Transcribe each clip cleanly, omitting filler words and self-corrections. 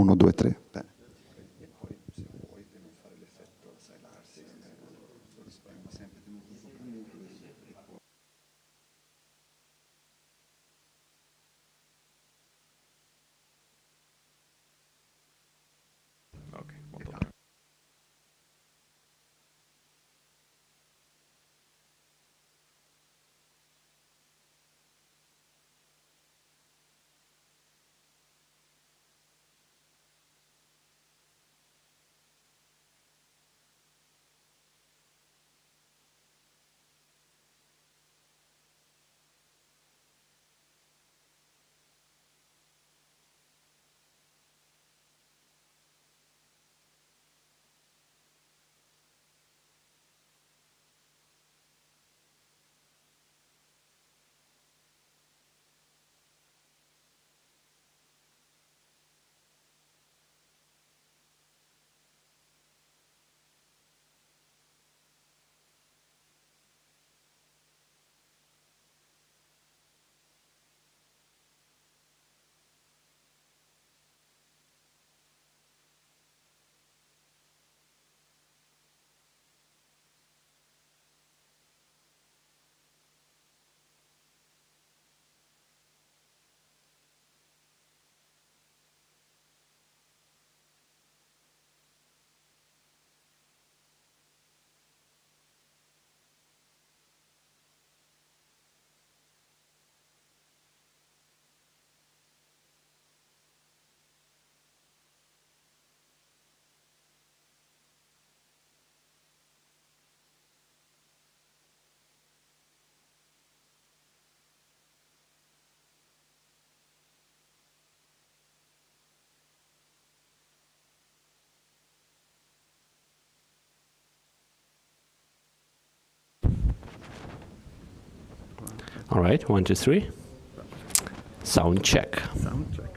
1, 2, 3. Bene. E poi se vuoi per non fare l'effetto, sai, l'arsi, lo risparmi sempre tenuto sopra il nucleo e poi... Ok, molto bene. All right, 1, 2, 3. Sound check. Sound check.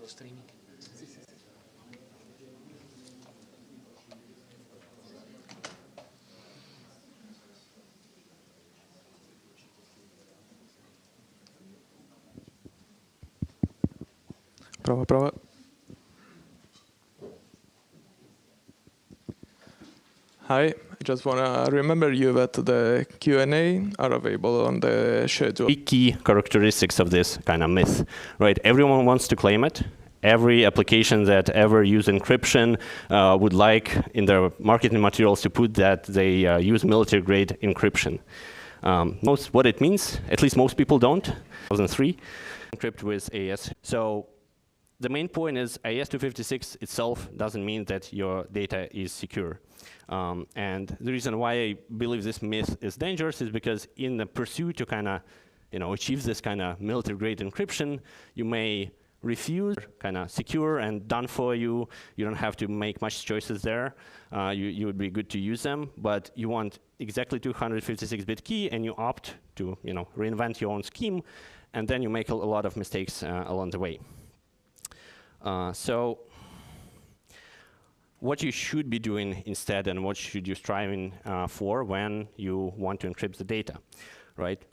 streaming. Sì, sì, sì. Prova, prova. Hi, I just want to remember you that the Q&A are available on the schedule. Big key characteristics of this kind of myth, right? Everyone wants to claim it. Every application that ever use encryption would like in their marketing materials to put that they use military-grade encryption. What it means, at least most people don't. 2003, encrypt with AES. So the main point is AES-256 itself doesn't mean that your data is secure. And the reason why I believe this myth is dangerous is because in the pursuit to kind of, achieve this kind of military-grade encryption, you may refuse kind of secure and done for you. You don't have to make much choices there. You would be good to use them, but you want exactly 256-bit key, and you opt to reinvent your own scheme, and then you make a lot of mistakes along the way. So what you should be doing instead, and what should you striving for when you want to encrypt the data, right?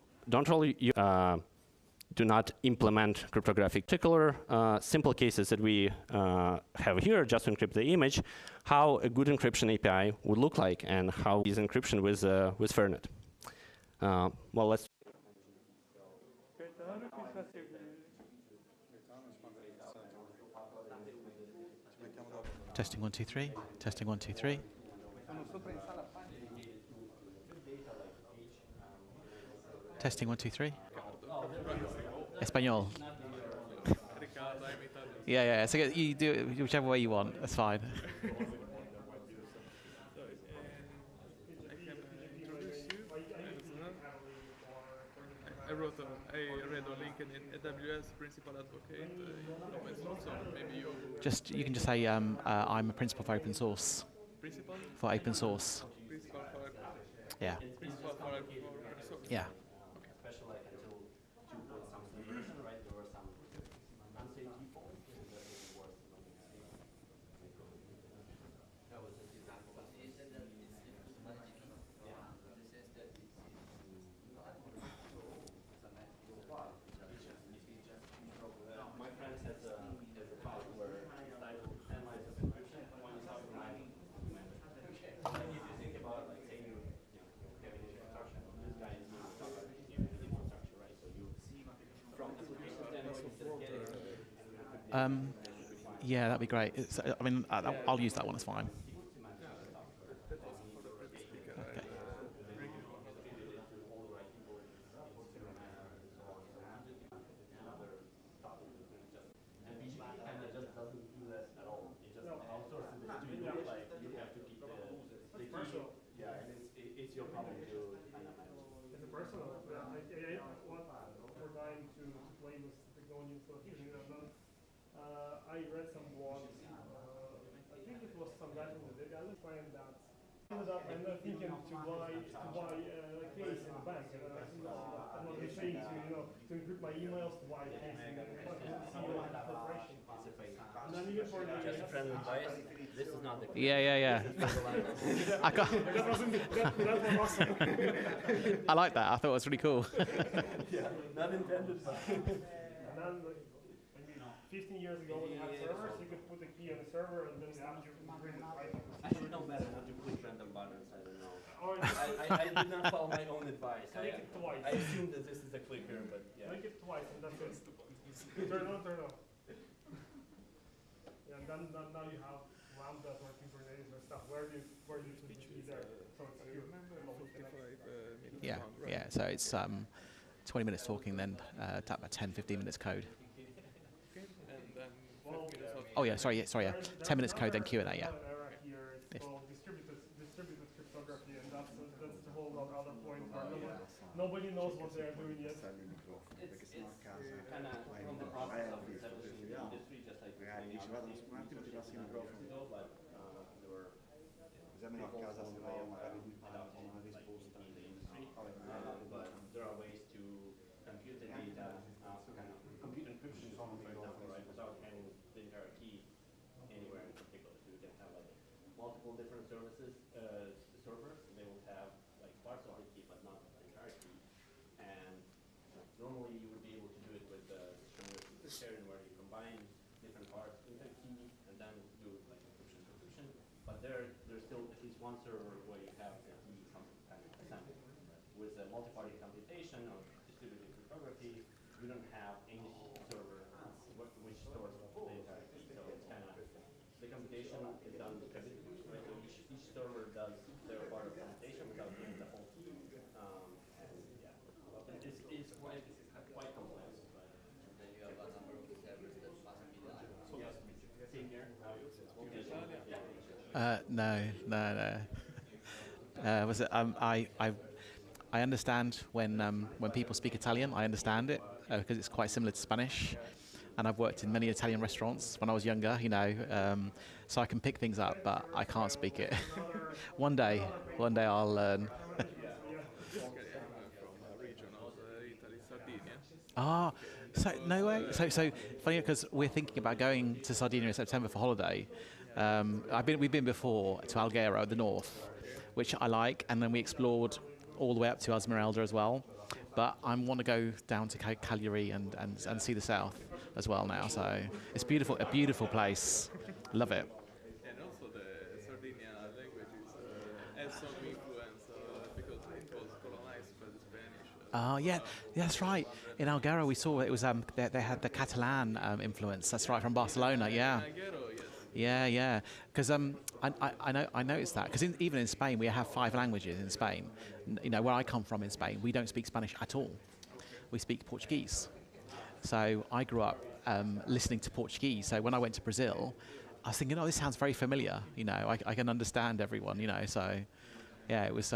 Do not implement cryptographic. Particular simple cases that we have here, just to encrypt the image, how a good encryption API would look like, and how is encryption with Fernet. Well, let's. Testing 1, 2, 3. Testing 1, 2, 3. Testing 1, 2, 3. Español. Yeah. So you do it whichever way you want. That's fine. I read a link in AWS principal advocate open source, so maybe You can just say I'm a principal for open source. principal For open source. principal for Yeah. principal for open source. Yeah. Especially like until 2 point something version, right? There were some unsafe defaults that was worse than that was just example. My friend has a talk where he started with 10 lines of encryption when you start writing. Like if you think about like saying you have an infrastructure, this guy is not talking about infrastructure, right? So you from application standpoint, you just get it. Yeah, that'd be great. I'll use that one. It's fine. Okay. And PGP kind of just doesn't do that at all. It just outsources it to you. Like you have to keep the key. Yeah, and it's your problem to kind of manage. It's a personal. What we're trying to play with technology instead of using it. I read some blogs. I think it was some guy from the data. I find that ended up I'm not thinking to buy a case in the bank. I'm not paying to encrypt my emails to buy a case in the corporation. And then even for the Just a friend advice. This is not the. Yeah. I got. that was awesome. I like that. I thought it was really cool. Yeah, not intended. And then, 15 years ago when you had servers, you could put a key on a server and then you bring it right. I should know better not to click random buttons. I don't know. Or I did not follow my own advice. click it twice. I assumed that this is the clicker, but yeah. Click it twice and that's it. Turn on, turn off. Yeah, and then now you have lambdas or Kubernetes or stuff. Where do you put the key there? So it's secure. Yeah. So it's 20 minutes talking, then tap about 10, 15 minutes code. Oh yeah, sorry. 10 minutes code, then Q&A. Yeah. Era here is called distributed cryptography, and that's the whole other point where nobody knows what they are doing yet. It's kind of from the process of establishing the industry, just like many other research ago, but there were Esaminerò a casa se no magari mi adopting una risposta. in the industry, but there are ways to compute the data, kind of compute encryption, for example, right, without having multiple different services, servers. They will have like parts of the key, but not the entire key. And normally you would be able to do it with distributed sharing, where you combine different parts into a key and then do like encryption. But there's still at least one server where you have the key kind of assembled. With multi-party computation or distributed cryptography, you don't have any server which stores the entire key. So it's kind of, the computation is done distributed, right? So each server does their part of computation without doing the whole key. And yeah, it's quite complex. But Then you have a number of servers that must be live. yes, same here. No. Was it? I understand when people speak Italian. I understand it because it's quite similar to Spanish, and I've worked in many Italian restaurants when I was younger. So I can pick things up, but I can't speak it. One day I'll learn. From a region of Italy, Sardinia. Ah, so no way. So funny because we're thinking about going to Sardinia in September for holiday. We've been before to Alghero, the north, which I like, and then we explored all the way up to Esmeralda as well. But I want to go down to Cagliari and see the south as well now. So it's beautiful, a beautiful place. Love it. And also the Sardinia language has some influence because it was colonized by the Spanish. Yeah, that's right. In Alghero we saw it was they had the Catalan influence. That's right, from Barcelona. Yeah. Alghero, yes. Yeah. Because I noticed that because even in Spain we have 5 languages in Spain. Where I come from in Spain, we don't speak Spanish at all. We speak Portuguese. So I grew up listening to Portuguese. So when I went to Brazil, I was thinking, oh, this sounds very familiar. I can understand everyone. So yeah, it was.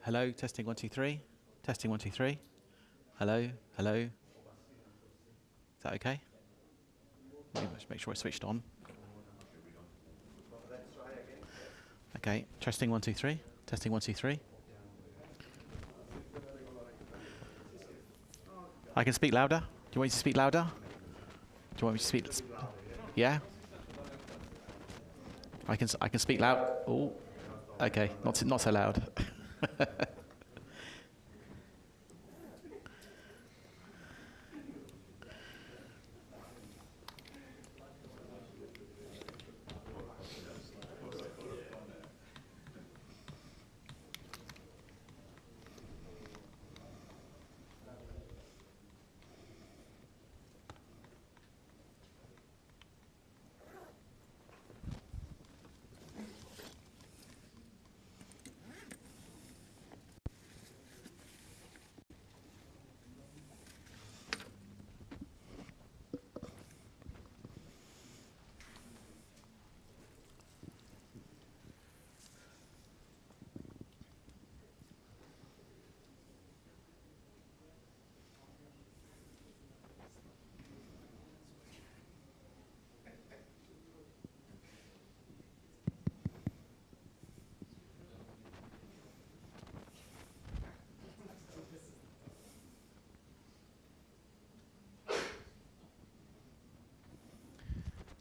Hello, testing 1 2 3. Testing 1 2 3. Hello. Is that okay? Let me just make sure it's switched on. Okay, testing 1 2 3. Testing 1 2 3. I can speak louder. Do you want me to speak louder? Do you want me to speak? Yeah. I can speak loud. Oh, okay, not so loud.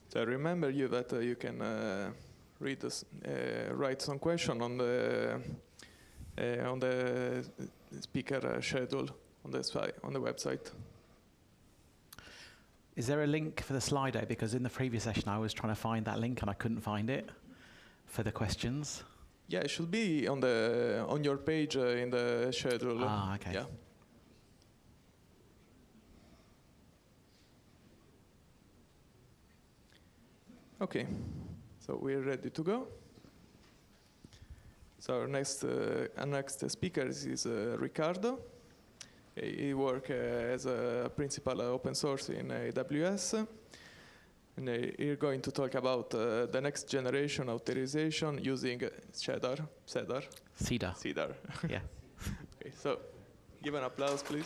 So remember you that you can write some question on the speaker schedule on the website. Is there a link for the Slido? Because in the previous session I was trying to find that link and I couldn't find it for the questions. Yeah, it should be on your page in the schedule. Ah, okay. Yeah. Okay, so we're ready to go. So our next speaker is Ricardo. He works as a principal open source in AWS. And he's going to talk about the next generation authorization using Cedar. Yeah. Okay, so give an applause, please.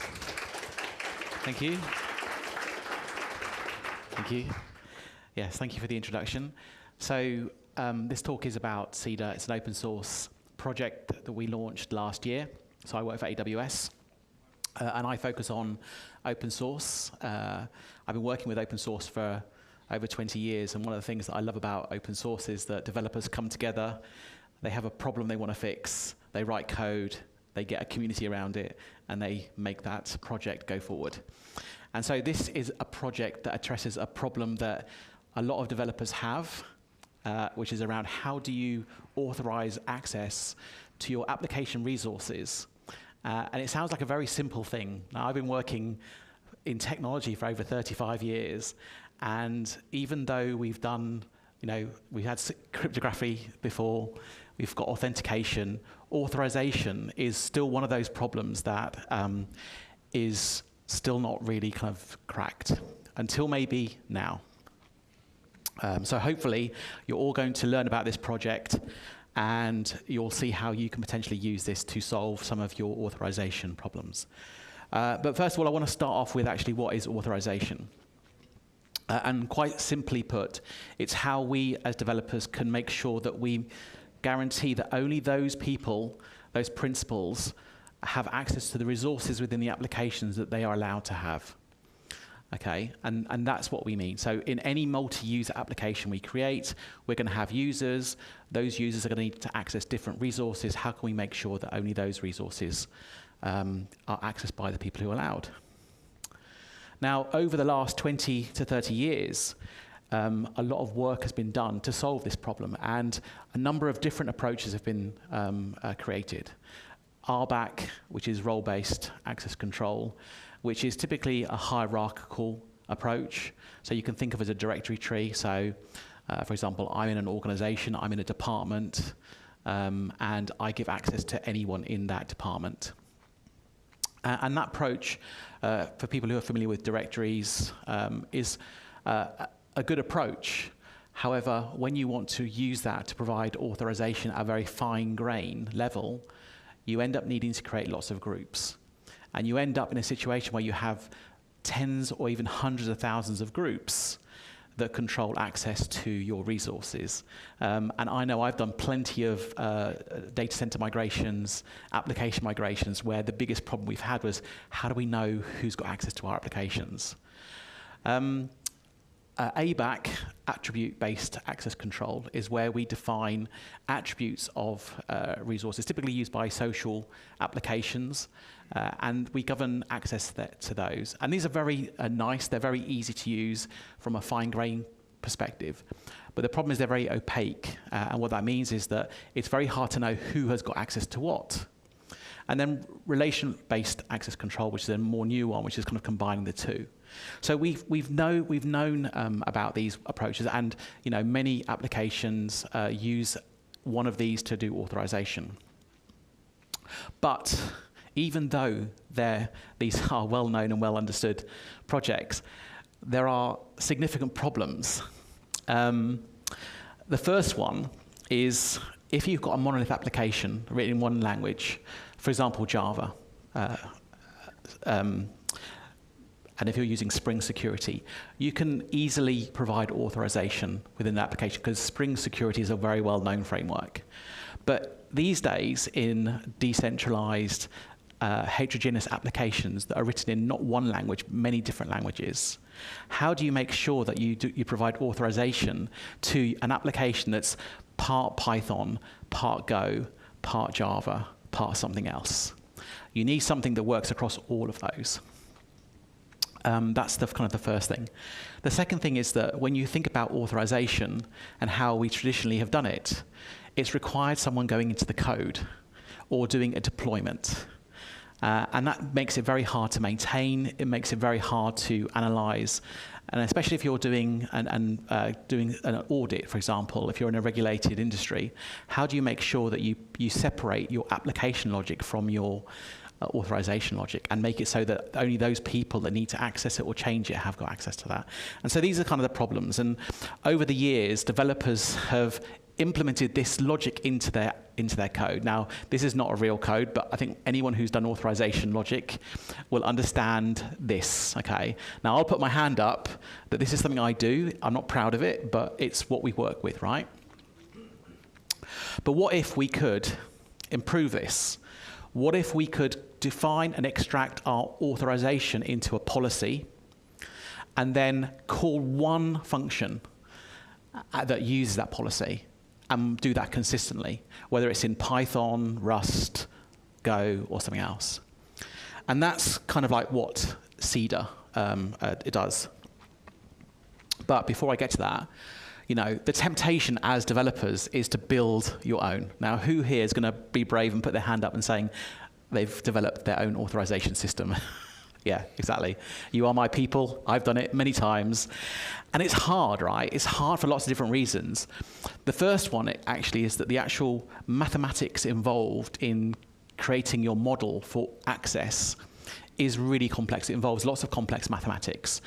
Thank you. Thank you. Yes, thank you for the introduction. So this talk is about Cedar. It's an open source project that we launched last year. So I work for AWS. And I focus on open source. I've been working with open source for over 20 years, and one of the things that I love about open source is that developers come together, they have a problem they want to fix, they write code, they get a community around it, and they make that project go forward. And so this is a project that addresses a problem that a lot of developers have, which is around how do you authorize access to your application resources. And it sounds like a very simple thing. Now, I've been working in technology for over 35 years, and even though we've done, we've had cryptography before, we've got authentication, authorization is still one of those problems that is still not really kind of cracked, until maybe now. So hopefully, you're all going to learn about this project, and you'll see how you can potentially use this to solve some of your authorization problems. But first of all, I want to start off with actually what is authorization. And quite simply put, it's how we as developers can make sure that we guarantee that only those people, those principals, have access to the resources within the applications that they are allowed to have. Okay, and that's what we mean. So in any multi-user application we create, we're going to have users. Those users are going to need to access different resources. How can we make sure that only those resources are accessed by the people who are allowed? Now, over the last 20 to 30 years, a lot of work has been done to solve this problem, and a number of different approaches have been created. RBAC, which is role-based access control, which is typically a hierarchical approach. So you can think of it as a directory tree. So, for example, I'm in an organization, I'm in a department, and I give access to anyone in that department. And that approach, for people who are familiar with directories, is a good approach. However, when you want to use that to provide authorization at a very fine-grain level, you end up needing to create lots of groups. And you end up in a situation where you have tens or even hundreds of thousands of groups that control access to your resources. And I know I've done plenty of data center migrations, application migrations, where the biggest problem we've had was, how do we know who's got access to our applications? ABAC, attribute-based access control, is where we define attributes of resources, typically used by social applications, and we govern access to those. And these are very nice, they're very easy to use from a fine-grained perspective. But the problem is they're very opaque, and what that means is that it's very hard to know who has got access to what. And then relation-based access control, which is a more new one, which is kind of combining the two. So we've known about these approaches, and many applications use one of these to do authorization. But even though these are well-known and well-understood projects, there are significant problems. The first one is if you've got a monolith application written in one language, for example, Java, and if you're using Spring Security, you can easily provide authorization within the application because Spring Security is a very well-known framework. But these days, in decentralized, heterogeneous applications that are written in not one language, many different languages, how do you make sure that you provide authorization to an application that's part Python, part Go, part Java, part something else. You need something that works across all of those. That's kind of the first thing. The second thing is that when you think about authorization and how we traditionally have done it, it's required someone going into the code or doing a deployment. And that makes it very hard to maintain. It makes it very hard to analyze. And especially if you're doing doing an audit, for example, if you're in a regulated industry, how do you make sure that you separate your application logic from your authorization logic and make it so that only those people that need to access it or change it have got access to that? And so these are kind of the problems. And over the years, developers have implemented this logic into their code. Now, this is not a real code, but I think anyone who's done authorization logic will understand this, okay? Now, I'll put my hand up that this is something I do. I'm not proud of it, but it's what we work with, right? But what if we could improve this? What if we could define and extract our authorization into a policy and then call one function that uses that policy and do that consistently, whether it's in Python, Rust, Go, or something else? And that's kind of like what Cedar it does. But before I get to that, you know, the temptation as developers is to build your own. Now, who here is going to be brave and put their hand up and saying they've developed their own authorization system? Yeah, exactly. You are my people. I've done it many times. And it's hard, right? It's hard for lots of different reasons. The first one actually is that the actual mathematics involved in creating your model for access is really complex. It involves lots of complex mathematics.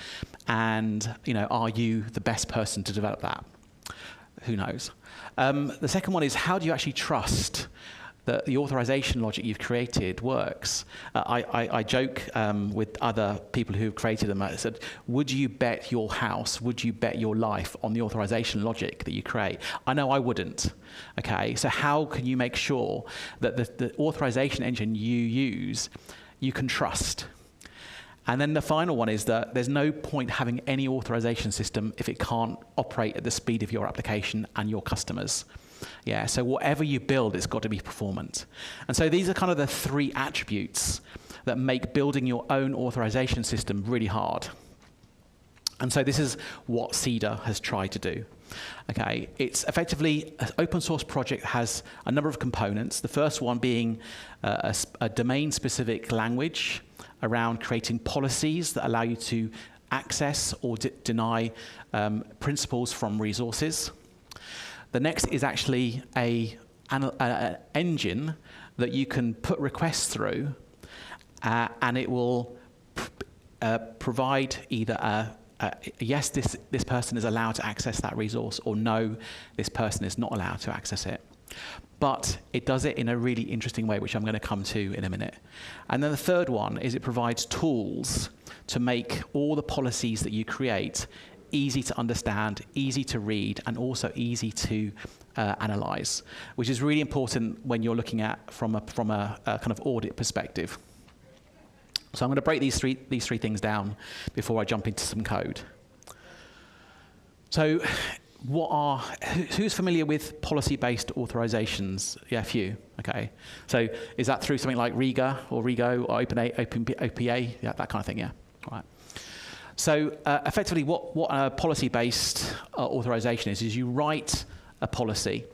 And, you know, are you the best person to develop that? Who knows? The second one is, how do you actually trust that the authorization logic you've created works? I joke with other people who've created them. I said, would you bet your house, would you bet your life on the authorization logic that you create? I know I wouldn't. Okay, so how can you make sure that the authorization engine you use, you can trust? And then the final one is that there's no point having any authorization system if it can't operate at the speed of your application and your customers. Yeah, so whatever you build, it's got to be performant. And so these are kind of the three attributes that make building your own authorization system really hard. And so this is what Cedar has tried to do. Okay, it's effectively an open source project that has a number of components. The first one being a domain-specific language around creating policies that allow you to access or deny principals from resources. The next is actually an engine that you can put requests through, and it will provide either yes, this person is allowed to access that resource, or no, this person is not allowed to access it. But it does it in a really interesting way, which I'm going to come to in a minute. And then the third one is it provides tools to make all the policies that you create easy to understand, easy to read, and also easy to analyze, which is really important when you're looking at from a kind of audit perspective. So I'm going to break these three things down before I jump into some code. So who's familiar with policy-based authorizations? Yeah, a few. Okay. So is that through something like Riga or Rigo or OPA? Yeah, that kind of thing, yeah. All right. So effectively what a policy-based authorization is you write a policy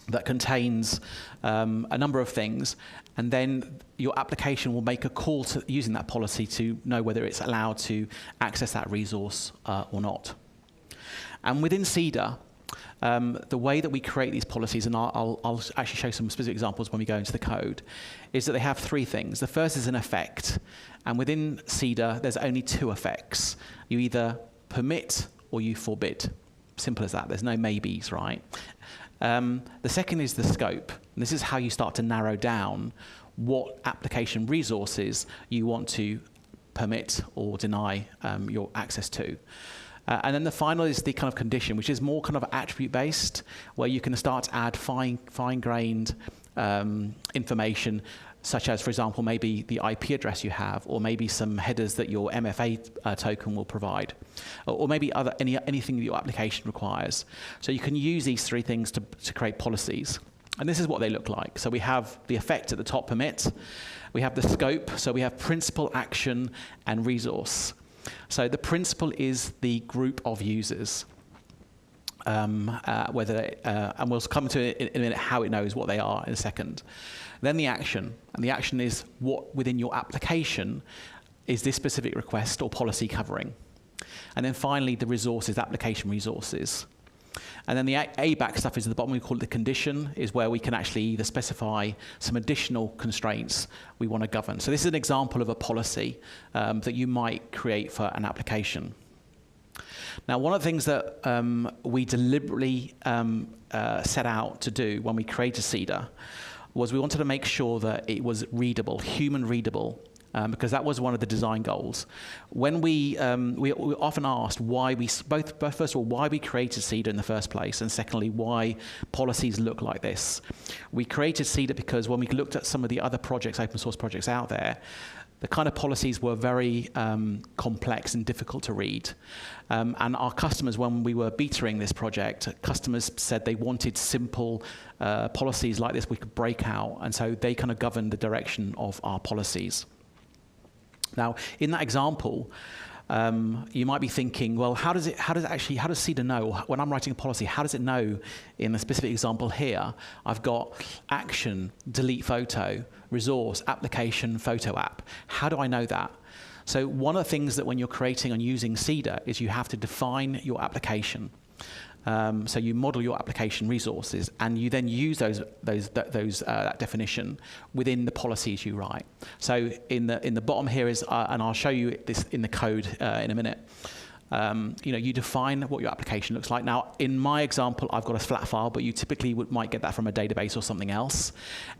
that contains a number of things, and then your application will make a call to using that policy to know whether it's allowed to access that resource or not. And within Cedar, the way that we create these policies, and I'll actually show some specific examples when we go into the code, is that they have three things. The first is an effect, and within Cedar, there's only two effects. You either permit or you forbid. Simple as that. There's no maybes, right? The second is the scope. And this is how you start to narrow down what application resources you want to permit or deny your access to. And then the final is the kind of condition, which is more kind of attribute-based, where you can start to add fine-grained information such as, for example, maybe the IP address you have, or maybe some headers that your MFA token will provide, or maybe anything that your application requires. So you can use these three things to create policies. And this is what they look like. So we have the effect at the top, permit. We have the scope. So we have principal, action, and resource. So the principal is the group of users. And we'll come to it in a minute how it knows what they are in a second. Then the action. And the action is what within your application is this specific request or policy covering. And then finally, the resources, application resources. And then the ABAC stuff is at the bottom. We call it the condition, is where we can actually either specify some additional constraints we want to govern. So this is an example of a policy that you might create for an application. Now, one of the things that we deliberately set out to do when we created CEDA was we wanted to make sure that it was readable, human readable, because that was one of the design goals. When we often asked why we, both first of all, why we created CEDA in the first place, and secondly, why policies look like this. We created CEDA because when we looked at some of the other projects, open source projects out there, the kind of policies were very complex and difficult to read. And our customers, when we were betaing this project, customers said they wanted simple policies like this we could break out, and so they kind of governed the direction of our policies. Now, in that example, you might be thinking, well, how does CEDA know? When I'm writing a policy, how does it know in the specific example here? I've got action, delete photo, resource, application, photo app. How do I know that? So one of the things that when you're creating and using CEDA is you have to define your application. So you model your application resources, and you then use that definition within the policies you write. So in the bottom here is, and I'll show you this in the code in a minute. You define what your application looks like. Now, in my example, I've got a flat file, but you typically might get that from a database or something else.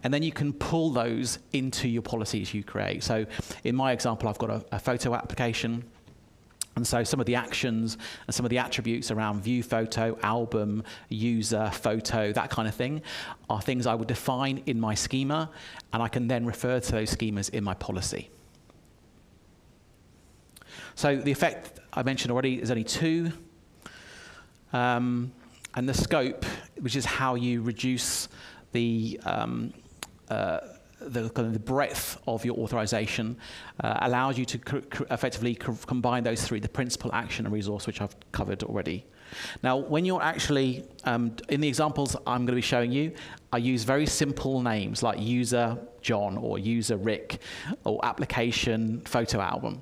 And then you can pull those into your policies you create. So in my example, I've got a photo application. And so some of the actions and some of the attributes around view photo, album, user, photo, that kind of thing, are things I would define in my schema, and I can then refer to those schemas in my policy. So the effect I mentioned already is only two. And the scope, which is how you reduce the breadth of your authorization, allows you to effectively combine those three, the principal, action, and resource, which I've covered already. Now, when you're actually, in the examples I'm going to be showing you, I use very simple names like user John or user Rick or application photo album.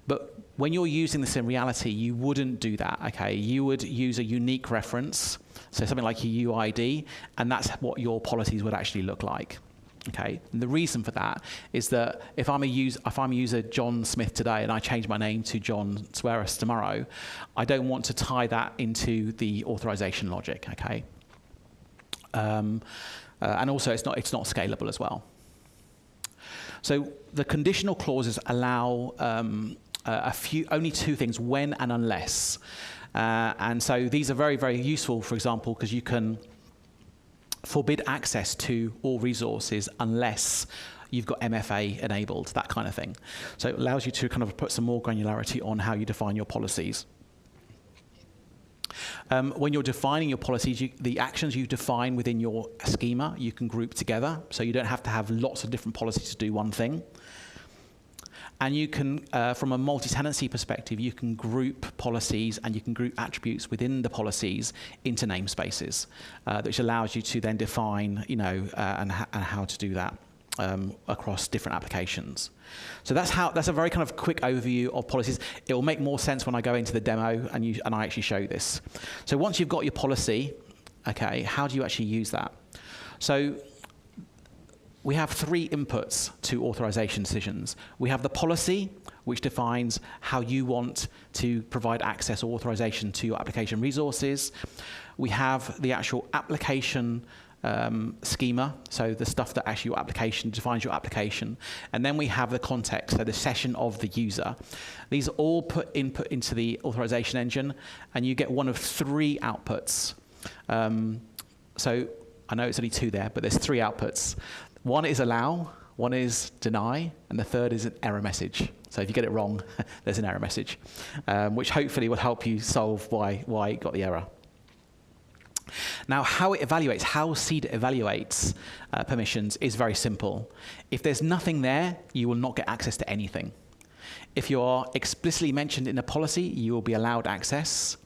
But when you're using this in reality, you wouldn't do that, okay? You would use a unique reference, so something like a UID, and that's what your policies would actually look like. Okay, and the reason for that is that if I'm a user John Smith today and I change my name to John Swearis tomorrow, I don't want to tie that into the authorization logic. Okay, and also it's not scalable as well. So the conditional clauses allow only two things: when and unless, and so these are very, very useful. For example, because you can forbid access to all resources unless you've got MFA enabled, that kind of thing. So it allows you to kind of put some more granularity on how you define your policies. When you're defining your policies, the actions you define within your schema, you can group together, so you don't have to have lots of different policies to do one thing. And you can, from a multi-tenancy perspective, you can group policies and you can group attributes within the policies into namespaces, which allows you to then define, and how to do that across different applications. So that's a very kind of quick overview of policies. It will make more sense when I go into the demo and I actually show this. So once you've got your policy, okay, how do you actually use that? So we have three inputs to authorization decisions. We have the policy, which defines how you want to provide access or authorization to your application resources. We have the actual application schema, so the stuff that actually your application defines your application. And then we have the context, so the session of the user. These are all input into the authorization engine, and you get one of three outputs. So I know it's only two there, but there's three outputs. One is allow, One is deny, and the third is an error message. So if you get it wrong, there's an error message, which hopefully will help you solve why it got the error. Now, how it evaluates, how CEDA evaluates permissions is very simple. If there's nothing there, you will not get access to anything. If you are explicitly mentioned in a policy, you will be allowed access.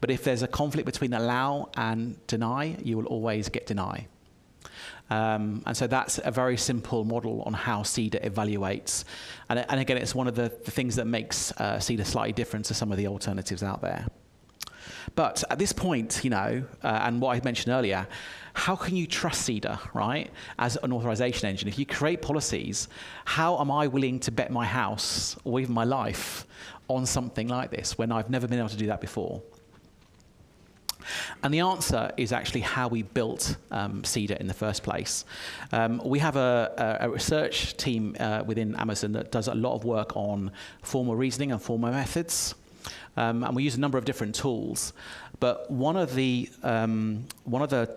But if there's a conflict between allow and deny, you will always get deny. And so that's a very simple model on how CEDA evaluates. And again, it's one of the things that makes CEDA slightly different to some of the alternatives out there. But at this point, and what I mentioned earlier, how can you trust CEDA, right, as an authorization engine? If you create policies, how am I willing to bet my house or even my life on something like this when I've never been able to do that before? And the answer is actually how we built CEDA in the first place. We have a research team within Amazon that does a lot of work on formal reasoning and formal methods. And we use a number of different tools, but one of the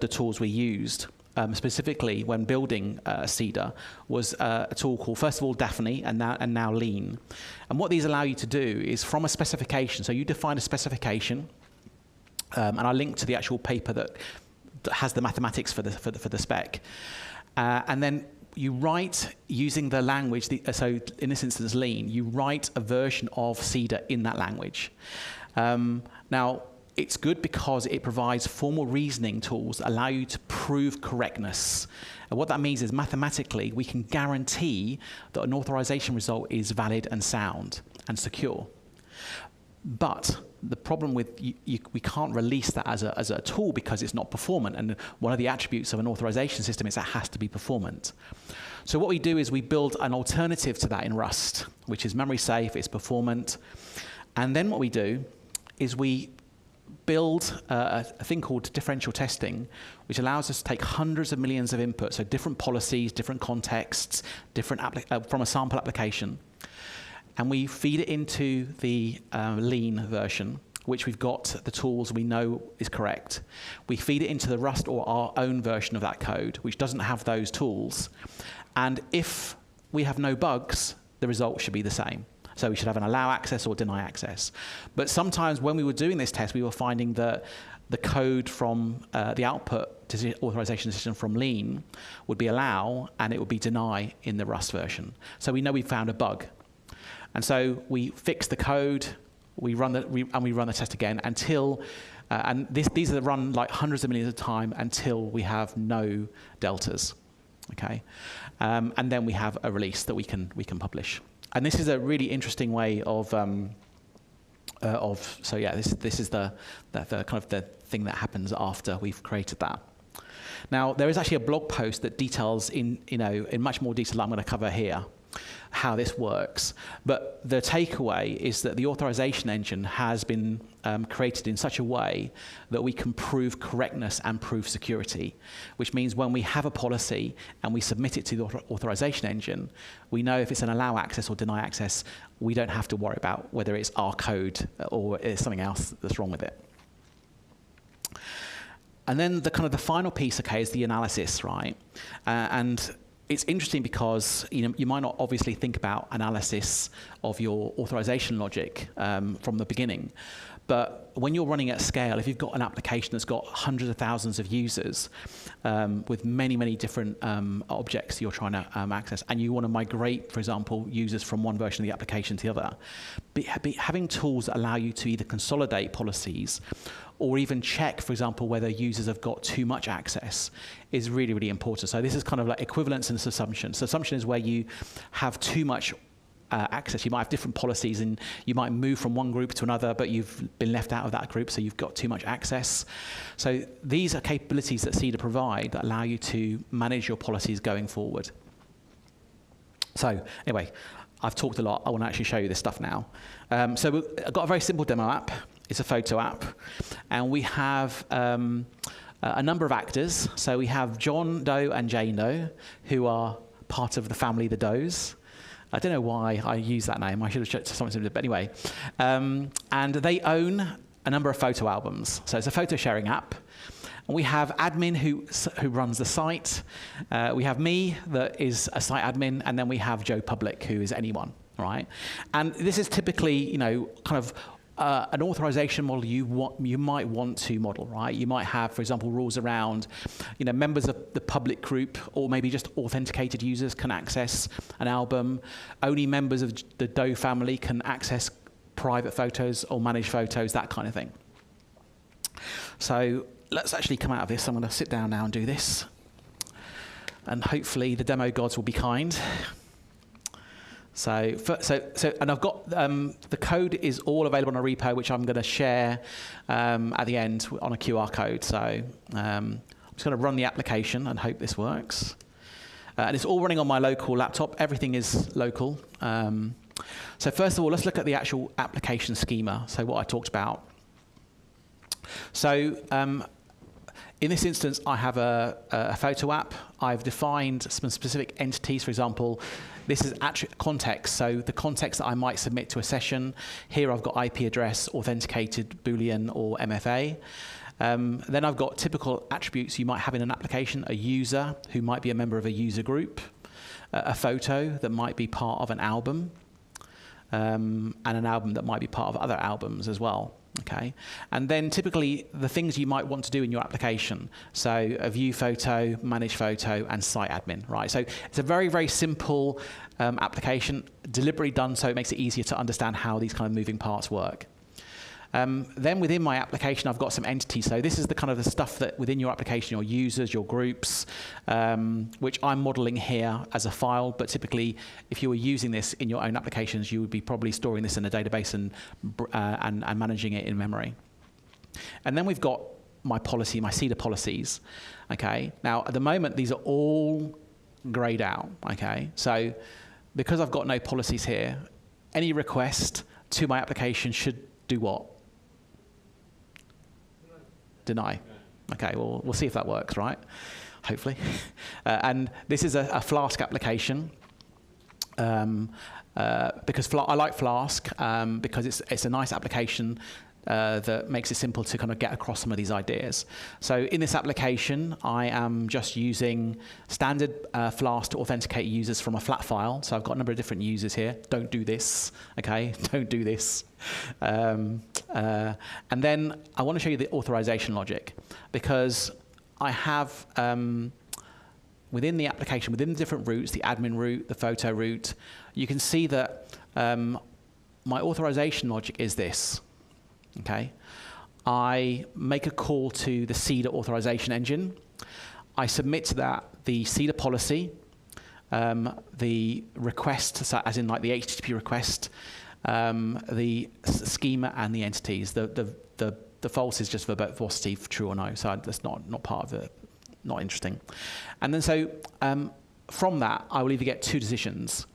tools we used specifically when building CEDA was a tool called, first of all, Daphne and now Lean. And what these allow you to do is from a specification. So you define a specification, and I link to the actual paper that has the mathematics for the spec, and then you write using the language, so in this instance, Lean, you write a version of CEDA in that language. Now, it's good because it provides formal reasoning tools that allow you to prove correctness. And what that means is mathematically, we can guarantee that an authorization result is valid and sound and secure. But the problem with we can't release that as a tool because it's not performant. And one of the attributes of an authorization system is that it has to be performant. So what we do is we build an alternative to that in Rust, which is memory safe, it's performant. And then what we do is we build a thing called differential testing, which allows us to take hundreds of millions of inputs, so different policies, different contexts, different from a sample application. And we feed it into the Lean version, which we've got the tools we know is correct. We feed it into the Rust or our own version of that code, which doesn't have those tools. And if we have no bugs, the result should be the same. So we should have an allow access or deny access. But sometimes when we were doing this test, we were finding that the code from the output to the authorization system from Lean would be allow, and it would be deny in the Rust version. So we know we found a bug. And so we fix the code, we run the test again until, these are run like hundreds of millions of time until we have no deltas, okay? And then we have a release that we can publish. And this is a really interesting way of so yeah, this is the kind of the thing that happens after we've created that. Now there is actually a blog post that details in much more detail that I'm going to cover here how this works. But the takeaway is that the authorization engine has been created in such a way that we can prove correctness and prove security, which means when we have a policy and we submit it to the authorization engine, we know if it's an allow access or deny access, we don't have to worry about whether it's our code or it's something else that's wrong with it. And then the final piece, okay, is the analysis, right? And it's interesting because you might not obviously think about analysis of your authorization logic from the beginning, but when you're running at scale, if you've got an application that's got hundreds of thousands of users with many different objects you're trying to access, and you want to migrate, for example, users from one version of the application to the other, having tools that allow you to either consolidate policies or even check, for example, whether users have got too much access is really, really important. So this is kind of like equivalence and assumption. So assumption is where you have too much access. You might have different policies and you might move from one group to another, but you've been left out of that group, so you've got too much access. So these are capabilities that CEDA provide that allow you to manage your policies going forward. So anyway, I've talked a lot. I want to actually show you this stuff now. So I've got a very simple demo app. It's a photo app. And we have a number of actors. So we have John Doe and Jane Doe, who are part of the family, the Does. I don't know why I use that name. I should have checked something similar, but anyway. And they own a number of photo albums. So it's a photo sharing app. And we have admin who runs the site. We have me that is a site admin, and then we have Joe Public, who is anyone, right? And this is typically, kind of an authorization model you might want to model, right? You might have, for example, rules around, members of the public group, or maybe just authenticated users can access an album. Only members of the Doe family can access private photos or manage photos, that kind of thing. So let's actually come out of this. I'm going to sit down now and do this. And hopefully the demo gods will be kind. So and I've got, the code is all available on a repo, which I'm going to share at the end on a QR code. So I'm just going to run the application and hope this works. And it's all running on my local laptop. Everything is local. So first of all, let's look at the actual application schema, so what I talked about. So in this instance, I have a photo app. I've defined some specific entities. For example, this is context, so the context that I might submit to a session. Here I've got IP address, authenticated Boolean, or MFA. Then I've got typical attributes you might have in an application: a user who might be a member of a user group, a photo that might be part of an album, and an album that might be part of other albums as well. Okay, and then typically the things you might want to do in your application. So a view photo, manage photo, and site admin, right? So it's a very, very simple application, deliberately done so it makes it easier to understand how these kind of moving parts work. Then within my application, I've got some entities. So this is the kind of the stuff that within your application, your users, your groups, which I'm modeling here as a file. But typically, if you were using this in your own applications, you would be probably storing this in a database and managing it in memory. And then we've got my policy, my CEDA policies. Okay. Now, at the moment, these are all grayed out. Okay. So because I've got no policies here, any request to my application should do what? Deny. Okay, well, we'll see if that works, right? Hopefully. And this is a Flask application. Because I like Flask because it's a nice application that makes it simple to kind of get across some of these ideas. So in this application, I am just using standard Flask to authenticate users from a flat file. So I've got a number of different users here. Don't do this, okay? Don't do this. And then I want to show you the authorization logic, because I have within the application, within the different routes, the admin route, the photo route, you can see that my authorization logic is this. Okay, I make a call to the CEDA authorization engine. I submit to that the CEDA policy, the request, so as in like the HTTP request, the schema, and the entities. The false is just verbosity, true or no. So that's not part of it. Not interesting. And then so from that, I will either get two decisions: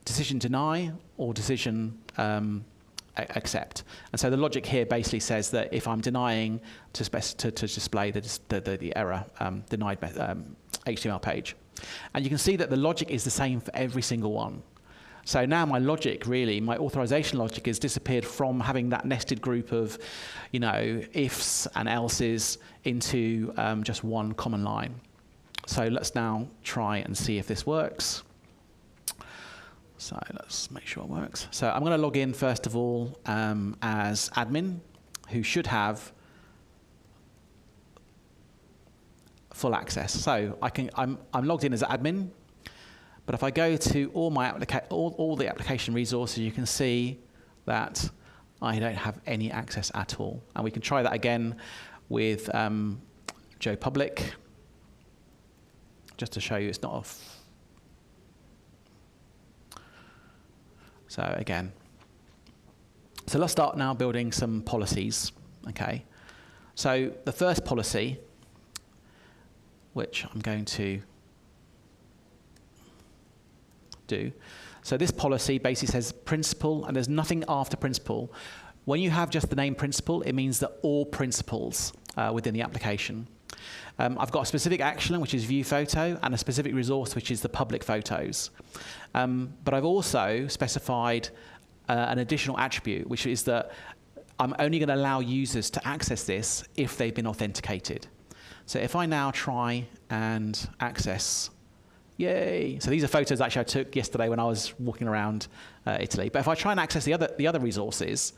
decision deny or decision accept. And so the logic here basically says that if I'm denying to display the error denied HTML page. And you can see that the logic is the same for every single one. So now my logic, really, my authorization logic has disappeared from having that nested group of, ifs and elses into just one common line. So let's now try and see if this works. So let's make sure it works. So I'm going to log in first of all as admin, who should have full access. So I'm logged in as admin, but if I go to all the application resources, you can see that I don't have any access at all. And we can try that again with Joe Public, just to show you it's not off. So again, so let's start now building some policies, okay? So the first policy, which I'm going to do, so this policy basically says principal, and there's nothing after principal. When you have just the name principal, it means that all principals within the application. I've got a specific action, which is view photo, and a specific resource, which is the public photos. But I've also specified an additional attribute, which is that I'm only going to allow users to access this if they've been authenticated. So if I now try and access, yay! So these are photos actually I took yesterday when I was walking around Italy. But if I try and access the other resources,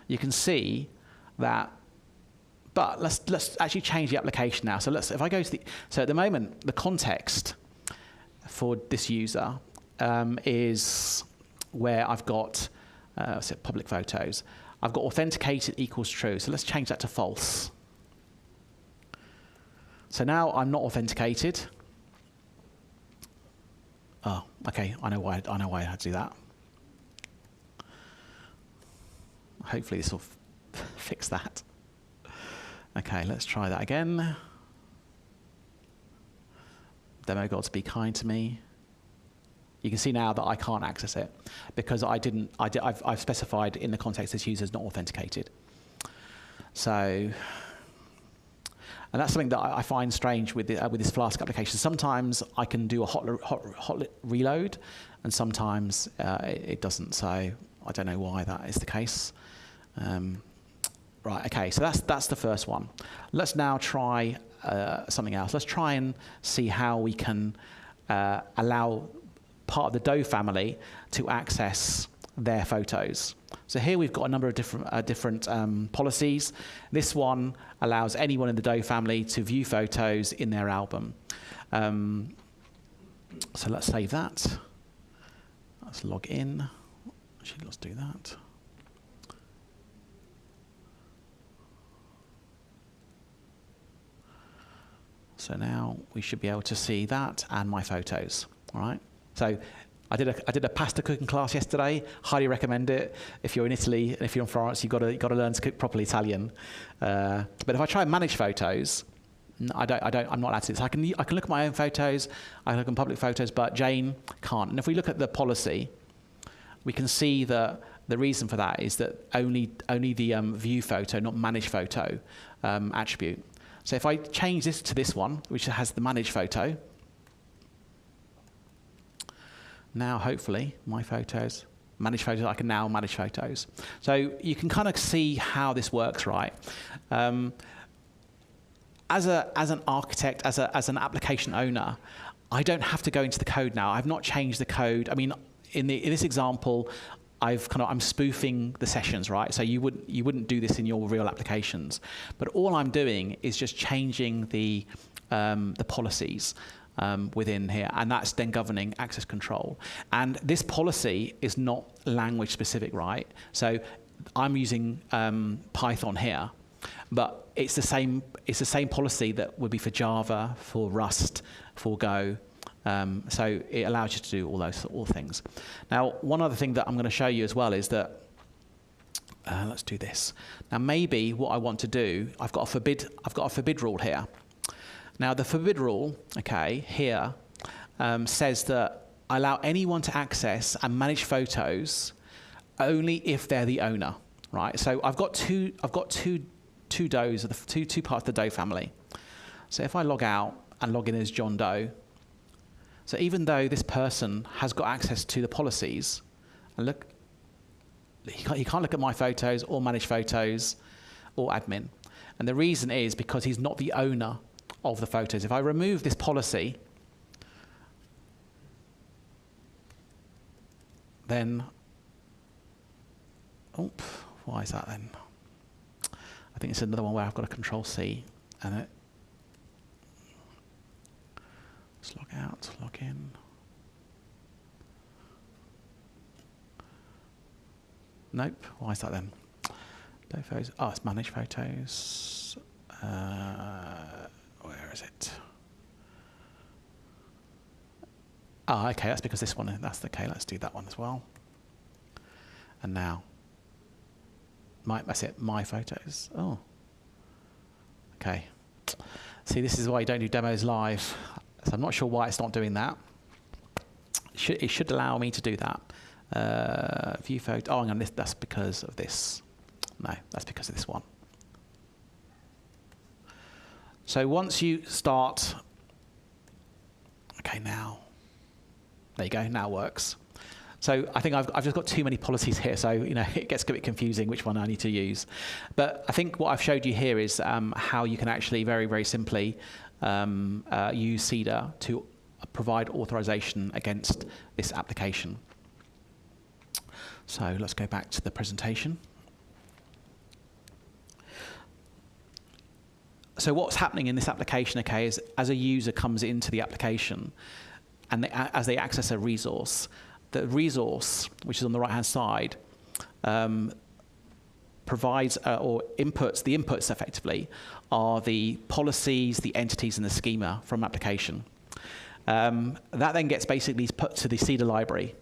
you can see that. But let's actually change the application now. So if I go to so at the moment the context for this user is where I've got public photos. I've got authenticated equals true. So let's change that to false. So now I'm not authenticated. Oh, okay. I know why I had to do that. Hopefully this will fix that. Okay, let's try that again. Demo gods be kind to me. You can see now that I can't access it because I've specified in the context this user is not authenticated. So, and that's something that I find strange with this Flask application. Sometimes I can do a hot reload, and sometimes it doesn't. So I don't know why that is the case. Right. Okay. So that's the first one. Let's now try something else. Let's try and see how we can allow part of the Doe family to access their photos. So here we've got a number of different policies. This one allows anyone in the Doe family to view photos in their album. So let's save that. Let's log in. Actually, let's do that. So now we should be able to see that and my photos. All right. So I did a pasta cooking class yesterday. Highly recommend it. If you're in Italy and if you're in Florence, you've got to learn to cook properly Italian. But if I try and manage photos, I'm not allowed to do this. I can look at my own photos. I can look at public photos, but Jane can't. And if we look at the policy, we can see that the reason for that is that only the view photo, not manage photo attribute. So if I change this to this one, which has the manage photo, now hopefully my photos, manage photos, I can now manage photos. So you can kind of see how this works, right? As an architect, as an application owner, I don't have to go into the code now. I've not changed the code. I mean, in this example, I'm spoofing the sessions, right? So you wouldn't do this in your real applications, but all I'm doing is just changing the policies within here, and that's then governing access control. And this policy is not language specific, right? So I'm using Python here, but it's the same policy that would be for Java, for Rust, for Go. So it allows you to do all things. Now, one other thing that I'm going to show you as well is that let's do this. Now, maybe what I want to do, I've got a forbid rule here. Now, the forbid rule, okay, here says that I allow anyone to access and manage photos only if they're the owner, right? So I've got two Does, two parts of the Doe family. So if I log out and log in as John Doe. So even though this person has got access to the policies, and look, he can't look at my photos or manage photos or admin. And the reason is because he's not the owner of the photos. If I remove this policy, then, why is that then? I think it's another one where I've got a Control-C and it. Let's log out, log in. Nope, why is that then? No photos. Oh, it's manage photos. Where is it? Oh, okay, that's because this one, that's okay, let's do that one as well. And now, that's it, my photos. Oh, okay. See, this is why you don't do demos live. So I'm not sure why it's not doing that. It should allow me to do that. View photo. Oh, hang on. That's because of this. No, that's because of this one. So once you start, okay, now there you go. Now it works. So I think I've just got too many policies here, so it gets a bit confusing which one I need to use. But I think what I've showed you here is how you can actually very, very simply use CEDA to provide authorization against this application. So let's go back to the presentation. So what's happening in this application, okay, is as a user comes into the application and as they access a resource, the resource, which is on the right-hand side, provides or inputs, the inputs effectively are the policies, the entities, and the schema from application. That then gets basically put to the CEDA library.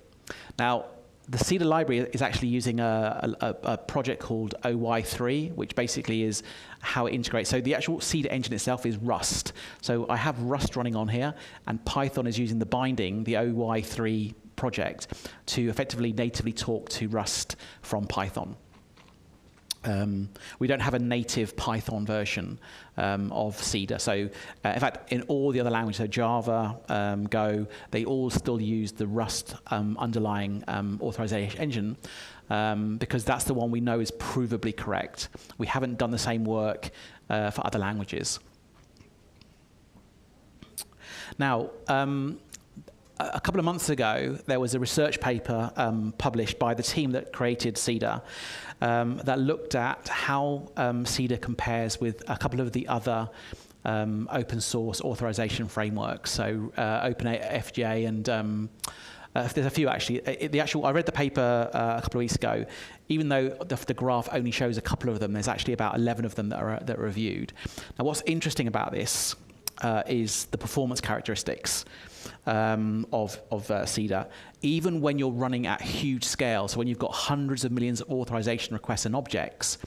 Now, the CEDA library is actually using a project called OY3, which basically is how it integrates. So the actual CEDA engine itself is Rust. So I have Rust running on here, and Python is using the binding, the OY3 project, to effectively natively talk to Rust from Python. We don't have a native Python version of CEDA. So in fact, in all the other languages, so Java, Go, they all still use the Rust underlying authorization engine because that's the one we know is provably correct. We haven't done the same work for other languages. Now, a couple of months ago, there was a research paper published by the team that created CEDA that looked at how CEDA compares with a couple of the other open source authorization frameworks. So OpenFJ and there's a few actually. I read the paper a couple of weeks ago. Even though the graph only shows a couple of them, there's actually about 11 of them that are reviewed. Now, what's interesting about this is the performance characteristics of CEDA, even when you're running at huge scale. So when you've got hundreds of millions of authorization requests and objects,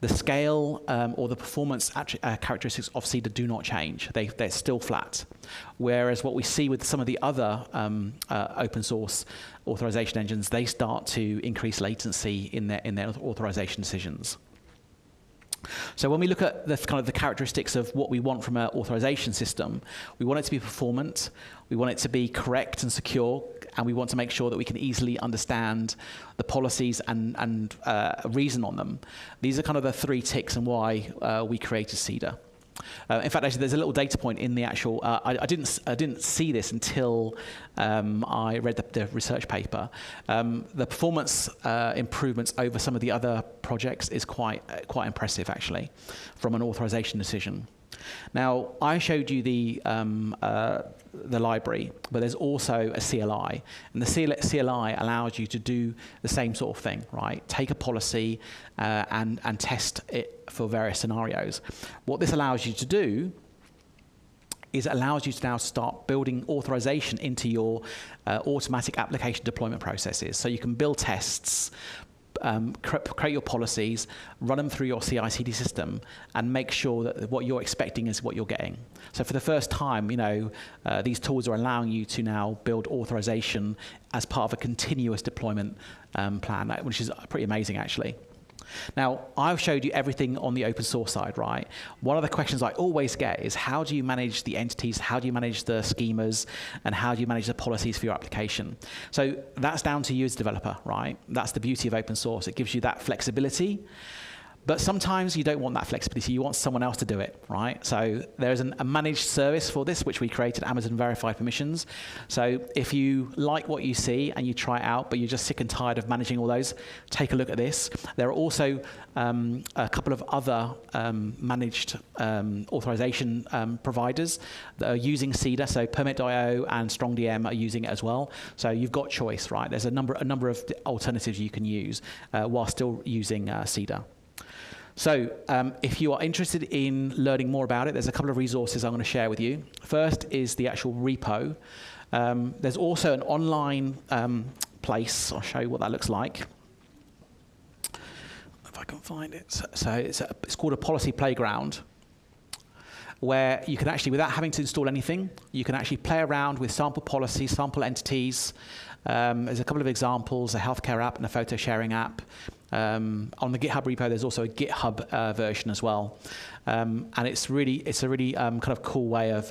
the scale or the performance characteristics of CEDA do not change. They're still flat. Whereas what we see with some of the other open source authorization engines, they start to increase latency in their authorization decisions. So when we look at the characteristics of what we want from an authorization system, we want it to be performant, we want it to be correct and secure, and we want to make sure that we can easily understand the policies and reason on them. These are kind of the three ticks and why we created CEDA. In fact, actually, there's a little data point in the actual. I didn't see this until I read the research paper. The performance improvements over some of the other projects is quite impressive, actually, from an authorization decision. Now, I showed you the library, but there's also a CLI, and the CLI allows you to do the same sort of thing, right? Take a policy and test it for various scenarios. What this allows you to do is it allows you to now start building authorization into your automatic application deployment processes. So you can build tests, create your policies, run them through your CI/CD system, and make sure that what you're expecting is what you're getting. So for the first time, these tools are allowing you to now build authorization as part of a continuous deployment plan, which is pretty amazing, actually. Now, I've showed you everything on the open source side, right? One of the questions I always get is how do you manage the entities, how do you manage the schemas, and how do you manage the policies for your application? So that's down to you as a developer, right? That's the beauty of open source. It gives you that flexibility. But sometimes you don't want that flexibility. You want someone else to do it, right? So there's a managed service for this, which we created, Amazon Verified Permissions. So if you like what you see and you try it out, but you're just sick and tired of managing all those, take a look at this. There are also a couple of other managed authorization providers that are using CEDA. So Permit.io and StrongDM are using it as well. So you've got choice, right? There's a number of alternatives you can use while still using CEDA. So if you are interested in learning more about it, there's a couple of resources I'm going to share with you. First is the actual repo. There's also an online place. I'll show you what that looks like. If I can find it. So it's called a policy playground, where you can actually, without having to install anything, you can actually play around with sample policies, sample entities. There's a couple of examples, a healthcare app and a photo sharing app. On the GitHub repo, there's also a GitHub version as well. And it's a really kind of cool way of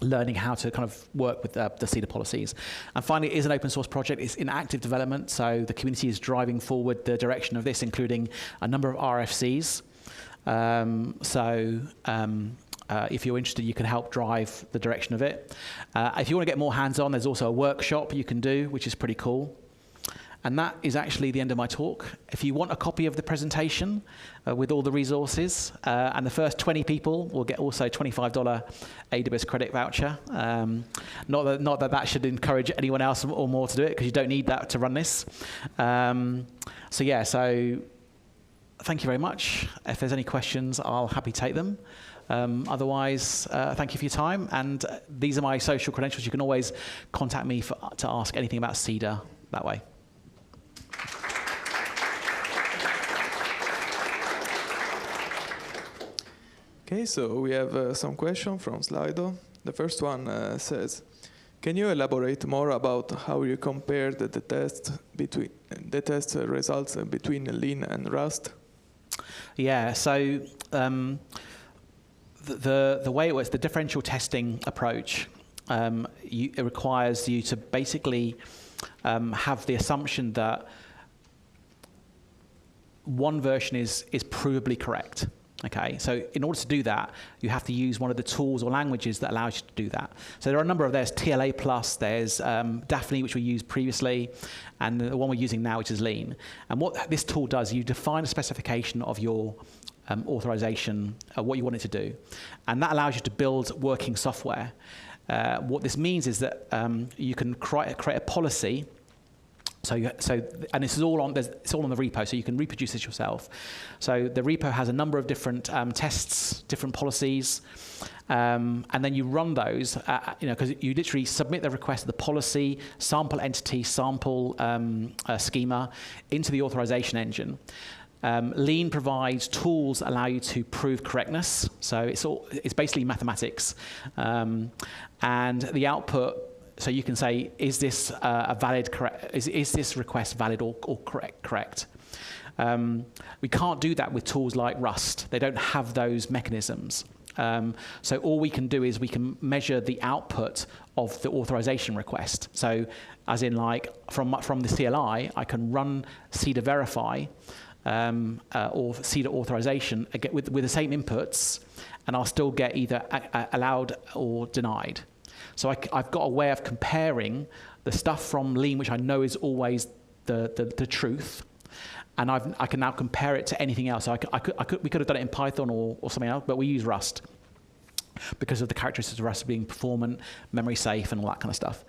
learning how to kind of work with the CEDA policies. And finally, it is an open source project. It's in active development, so the community is driving forward the direction of this, including a number of RFCs. If you're interested, you can help drive the direction of it. If you want to get more hands-on, there's also a workshop you can do, which is pretty cool. And that is actually the end of my talk. If you want a copy of the presentation with all the resources, and the first 20 people will get also $25 AWS credit voucher. Not that should encourage anyone else or more to do it, because you don't need that to run this. So thank you very much. If there's any questions, I'll happily take them. Otherwise, thank you for your time. And these are my social credentials. You can always contact me to ask anything about CEDA that way. Okay, so we have some questions from Slido. The first one says, can you elaborate more about how you compared the test results between Lean and Rust? Yeah, so the way it works, the differential testing approach, it requires you to basically have the assumption that one version is provably correct. Okay, so in order to do that, you have to use one of the tools or languages that allows you to do that. So there are a number of, there's TLA+, there's Daphne, which we used previously, and the one we're using now, which is Lean. And what this tool does, you define a specification of your authorization, what you want it to do. And that allows you to build working software. What this means is that you can create a policy. And this is all on. It's all on the repo, so you can reproduce this yourself. So the repo has a number of different tests, different policies, and then you run those. Because you literally submit the request of the policy, sample entity, sample schema into the authorization engine. Lean provides tools that allow you to prove correctness. So it's basically mathematics, and the output. So you can say, is this a valid correct? Is this request valid or correct? We can't do that with tools like Rust. They don't have those mechanisms. So all we can do is we can measure the output of the authorization request. So as in, like, from the CLI, I can run CEDA verify or CEDA authorization with the same inputs, and I'll still get either allowed or denied. So I've got a way of comparing the stuff from Lean, which I know is always the truth, and I can now compare it to anything else. So we could have done it in Python or something else, but we use Rust because of the characteristics of Rust being performant, memory safe, and all that kind of stuff.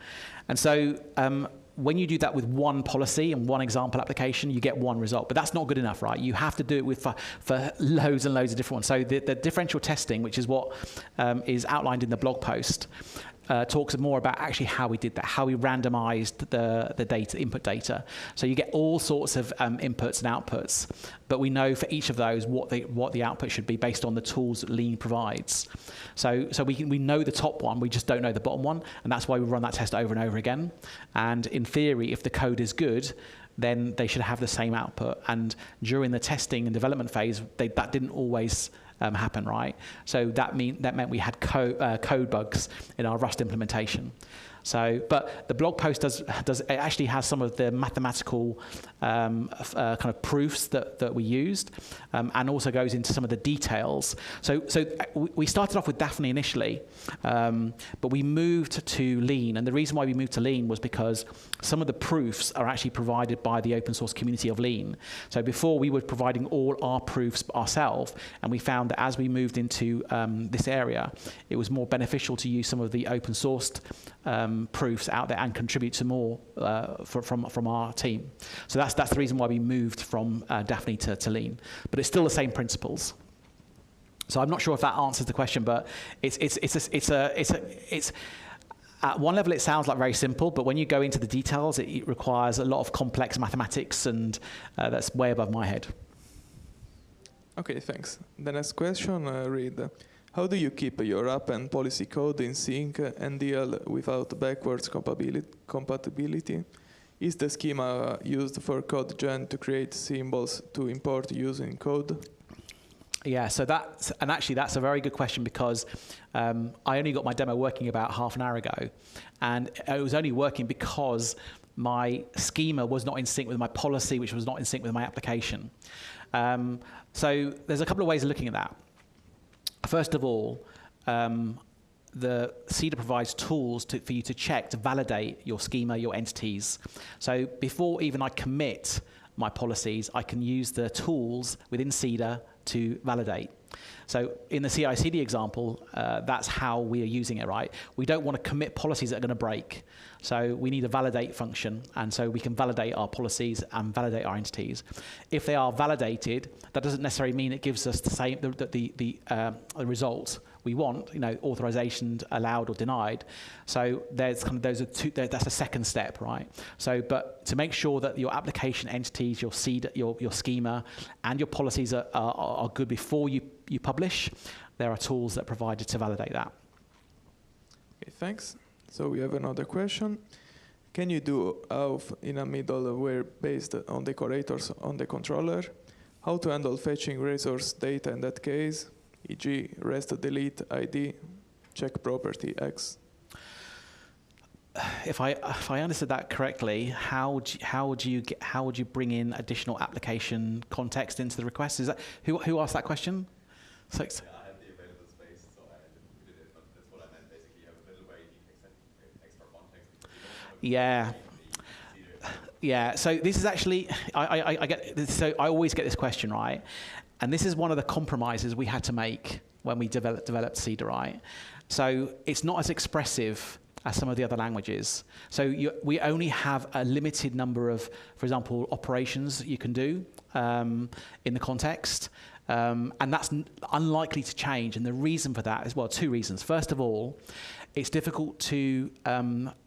And so when you do that with one policy and one example application, you get one result. But that's not good enough, right? You have to do it for loads and loads of different ones. So the differential testing, which is what is outlined in the blog post, talks more about actually how we did that, how we randomized the data, input data. So you get all sorts of inputs and outputs, but we know for each of those what the output should be based on the tools that Lean provides. So we know the top one, we just don't know the bottom one, and that's why we run that test over and over again. And in theory, if the code is good, then they should have the same output. And during the testing and development phase, that didn't always happen, right? So that meant we had code bugs in our Rust implementation. So, but the blog post it actually has some of the mathematical kind of proofs that we used, and also goes into some of the details. So we started off with Daphne initially, but we moved to Lean, and the reason why we moved to Lean was because some of the proofs are actually provided by the open source community of Lean. So before we were providing all our proofs ourselves, and we found that as we moved into this area, it was more beneficial to use some of the open sourced proofs out there and contribute to more from our team. So that's the reason why we moved from Daphne to Lean. But it's still the same principles. So I'm not sure if that answers the question, but it's at one level it sounds like very simple, but when you go into the details, it requires a lot of complex mathematics, and that's way above my head. Okay, thanks. The next question read, how do you keep your app and policy code in sync and deal without backwards compatibility? Is the schema used for code gen to create symbols to import using code? Yeah, so that's a very good question, because I only got my demo working about half an hour ago, and it was only working because my schema was not in sync with my policy, which was not in sync with my application. So there's a couple of ways of looking at that. First of all, the CEDA provides tools for you to check, to validate your schema, your entities. So before even I commit my policies, I can use the tools within CEDA to validate. So in the CI/CD example, that's how we are using it, right? We don't want to commit policies that are going to break. So we need a validate function, and so we can validate our policies and validate our entities. If they are validated, that doesn't necessarily mean it gives us the same the result we want, authorization allowed or denied. So there's those are two. That's a second step, right? So, but to make sure that your application entities, your CEDA, your schema, and your policies are good before you publish, there are tools that are provided to validate that. Okay, thanks. So we have another question. Can you do auth in a middleware based on decorators on the controller? How to handle fetching resource data in that case, e.g. rest delete ID, check property X? If I understood that correctly, how would you bring in additional application context into the request? Is that who asked that question? So I had the available space, so I included it, but that's what I meant. Basically, you have a middleware, you need extra context. Yeah. So this is actually I get this, so I always get this question, right? And this is one of the compromises we had to make when we developed CEDA, right? So it's not as expressive as some of the other languages. So we only have a limited number of, for example, operations you can do in the context. And that's unlikely to change. And the reason for that is, well, two reasons. First of all, it's difficult to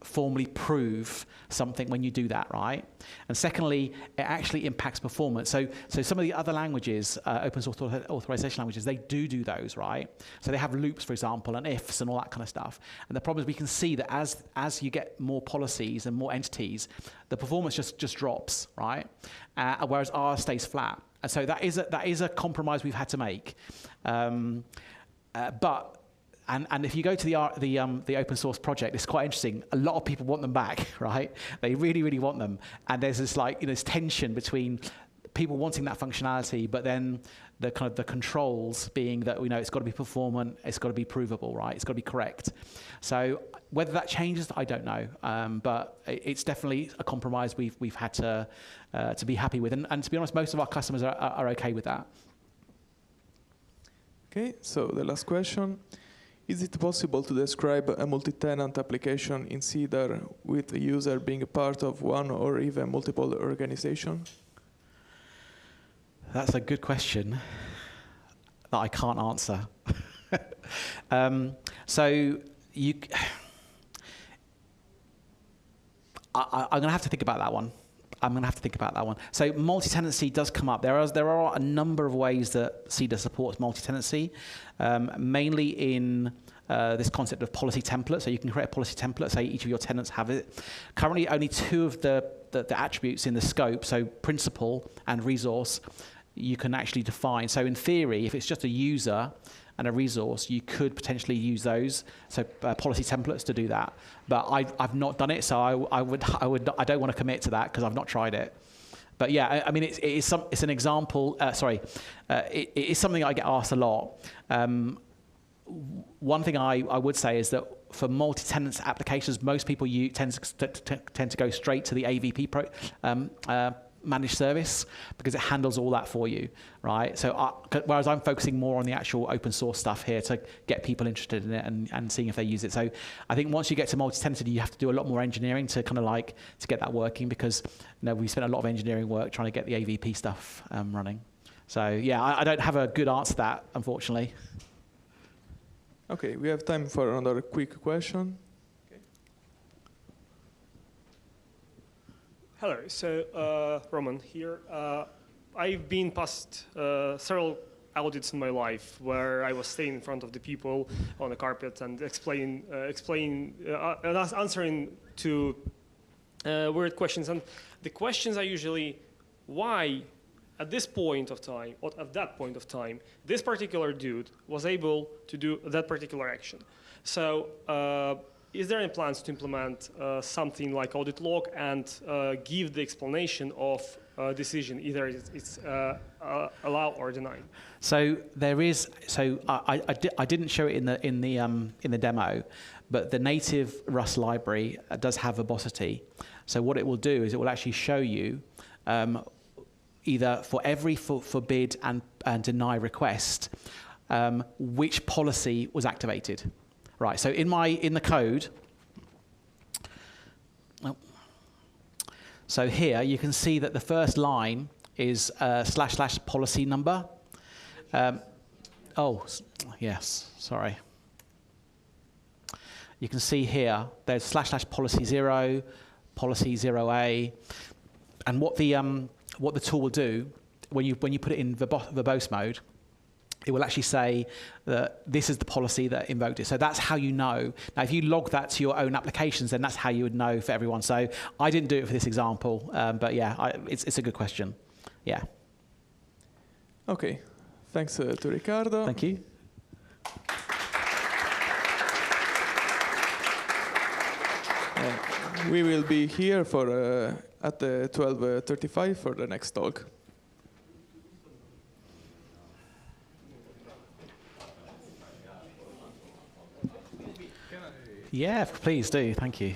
formally prove something when you do that, right? And secondly, it actually impacts performance. So some of the other languages, open source authorization languages, they do those, right? So they have loops, for example, and ifs and all that kind of stuff. And the problem is we can see that as you get more policies and more entities, the performance just drops, right? Whereas ours stays flat. And so that is a compromise we've had to make. But if you go to the open source project, it's quite interesting. A lot of people want them back, right? They really, really want them. And there's this this tension between people wanting that functionality, but then the kind of the controls being that it's got to be performant, it's got to be provable, right? It's got to be correct. So whether that changes, I don't know. But it's definitely a compromise we've had to be happy with. And to be honest, most of our customers are okay with that. Okay, so the last question. Is it possible to describe a multi-tenant application in CEDAR with the user being a part of one or even multiple organizations? That's a good question that I can't answer. So I'm going to have to think about that one. So multi-tenancy does come up. There are a number of ways that CEDA supports multi-tenancy, mainly in this concept of policy template. So you can create a policy template, say each of your tenants have it. Currently, only two of the attributes in the scope, so principal and resource, you can actually define. So in theory, if it's just a user and a resource, you could potentially use those, so policy templates to do that. But I've not done it, so I don't want to commit to that because I've not tried it. But yeah, I mean, it's an example. It is something I get asked a lot. One thing I would say is that for multi-tenant applications, most people tend to go straight to the AVP managed service because it handles all that for you, right? So whereas I'm focusing more on the actual open source stuff here to get people interested in it and seeing if they use it. So I think once you get to multi-tenancy, you have to do a lot more engineering to kind of to get that working, because we spent a lot of engineering work trying to get the AVP stuff running. So yeah, I don't have a good answer to that, unfortunately. Okay, we have time for another quick question. Hello, so Roman here. I've been past several audits in my life where I was staying in front of the people on the carpet and answering to weird questions. And the questions are usually, why at this point of time, or at that point of time, this particular dude was able to do that particular action. So is there any plans to implement something like audit log and give the explanation of decision, either it's allow or deny? So there is. So I didn't show it in the demo, but the native Rust library does have verbosity. So what it will do is it will actually show you either for every forbid and deny request which policy was activated. Right. So in the code. Oh. So here you can see that the first line is / policy number. Oh, yes, sorry. You can see here there's / policy 0, policy 0A, and what the tool will do when you put it in verbose mode, it will actually say that this is the policy that invoked it. So that's how you know. Now, if you log that to your own applications, then that's how you would know for everyone. So I didn't do it for this example, but yeah, it's a good question. Yeah. Okay. Thanks to Riccardo. Thank you. We will be here for at 12:35 for the next talk. Yeah, please do. Thank you.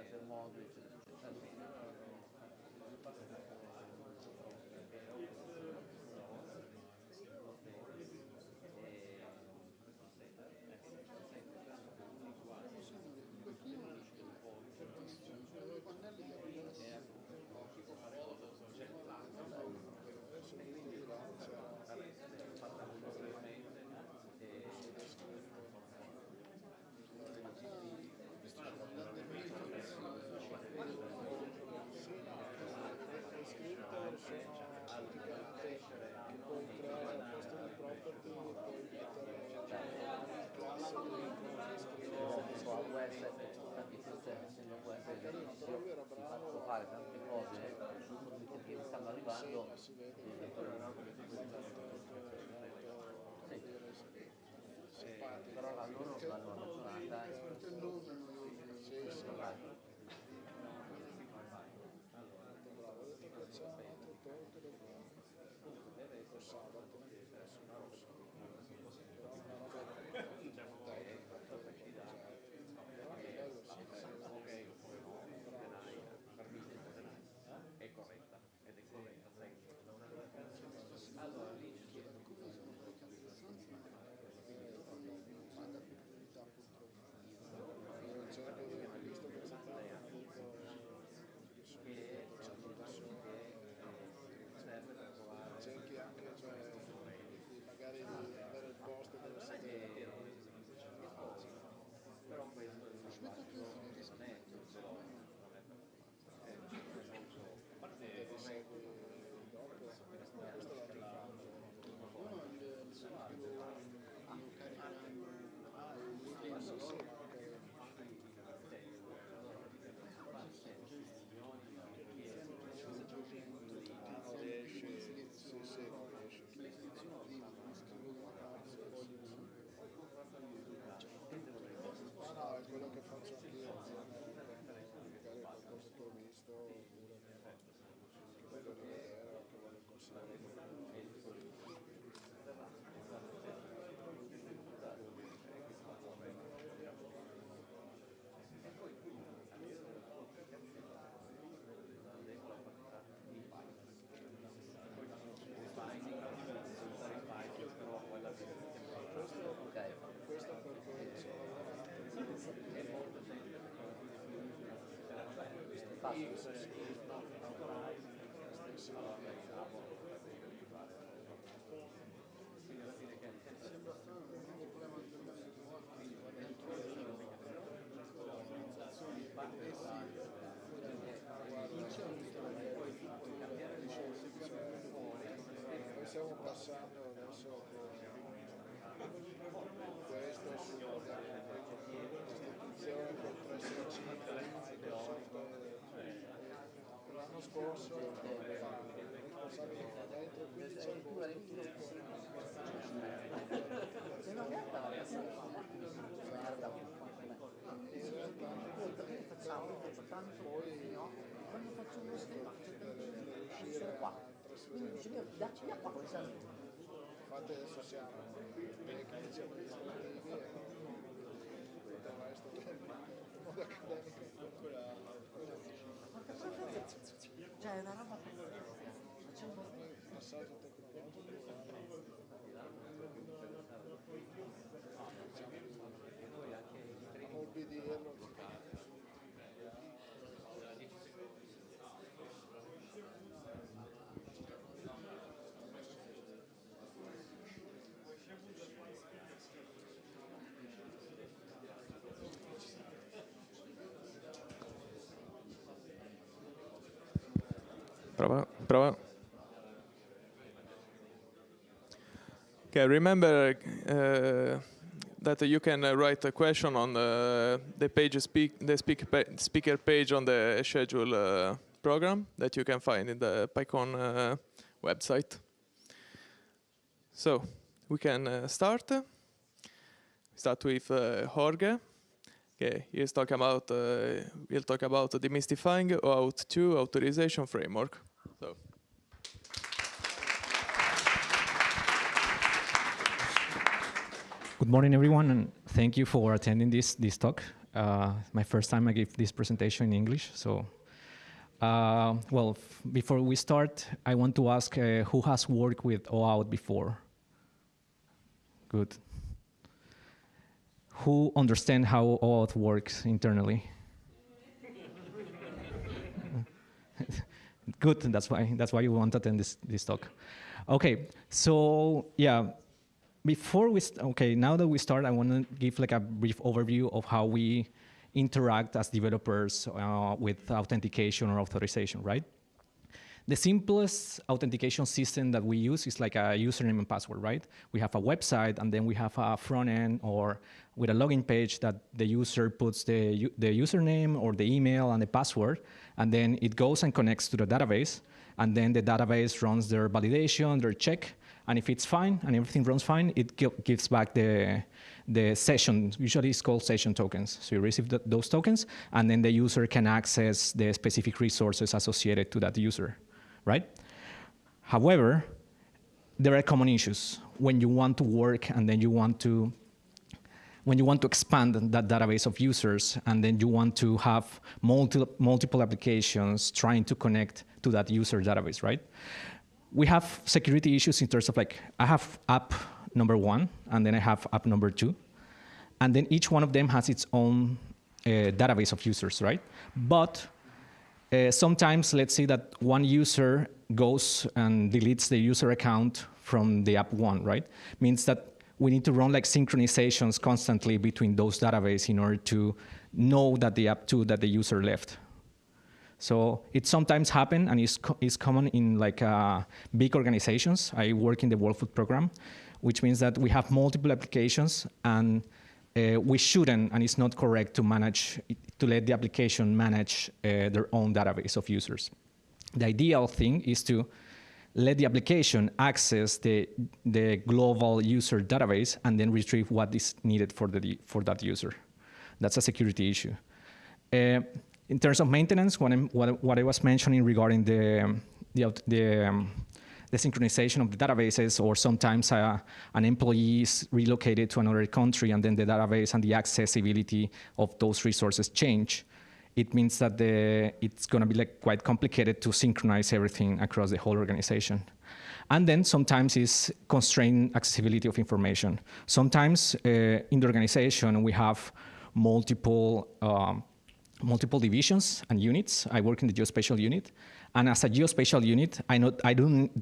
user module, eccetera, eccetera. Faccio fare tante cose che mi stanno arrivando. Però la loro l'hanno ragionata è corretta ed è corretta sempre. Allora lì c'è cerchi anche magari di avere il posto dove sedere. però questo è un spazio non è a parte No, è quello che faccio anch'io, magari qualcosa che ho visto oppure che voglio rivedere o che voglio consigliare. Questo perché sono noi stiamo passando adesso questo sull'istituzione col 365 Microsoft l'anno scorso dentro quindi c'è il quando faccio uno step essere qua, quindi dice dacci via qua questa. infatti adesso siamo tecnici amministrativi e tutto il resto del mondo accademico Cioè è una roba che facciamo passaggio tecnologico a ubbidirlo. Prova. Okay, remember that you can write a question on the speaker page on the schedule program that you can find in the PyCon website. So we can start. Start with Jorge. Okay, we'll talk about demystifying OAuth 2 authorization framework. So. Good morning, everyone, and thank you for attending this talk. My first time I give this presentation in English. So, well, before we start, I want to ask who has worked with OAuth before? Good. Who understand how OAuth works internally? Good, that's why you want to attend this talk. Okay, so yeah, now that we start, I want to give like a brief overview of how we interact as developers with authentication or authorization, right? The simplest authentication system that we use is like a username and password, right? We have a website, and then we have a front end or with a login page that the user puts the username or the email and the password, and then it goes and connects to the database, and then the database runs their validation, their check, and if it's fine and everything runs fine, it gives back the session. Usually it's called session tokens. So you receive those tokens, and then the user can access the specific resources associated to that user, right? However, there are common issues when you want to work and then when you want to expand that database of users, and then you want to have multiple applications trying to connect to that user database, right? We have security issues in terms of like, I have app number 1, and then I have app number 2, and then each one of them has its own database of users, right? But sometimes, let's say that one user goes and deletes the user account from the app 1, right? Means that we need to run like synchronizations constantly between those databases in order to know that the app 2 that the user left. So it sometimes happens, and it's common in like big organizations. I work in the World Food Program, which means that we have multiple applications, and we shouldn't, and it's not correct to let the application manage their own database of users. The ideal thing is to let the application access the global user database and then retrieve what is needed for that user. That's a security issue. In terms of maintenance, what I was mentioning regarding the synchronization of the databases, or sometimes an employee is relocated to another country and then the database and the accessibility of those resources change, it means that it's going to be like quite complicated to synchronize everything across the whole organization. And then sometimes it's constrained accessibility of information. Sometimes in the organization we have multiple divisions and units. I work in the geospatial unit, and as a geospatial unit, I don't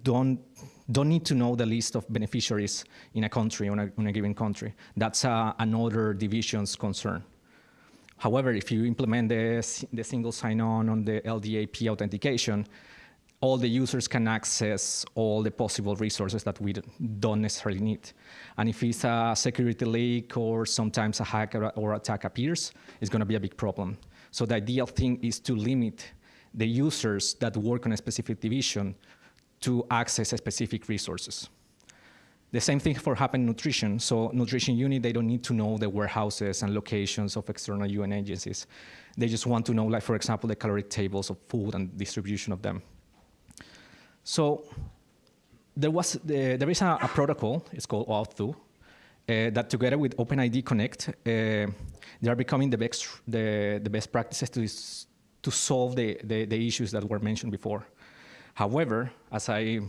need to know the list of beneficiaries in a country, on a given country. That's another division's concern. However, if you implement the single sign-on on the LDAP authentication, all the users can access all the possible resources that we don't necessarily need. And if it's a security leak or sometimes a hack or attack appears, it's going to be a big problem. So the ideal thing is to limit the users that work on a specific division to access specific resources. The same thing happen in nutrition. So nutrition unit, they don't need to know the warehouses and locations of external UN agencies. They just want to know, like, for example, the caloric tables of food and distribution of them. So there is a protocol, it's called OAuth 2, that together with OpenID Connect, they are becoming the best practices to solve the issues that were mentioned before. However, as I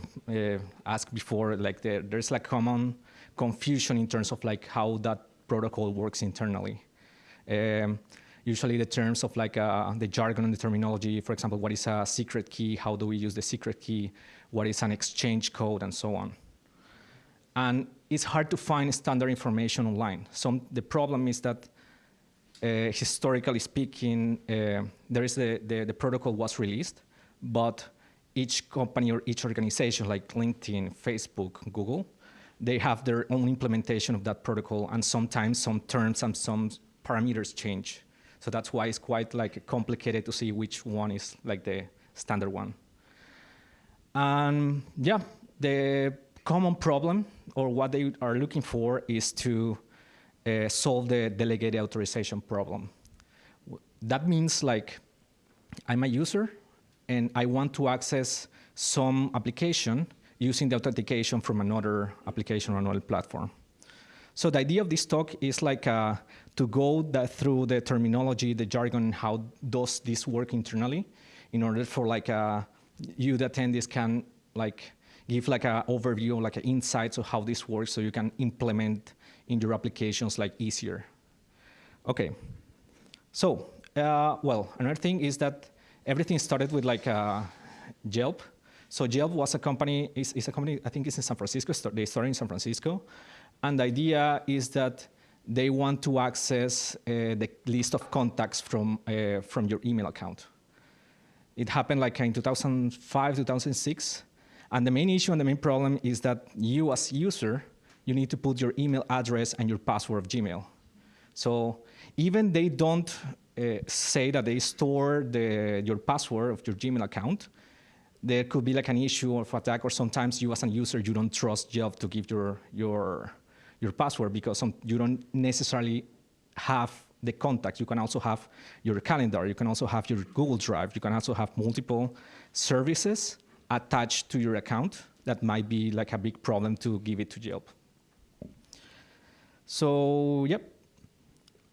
asked before, like there's like common confusion in terms of like how that protocol works internally. Usually the terms of like the jargon and the terminology, for example, what is a secret key, how do we use the secret key, what is an exchange code, and so on. And it's hard to find standard information online. The problem is that historically speaking, there is the protocol was released, but each company or each organization like LinkedIn, Facebook, Google, they have their own implementation of that protocol, and sometimes some terms and some parameters change. So that's why it's quite like complicated to see which one is like the standard one. And yeah, the common problem or what they are looking for is to solve the delegated authorization problem. That means like I'm a user and I want to access some application using the authentication from another application or another platform. So the idea of this talk is like to go through the terminology, the jargon, how does this work internally, in order for like you, the attendees, can like give like an overview, like insights of how this works, so you can implement in your applications like easier. Okay. So well, another thing is that everything started with like Yelp. So Yelp was a company, is a company, I think it's in San Francisco. They started in San Francisco. And the idea is that they want to access the list of contacts from your email account. It happened like in 2005, 2006. And the main issue and the main problem is that you as user, you need to put your email address and your password of Gmail. So even they don't say that they store your password of your Gmail account, there could be like an issue of attack, or sometimes you as a user, you don't trust Yelp to give your password because you don't necessarily have the contact. You can also have your calendar. You can also have your Google Drive. You can also have multiple services attached to your account. That might be like a big problem to give it to Yelp. So, yep.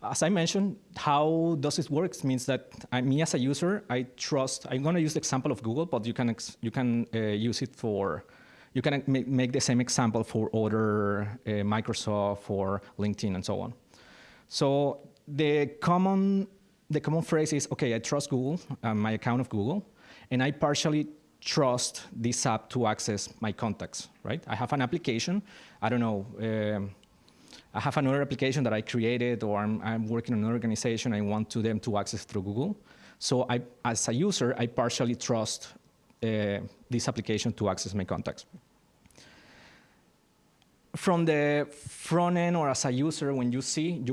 As I mentioned, how does it work? It means that me as a user, I trust. I'm going to use the example of Google, but you can use it for. You can make the same example for other Microsoft or LinkedIn and so on. So the common phrase is, okay, I trust Google, my account of Google, and I partially trust this app to access my contacts, right? I have an application, I don't know, I have another application that I created, or I'm working in an organization, I want them to access through Google. So as a user, I partially trust this application to access my contacts. From the front end, or as a user, when you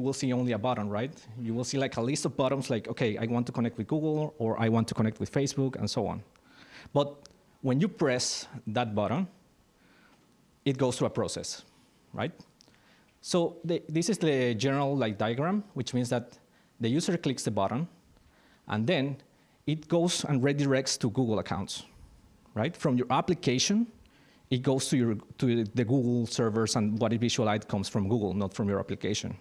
will see only a button, right? You will see like a list of buttons like, okay, I want to connect with Google, or I want to connect with Facebook, and so on. But when you press that button, it goes through a process, right? So this is the general like diagram, which means that the user clicks the button, and then it goes and redirects to Google accounts, right? From your application, it goes to the Google servers, and what it visualized comes from Google, not from your application.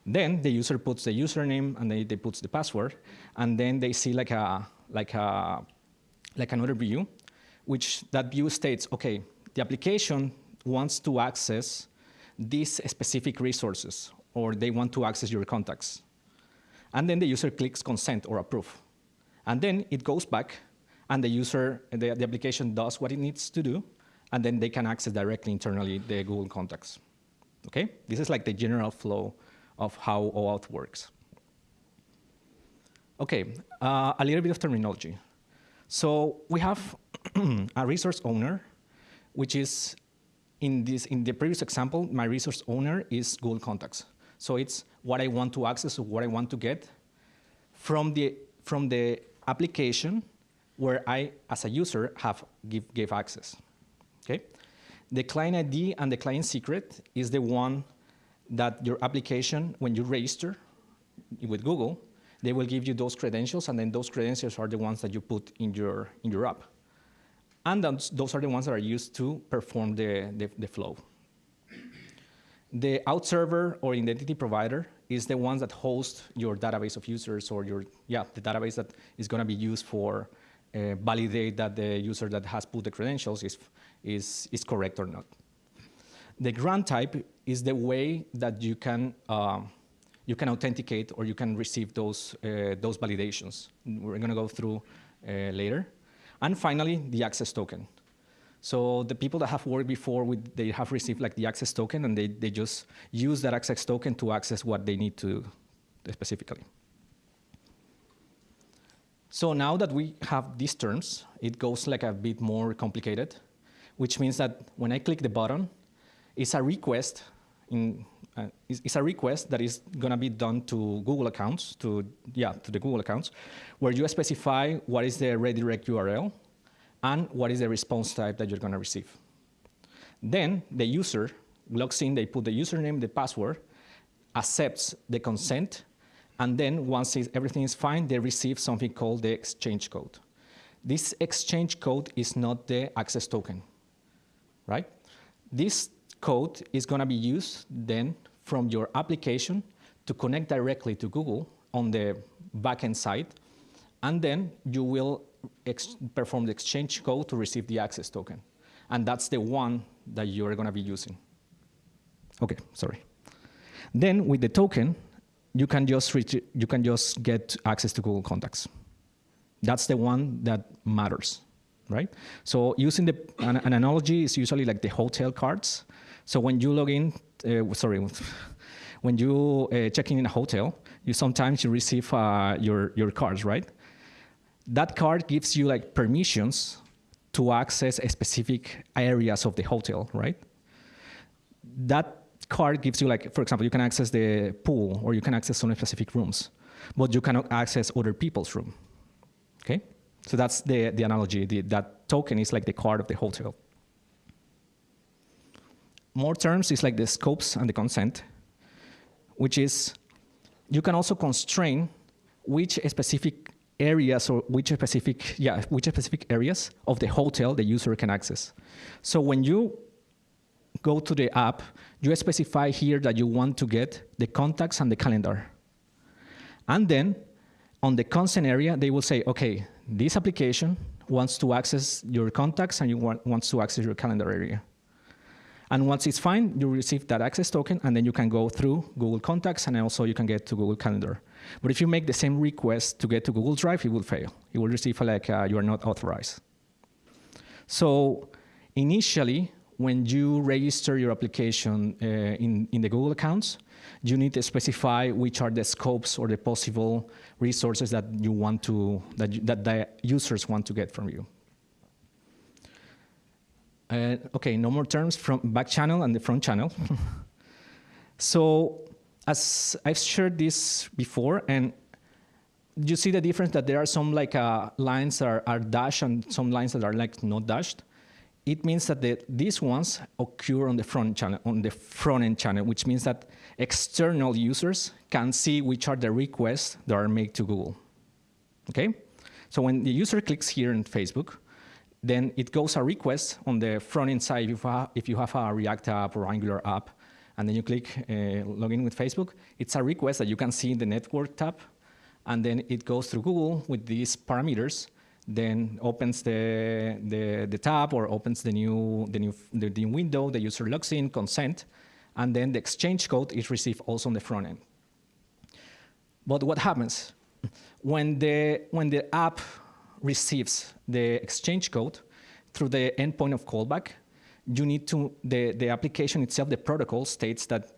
Then the user puts the username, and they puts the password, and then they see like another view, which that view states, okay, the application wants to access these specific resources, or they want to access your contacts. And then the user clicks consent or approve. And then it goes back, and the application does what it needs to do, and then they can access directly internally the Google contacts. Okay? This is like the general flow of how OAuth works. Okay, a little bit of terminology. So we have a resource owner, which is, in the previous example, my resource owner is Google Contacts. So it's what I want to access, or what I want to get from the application where I, as a user, gave access. Okay? The client ID and the client secret is the one that your application, when you register with Google, they will give you those credentials, and then those credentials are the ones that you put in your app. And those are the ones that are used to perform the flow. The out server or identity provider is the ones that host your database of users, or the database that is going to be used for validate that the user that has put the credentials is correct or not. The grant type is the way that you can authenticate, or you can receive those validations. We're going to go through later. And finally, the access token. So the people that have worked before, they have received like the access token, and they just use that access token to access what they need to specifically. So now that we have these terms, it goes like a bit more complicated, which means that when I click the button, it's a request it's a request that is going to be done to Google accounts, to the Google accounts, where you specify what is the redirect URL and what is the response type that you're going to receive. Then the user logs in, they put the username, the password, accepts the consent, and then once everything is fine, they receive something called the exchange code. This exchange code is not the access token, right? This code is going to be used then from your application to connect directly to Google on the backend side, and then you will perform the exchange code to receive the access token. And that's the one that you're going to be using. Okay, sorry. Then with the token, you can just get access to Google Contacts. That's the one that matters, right? So using an analogy is usually like the hotel cards. So when you log in, when you check in a hotel, sometimes you receive your cards, right? That card gives you like permissions to access specific areas of the hotel, right? That card gives you, like, for example, you can access the pool or you can access some specific rooms, but you cannot access other people's room, okay? So that's the analogy. That token is like the card of the hotel. More terms is like the scopes and the consent, which is you can also constrain which specific areas or which specific areas of the hotel the user can access. So when you go to the app, you specify here that you want to get the contacts and the calendar. And then on the consent area, they will say, okay, this application wants to access your contacts and wants to access your calendar area. And once it's fine, you receive that access token, and then you can go through Google Contacts, and also you can get to Google Calendar. But if you make the same request to get to Google Drive, it will fail. It will receive like you are not authorized. So initially, when you register your application in the Google accounts, you need to specify which are the scopes or the possible resources that you want to that the users want to get from you. Okay, no more terms from back channel and the front channel. So as I've shared this before, and you see the difference that there are some like lines that are dashed and some lines that are like not dashed. It means that these ones occur on the front channel, on the front end channel, which means that external users can see which are the requests that are made to Google. Okay? So when the user clicks here in Facebook, then it goes a request on the front end side if you have a React app or Angular app, and then you click login with Facebook. It's a request that you can see in the network tab, and then it goes through Google with these parameters, then opens the tab or opens the new window, the user logs in, consent, and then the exchange code is received also on the front end. But what happens? When the app receives the exchange code through the endpoint of callback, you need to, the application itself, the protocol states that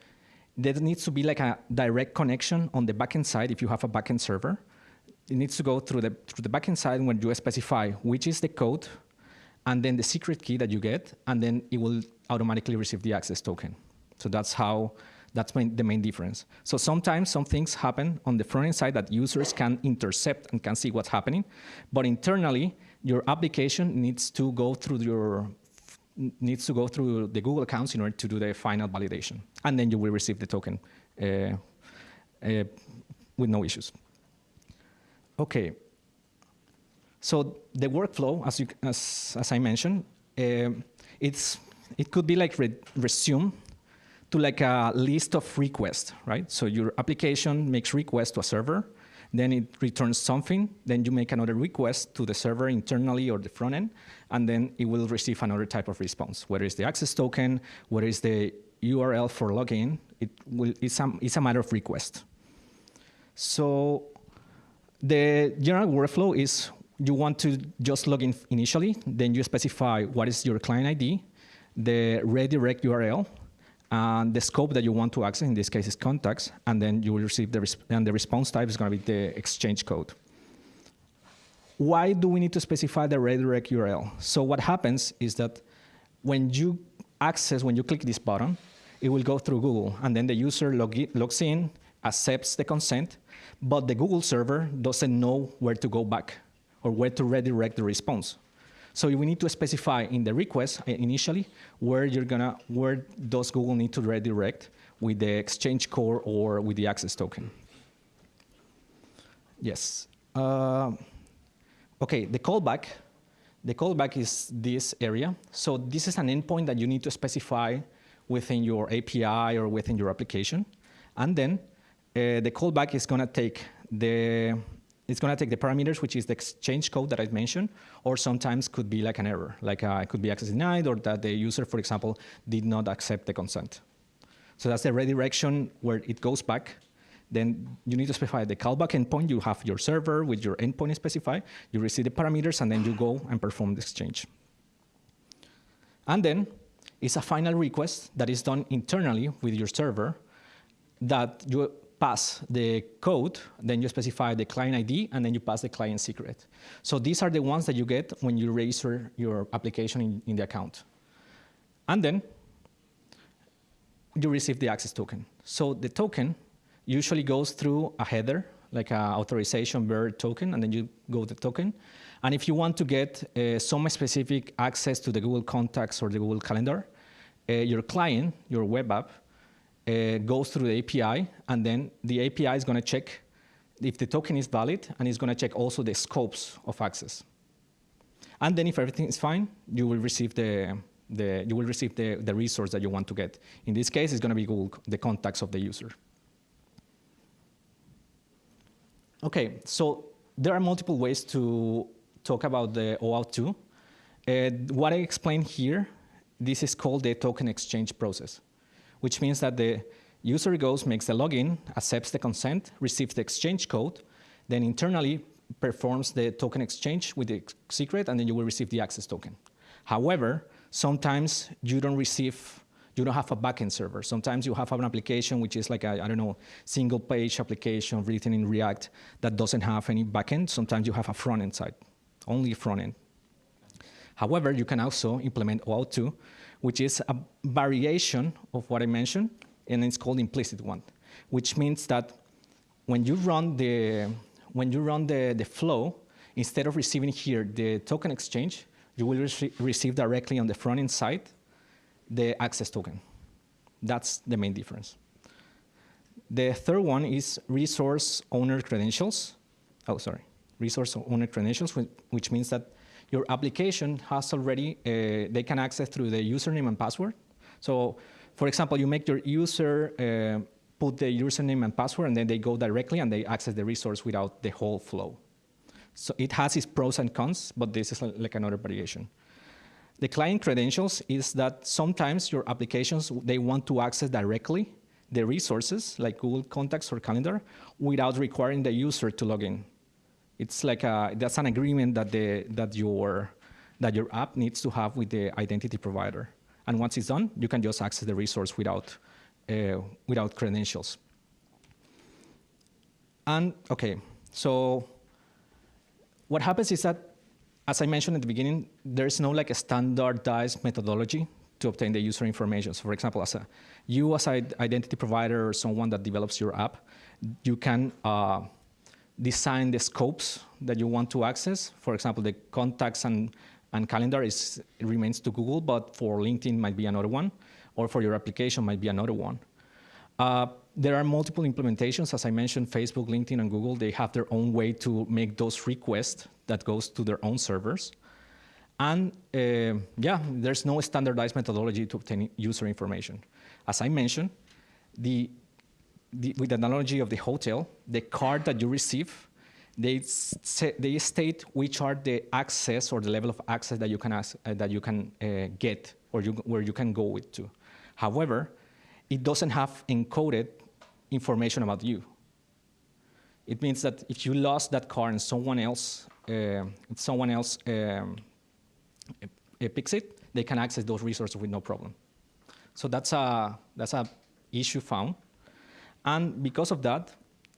there needs to be like a direct connection on the backend side if you have a backend server. It needs to go through the backend side when you specify which is the code and then the secret key that you get, and then it will automatically receive the access token. So that's the main difference. So sometimes some things happen on the front end side that users can intercept and can see what's happening, but internally, your application needs to go through the Google accounts in order to do the final validation, and then you will receive the token with no issues. Okay. So the workflow, as I mentioned, it could be like resume to like a list of requests, right? So your application makes requests to a server, then it returns something, then you make another request to the server internally or the front end, and then it will receive another type of response, whether it's the access token, whether it's the URL for login, it's a matter of request. So the general workflow is you want to just log in initially, then you specify what is your client ID, the redirect URL, and the scope that you want to access, in this case is contacts, and then you will receive the response type is going to be the exchange code. Why do we need to specify the redirect URL? So what happens is that when you click this button, it will go through Google, and then the user logs in, accepts the consent, but the Google server doesn't know where to go back or where to redirect the response. So we need to specify in the request initially where does Google need to redirect with the exchange core or with the access token. Yes. Okay, the callback. The callback is this area. So this is an endpoint that you need to specify within your API or within your application. And then the callback is going to take the parameters, which is the exchange code that I mentioned, or sometimes could be like an error, like it could be access denied, or that the user, for example, did not accept the consent. So that's the redirection where it goes back. Then you need to specify the callback endpoint. You have your server with your endpoint specified. You receive the parameters, and then you go and perform the exchange. And then it's a final request that is done internally with your server that you pass the code, then you specify the client ID, and then you pass the client secret. So these are the ones that you get when you register your application in the account. And then you receive the access token. So the token usually goes through a header, like an authorization bearer token, and then you go the token. And if you want to get some specific access to the Google Contacts or the Google Calendar, your client, your web app, goes through the API, and then the API is going to check if the token is valid, and it's going to check also the scopes of access. And then if everything is fine, you will receive the resource that you want to get. In this case, it's going to be Google, the contacts of the user. Okay, so there are multiple ways to talk about the OAuth 2. What I explained here, this is called the token exchange process, which means that the user goes, makes the login, accepts the consent, receives the exchange code, then internally performs the token exchange with the secret, and then you will receive the access token. However, sometimes you don't have a backend server. Sometimes you have an application which is like a, single page application written in React that doesn't have any backend. Sometimes you have a front-end side, only front-end. However, you can also implement OAuth 2, which is a variation of what I mentioned, and it's called implicit one, which means that when you run the flow, instead of receiving here the token exchange, you will receive directly on the front-end side the access token. That's the main difference. The third one is resource owner credentials. Resource owner credentials, which means that your application has already, they can access through the username and password. So, for example, you make your user put the username and password, and then they go directly and they access the resource without the whole flow. So it has its pros and cons, but this is like another variation. The client credentials is that sometimes your applications, they want to access directly the resources, like Google Contacts or Calendar, without requiring the user to log in. It's like that's an agreement that your app needs to have with the identity provider. And once it's done, you can just access the resource without credentials. And okay, so what happens is that, as I mentioned at the beginning, there's no like a standardized methodology to obtain the user information. So for example, as an identity provider or someone that develops your app, you can design the scopes that you want to access. For example, the contacts and calendar remains to Google, but for LinkedIn might be another one, or for your application might be another one. There are multiple implementations. As I mentioned, Facebook, LinkedIn, and Google, they have their own way to make those requests that goes to their own servers. And there's no standardized methodology to obtain user information. As I mentioned, with the analogy of the hotel, the card that you receive, they state which are the access or the level of access that you can get or where you can go with to. However, it doesn't have encoded information about you. It means that if you lost that card and someone else picks it, they can access those resources with no problem. So that's a issue found. And because of that,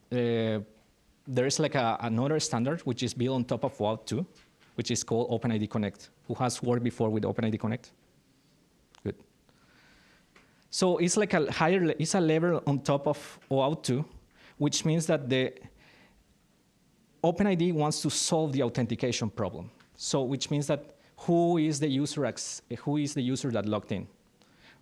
there is like another standard which is built on top of OAuth 2, which is called OpenID Connect. Who has worked before with OpenID Connect? Good. So it's like it's a level on top of OAuth 2, which means that the OpenID wants to solve the authentication problem. So which means that who is the user that logged in?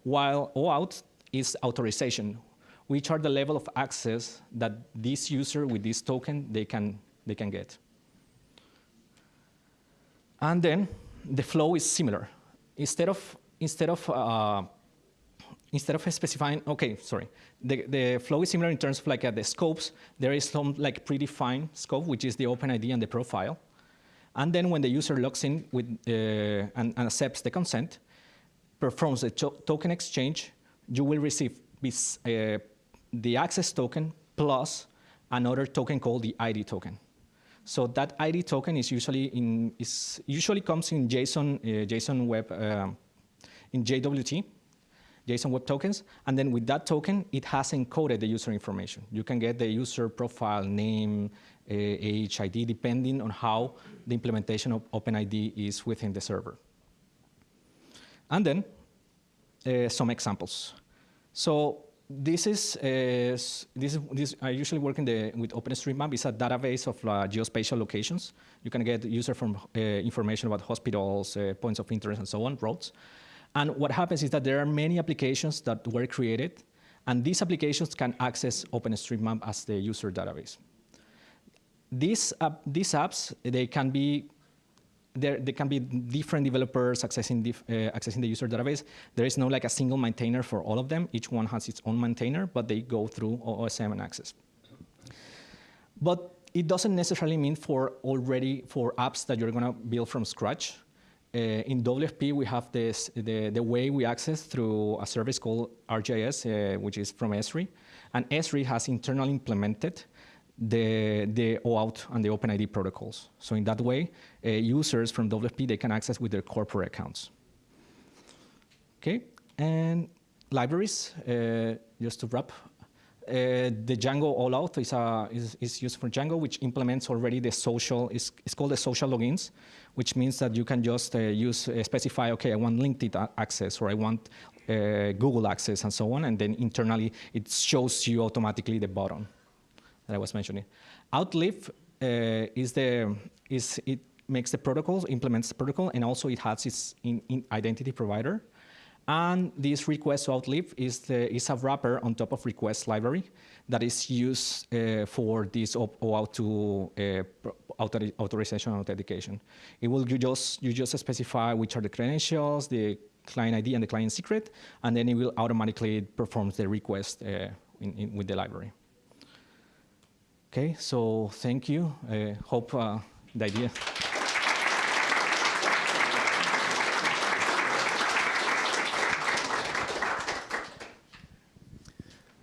While OAuth is authorization, which are the level of access that this user with this token they can get. And then the flow is similar. Instead of instead of specifying, okay, sorry, the flow is similar in terms of like the scopes. There is some like predefined scope, which is the OpenID and the profile. And then when the user logs in with, and accepts the consent, performs the token exchange, you will receive this, the access token plus another token called the ID token. So that ID token is usually comes in JSON Web, in JWT, JSON Web Tokens, and then with that token, it has encoded the user information. You can get the user profile, name, age, ID, depending on how the implementation of OpenID is within the server. And then some examples. So this I usually work with OpenStreetMap. It's a database of geospatial locations. You can get user from information about hospitals, points of interest, and so on, roads. And what happens is that there are many applications that were created, and these applications can access OpenStreetMap as the user database. These apps, they can be different developers accessing the user database. There is no like a single maintainer for all of them. Each one has its own maintainer, but they go through OSM and access. But it doesn't necessarily mean for apps that you're gonna build from scratch. In WFP, we have the way we access through a service called RGIS, which is from Esri. And Esri has internally implemented the OAuth and the OpenID protocols. So in that way, users from WFP, they can access with their corporate accounts. Okay, and libraries, just to wrap. The Django OAuth is used for Django, which implements already the social, it's called the social logins, which means that you can just specify, okay, I want LinkedIn access, or I want Google access, and so on, and then internally it shows you automatically the button that I was mentioning. Outlive it makes the protocols, implements the protocol, and also it has its identity provider. And this request to Outlive is a wrapper on top of request library that is used for this OAuth to authorization and authentication. It will you just specify which are the credentials, the client ID, and the client secret, and then it will automatically perform the request with the library. Okay, so thank you. Hope the idea.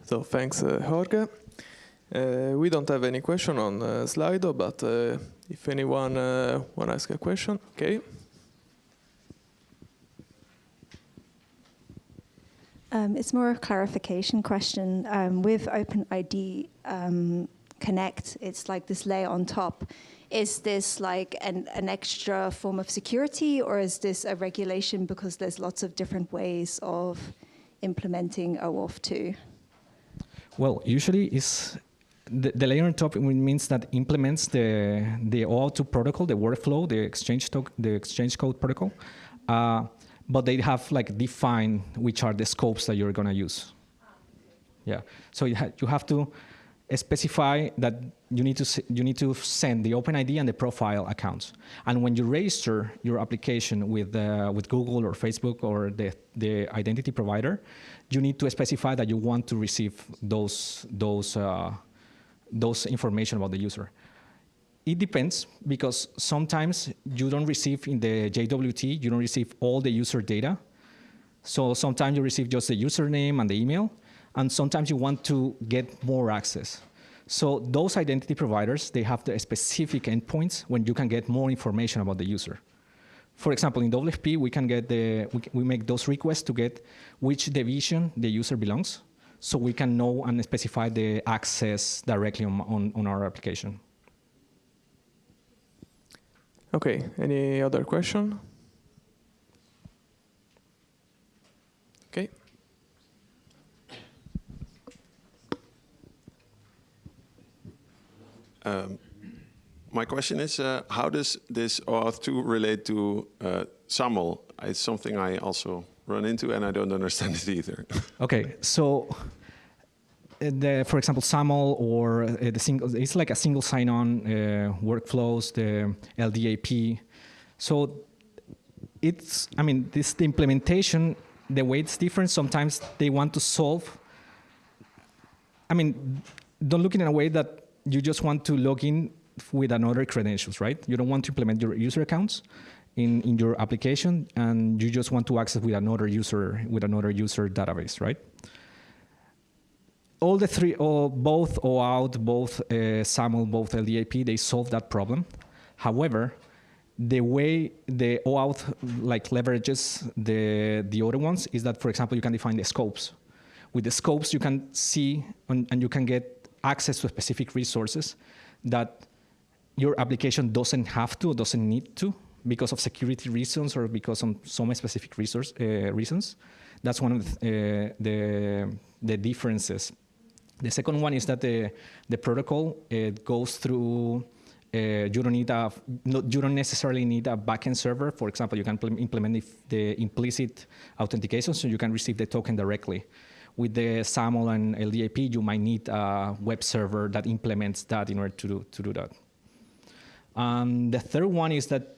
So thanks, Jorge. We don't have any question on Slido, but if anyone want to ask a question, okay. It's more a clarification question. With OpenID Connect, it's like this layer on top. Is this like an extra form of security, or is this a regulation because there's lots of different ways of implementing OAuth 2? Well, usually it's the layer on top means that implements the OAuth 2 protocol, the workflow, the exchange code protocol, but they have like defined which are the scopes that you're gonna use. Yeah, so you have to specify that you need to send the OpenID and the profile accounts. And when you register your application with Google or Facebook or the identity provider, you need to specify that you want to receive those information about the user. It depends, because sometimes you don't receive in the JWT, you don't receive all the user data. So sometimes you receive just the username and the email, and sometimes you want to get more access. So those identity providers, they have the specific endpoints when you can get more information about the user. For example, in WFP, we can get we make those requests to get which division the user belongs, so we can know and specify the access directly on our application. Okay, any other question? Okay. My question is, how does this OAuth 2 relate to SAML? It's something I also run into, and I don't understand it either. Okay, so for example, SAML or it's like a single sign-on workflows, the LDAP. So the implementation the way it's different, sometimes they want to solve. I mean, don't look in a way that you just want to log in with another credentials, right? You don't want to implement your user accounts in your application, and you just want to access with another user database, right? All the three, both OAuth, both SAML, both LDAP, they solve that problem. However, the way the OAuth like leverages the other ones is that, for example, you can define the scopes. With the scopes, you can see and you can get access to specific resources that your application doesn't have to or doesn't need to because of security reasons or because of some specific reasons. That's one of the differences. The second one is that the protocol goes through. You don't necessarily need a backend server. For example, you can implement the implicit authentication, so you can receive the token directly. With the SAML and LDAP, you might need a web server that implements that in order to do that. The third one is that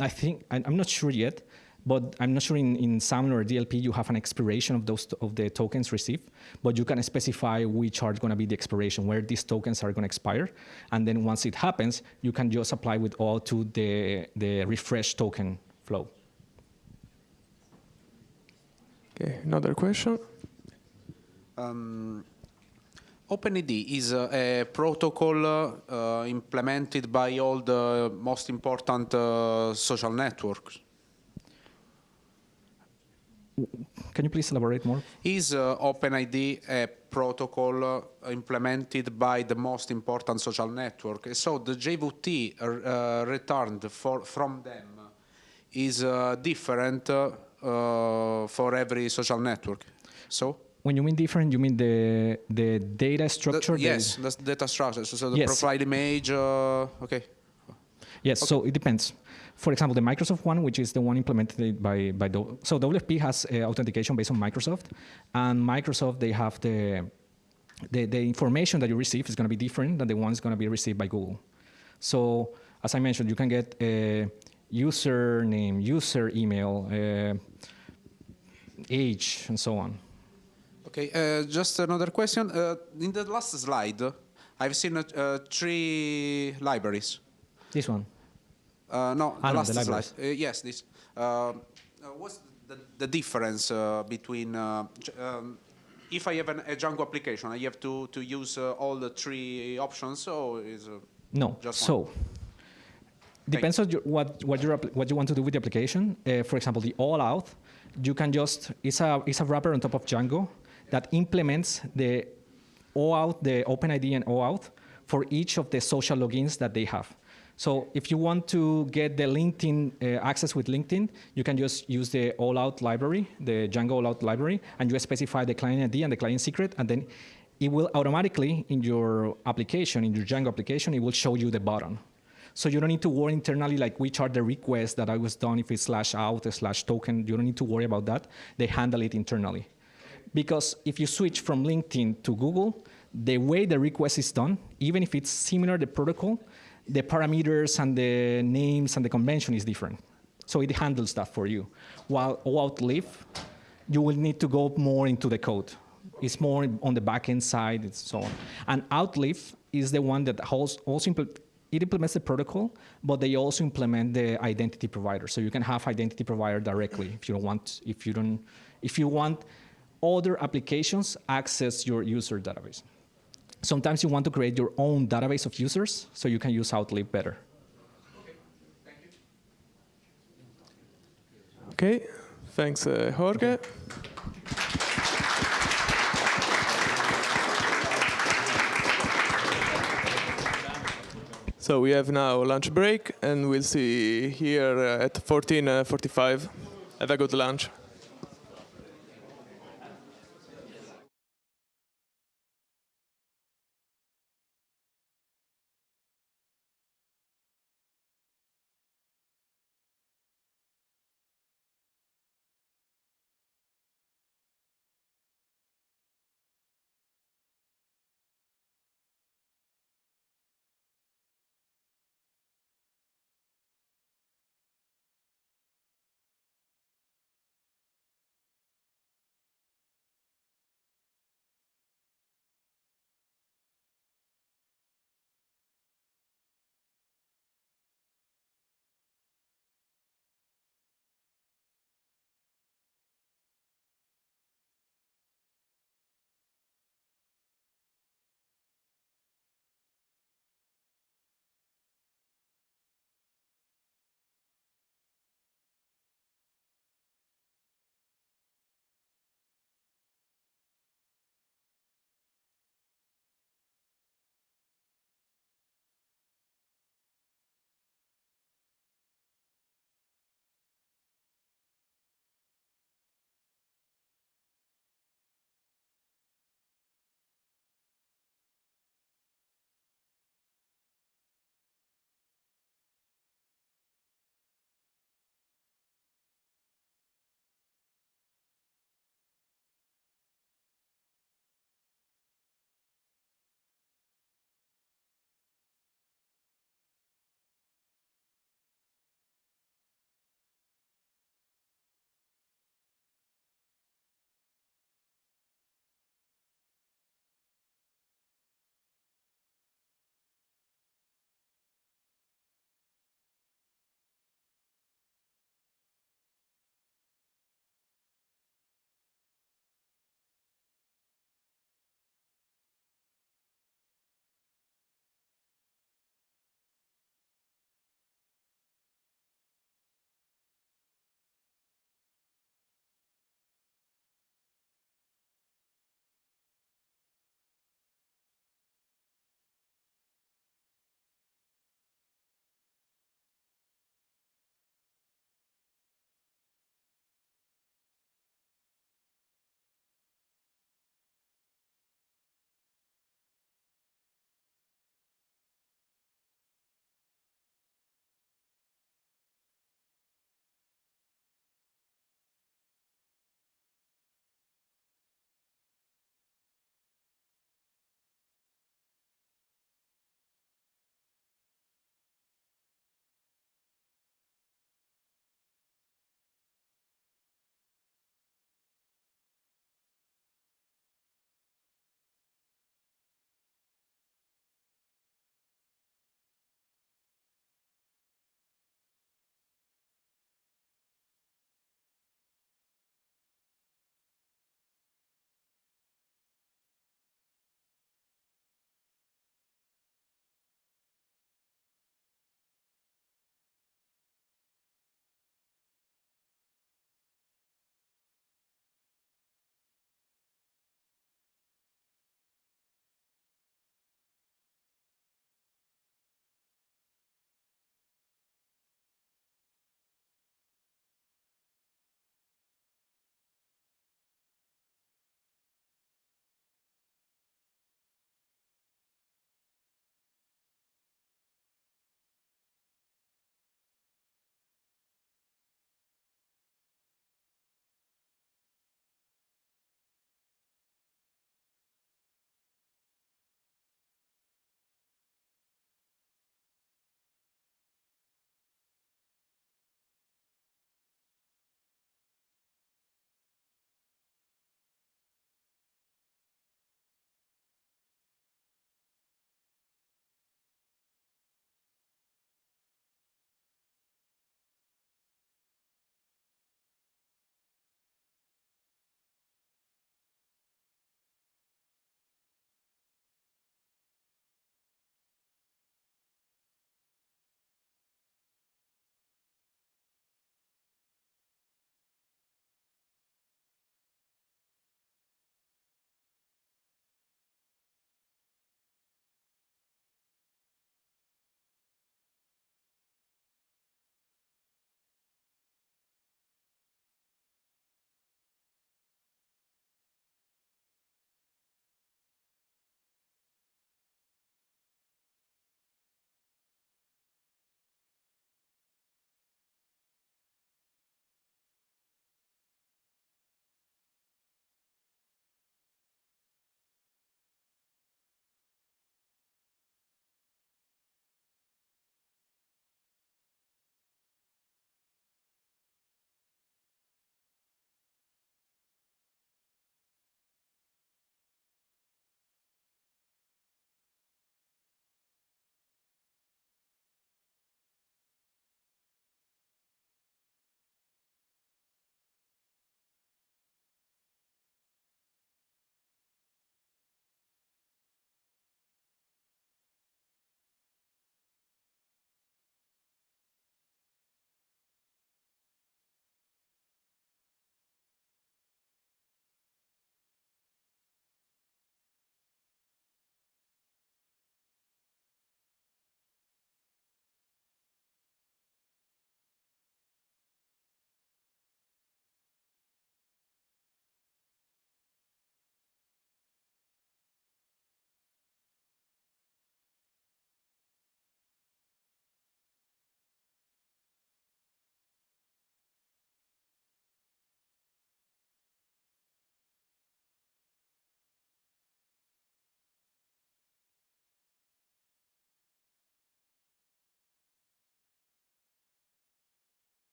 I think I'm not sure yet, but I'm not sure in SAML or DLP you have an expiration of the tokens received, but you can specify which are going to be the expiration, where these tokens are going to expire, and then once it happens, you can just apply with all to the refresh token flow. Okay, another question. OpenID is a protocol implemented by all the most important social networks. Can you please elaborate more? Is OpenID a protocol implemented by the most important social network? So the JVT returned from them is different for every social network. So when you mean different, you mean the data structure? Yes, the data structure. So the yes. profile image, okay. Yes, okay. So it depends. For example, the Microsoft one, which is the one implemented by so WFP has authentication based on Microsoft, and Microsoft, they have the information that you receive is going to be different than the ones going to be received by Google. So as I mentioned, you can get a username, user email, age, and so on. Okay, just another question. In the last slide, I've seen 3 libraries. This one? No, the last the slide. Yes, this. What's the difference between if I have a Django application, I have to use all the 3 options, or is no? Just so one? Depends on what you want to do with the application. For example, the OAuth, you can just it's a wrapper on top of Django that implements the OAuth, the OpenID and OAuth for each of the social logins that they have. So if you want to get the LinkedIn access with LinkedIn, you can just use the OAuth library, the Django OAuth library, and you specify the client ID and the client secret, and then it will automatically, in your application, in your Django application, it will show you the button. So you don't need to worry internally, like which are the requests that I was done, if it's /out, /token. You don't need to worry about that. They handle it internally. Because if you switch from LinkedIn to Google, the way the request is done, even if it's similar, the protocol, the parameters and the names and the convention is different. So it handles that for you. While OAuth Live, you will need to go more into the code. It's more on the backend side and so on. And Outlive is the one that also implements the protocol, but they also implement the identity provider. So you can have identity provider directly if you want other applications access your user database. Sometimes you want to create your own database of users, so you can use Outlive better. Okay, thank you. Okay, thanks, Jorge. So we have now lunch break, and we'll see here at 14:45. Have a good lunch.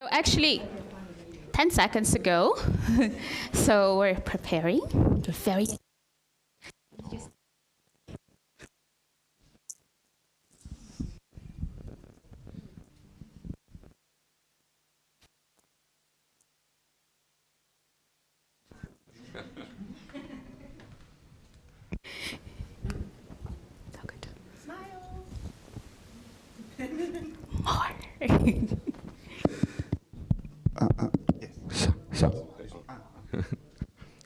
Actually, 10 seconds ago, so we're preparing. Very. So good. Smile. More.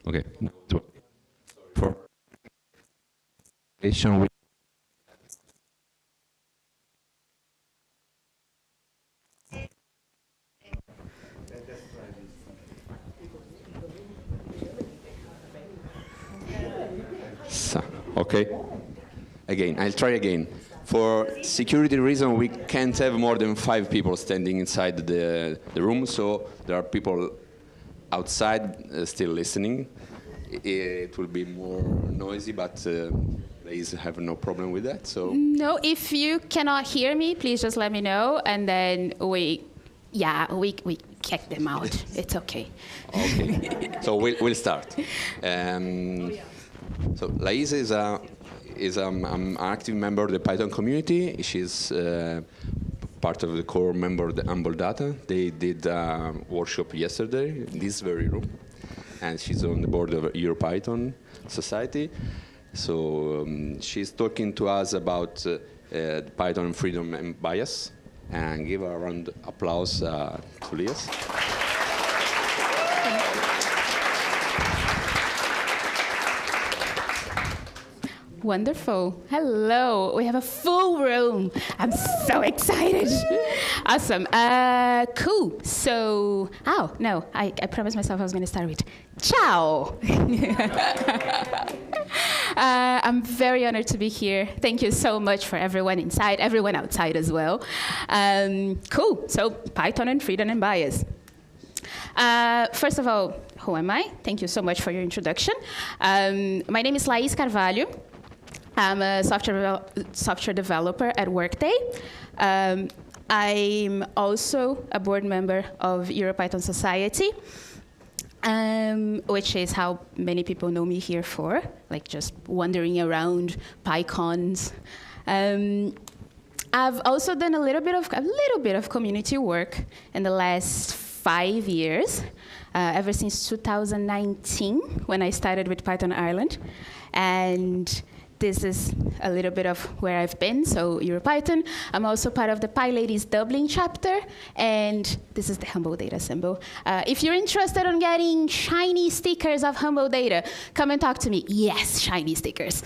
Okay. For with okay. Again, I'll try again. For security reason, we can't have more than 5 people standing inside the room, so there are people outside still listening. It will be more noisy, but please have no problem with that. So no, if you cannot hear me, please just let me know, and then we kick them out. It's okay. Okay. So we'll start. So Laïs is an active member of the Python community. She's part of the core member of the Humble Data. They did a workshop yesterday in this very room, and she's on the board of EuroPython Society. So she's talking to us about Python freedom and bias, and give a round of applause to Lias. Wonderful. Hello. We have a full room. I'm so excited. Awesome. Cool. So, I promised myself I was going to start with ciao. I'm very honored to be here. Thank you so much for everyone inside, everyone outside as well. Cool. So, Python and freedom and bias. First of all, who am I? Thank you so much for your introduction. My name is Laís Carvalho. I'm a software developer at Workday. I'm also a board member of EuroPython Society, which is how many people know me here for, like just wandering around PyCons. I've also done a little bit of community work in the last 5 years, ever since 2019 when I started with Python Ireland, and this is a little bit of where I've been, so EuroPython. I'm also part of the PyLadies Dublin chapter, and this is the Humble Data symbol. If you're interested in getting shiny stickers of Humble Data, come and talk to me. Yes, shiny stickers.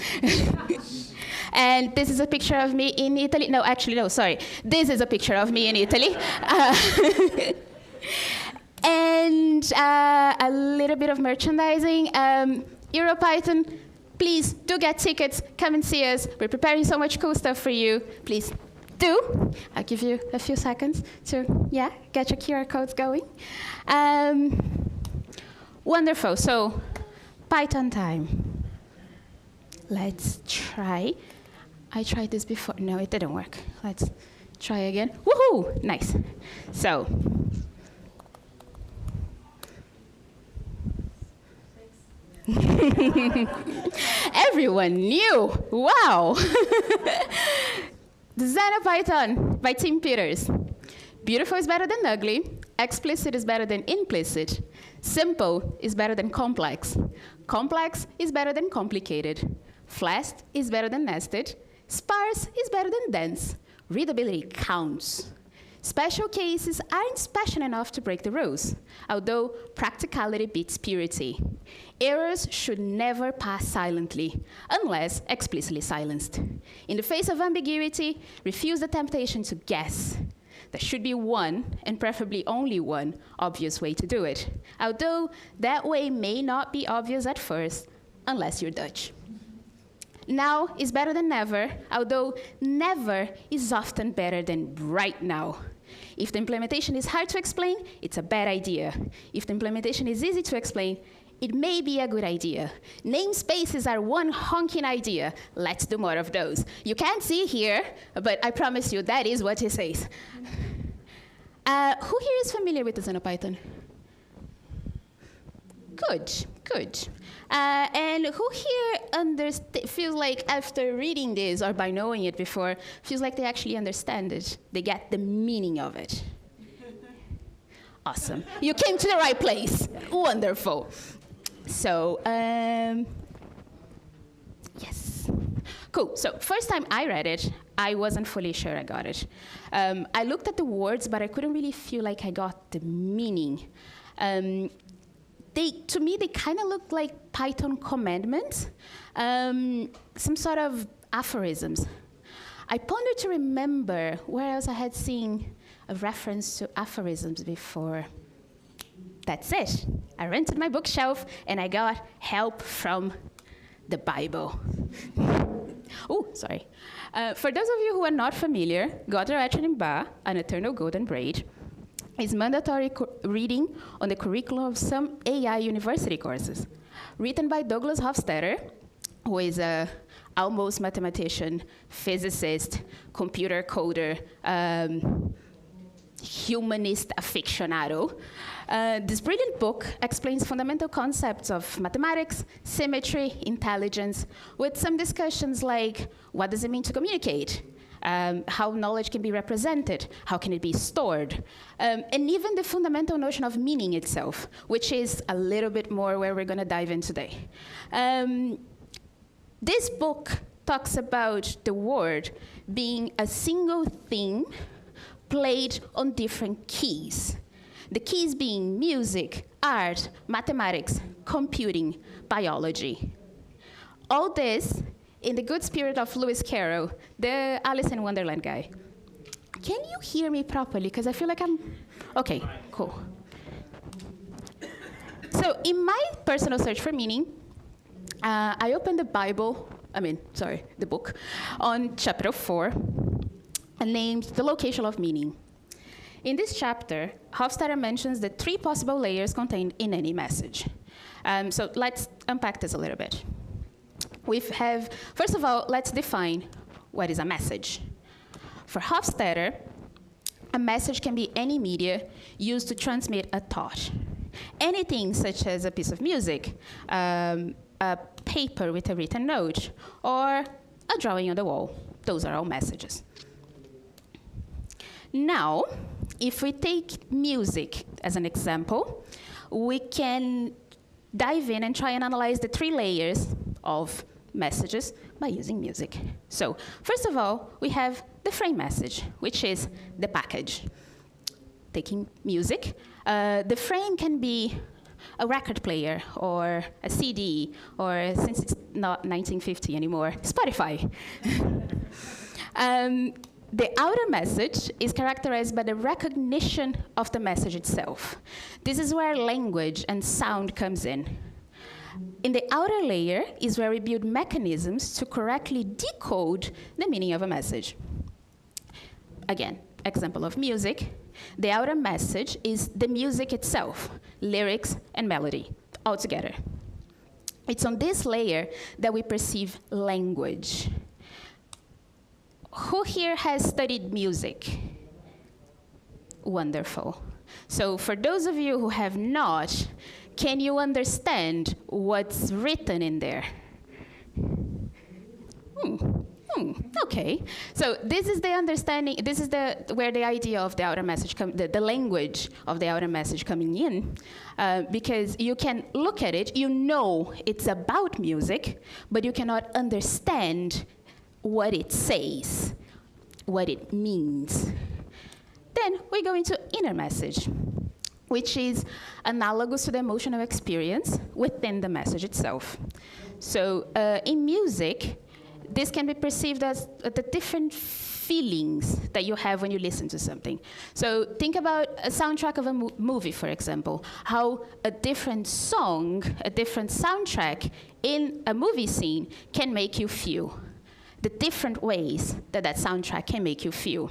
And this is a picture of me in Italy. No, actually, no, sorry. This is a picture of me in Italy. And a little bit of merchandising. EuroPython, please do get tickets, come and see us. We're preparing so much cool stuff for you. Please do. I'll give you a few seconds to, get your QR codes going. Wonderful, so Python time. Let's try. I tried this before, no, it didn't work. Let's try again. Woohoo, nice. So, everyone knew. Wow. XenoPython by Tim Peters. Beautiful is better than ugly. Explicit is better than implicit. Simple is better than complex. Complex is better than complicated. Fast is better than nested. Sparse is better than dense. Readability counts. Special cases aren't special enough to break the rules, although practicality beats purity. Errors should never pass silently, unless explicitly silenced. In the face of ambiguity, refuse the temptation to guess. There should be one, and preferably only one, obvious way to do it, although that way may not be obvious at first, unless you're Dutch. Now is better than never, although never is often better than right now. If the implementation is hard to explain, it's a bad idea. If the implementation is easy to explain, it may be a good idea. Namespaces are one honking idea. Let's do more of those. You can't see here, but I promise you that is what it says. Who here is familiar with the Python? Good, good. And who here feels like after reading this or by knowing it before, feels like they actually understand it? They get the meaning of it? Awesome. You came to the right place. Wonderful. So, yes. Cool. So first time I read it, I wasn't fully sure I got it. I looked at the words, but I couldn't really feel like I got the meaning. To me, they kind of looked like Python commandments, some sort of aphorisms. I pondered to remember where else I had seen a reference to aphorisms before. That's it. I rented my bookshelf, and I got help from the Bible. Oh, sorry. For those of you who are not familiar, God in Ba, An Eternal Golden Braid, is mandatory reading on the curriculum of some AI university courses. Written by Douglas Hofstadter, who is a almost mathematician, physicist, computer coder, humanist aficionado. This brilliant book explains fundamental concepts of mathematics, symmetry, intelligence, with some discussions like, what does it mean to communicate? How knowledge can be represented, how can it be stored, and even the fundamental notion of meaning itself, which is a little bit more where we're going to dive in today. This book talks about the word being a single thing played on different keys. The keys being music, art, mathematics, computing, biology. All this in the good spirit of Lewis Carroll, the Alice in Wonderland guy. Can you hear me properly? Because I feel like I'm... Okay, cool. So in my personal search for meaning, I opened the book, on chapter 4, named The Location of Meaning. In this chapter, Hofstadter mentions the 3 possible layers contained in any message. So let's unpack this a little bit. First of all, let's define what is a message. For Hofstadter, a message can be any media used to transmit a thought. Anything such as a piece of music, a paper with a written note, or a drawing on the wall. Those are all messages. Now, if we take music as an example, we can dive in and try and analyze the 3 layers of messages by using music. So, first of all, we have the frame message, which is the package. Taking music, the frame can be a record player, or a CD, or, since it's not 1950 anymore, Spotify. The outer message is characterized by the recognition of the message itself. This is where language and sound comes in. In the outer layer is where we build mechanisms to correctly decode the meaning of a message. Again, example of music. The outer message is the music itself, lyrics and melody, all together. It's on this layer that we perceive language. Who here has studied music? Wonderful. So for those of you who have not, can you understand what's written in there? Okay. So this is the understanding, this is where the idea of the outer message, the language of the outer message coming in, because you can look at it, you know it's about music, but you cannot understand what it says, what it means. Then we go into inner message, which is analogous to the emotional experience within the message itself. So in music, this can be perceived as the different feelings that you have when you listen to something. So think about a soundtrack of a movie, for example, how a different song, a different soundtrack in a movie scene can make you feel. The different ways that soundtrack can make you feel.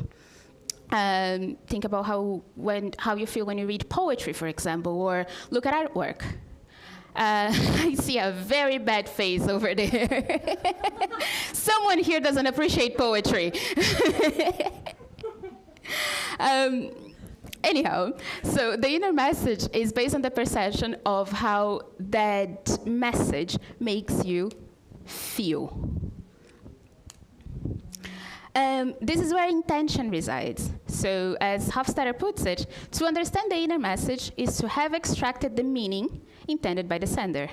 Think about how you feel when you read poetry, for example, or look at artwork. I see a very bad face over there. Someone here doesn't appreciate poetry. Anyhow, so the inner message is based on the perception of how that message makes you feel. This is where intention resides. So as Hofstadter puts it, to understand the inner message is to have extracted the meaning intended by the sender.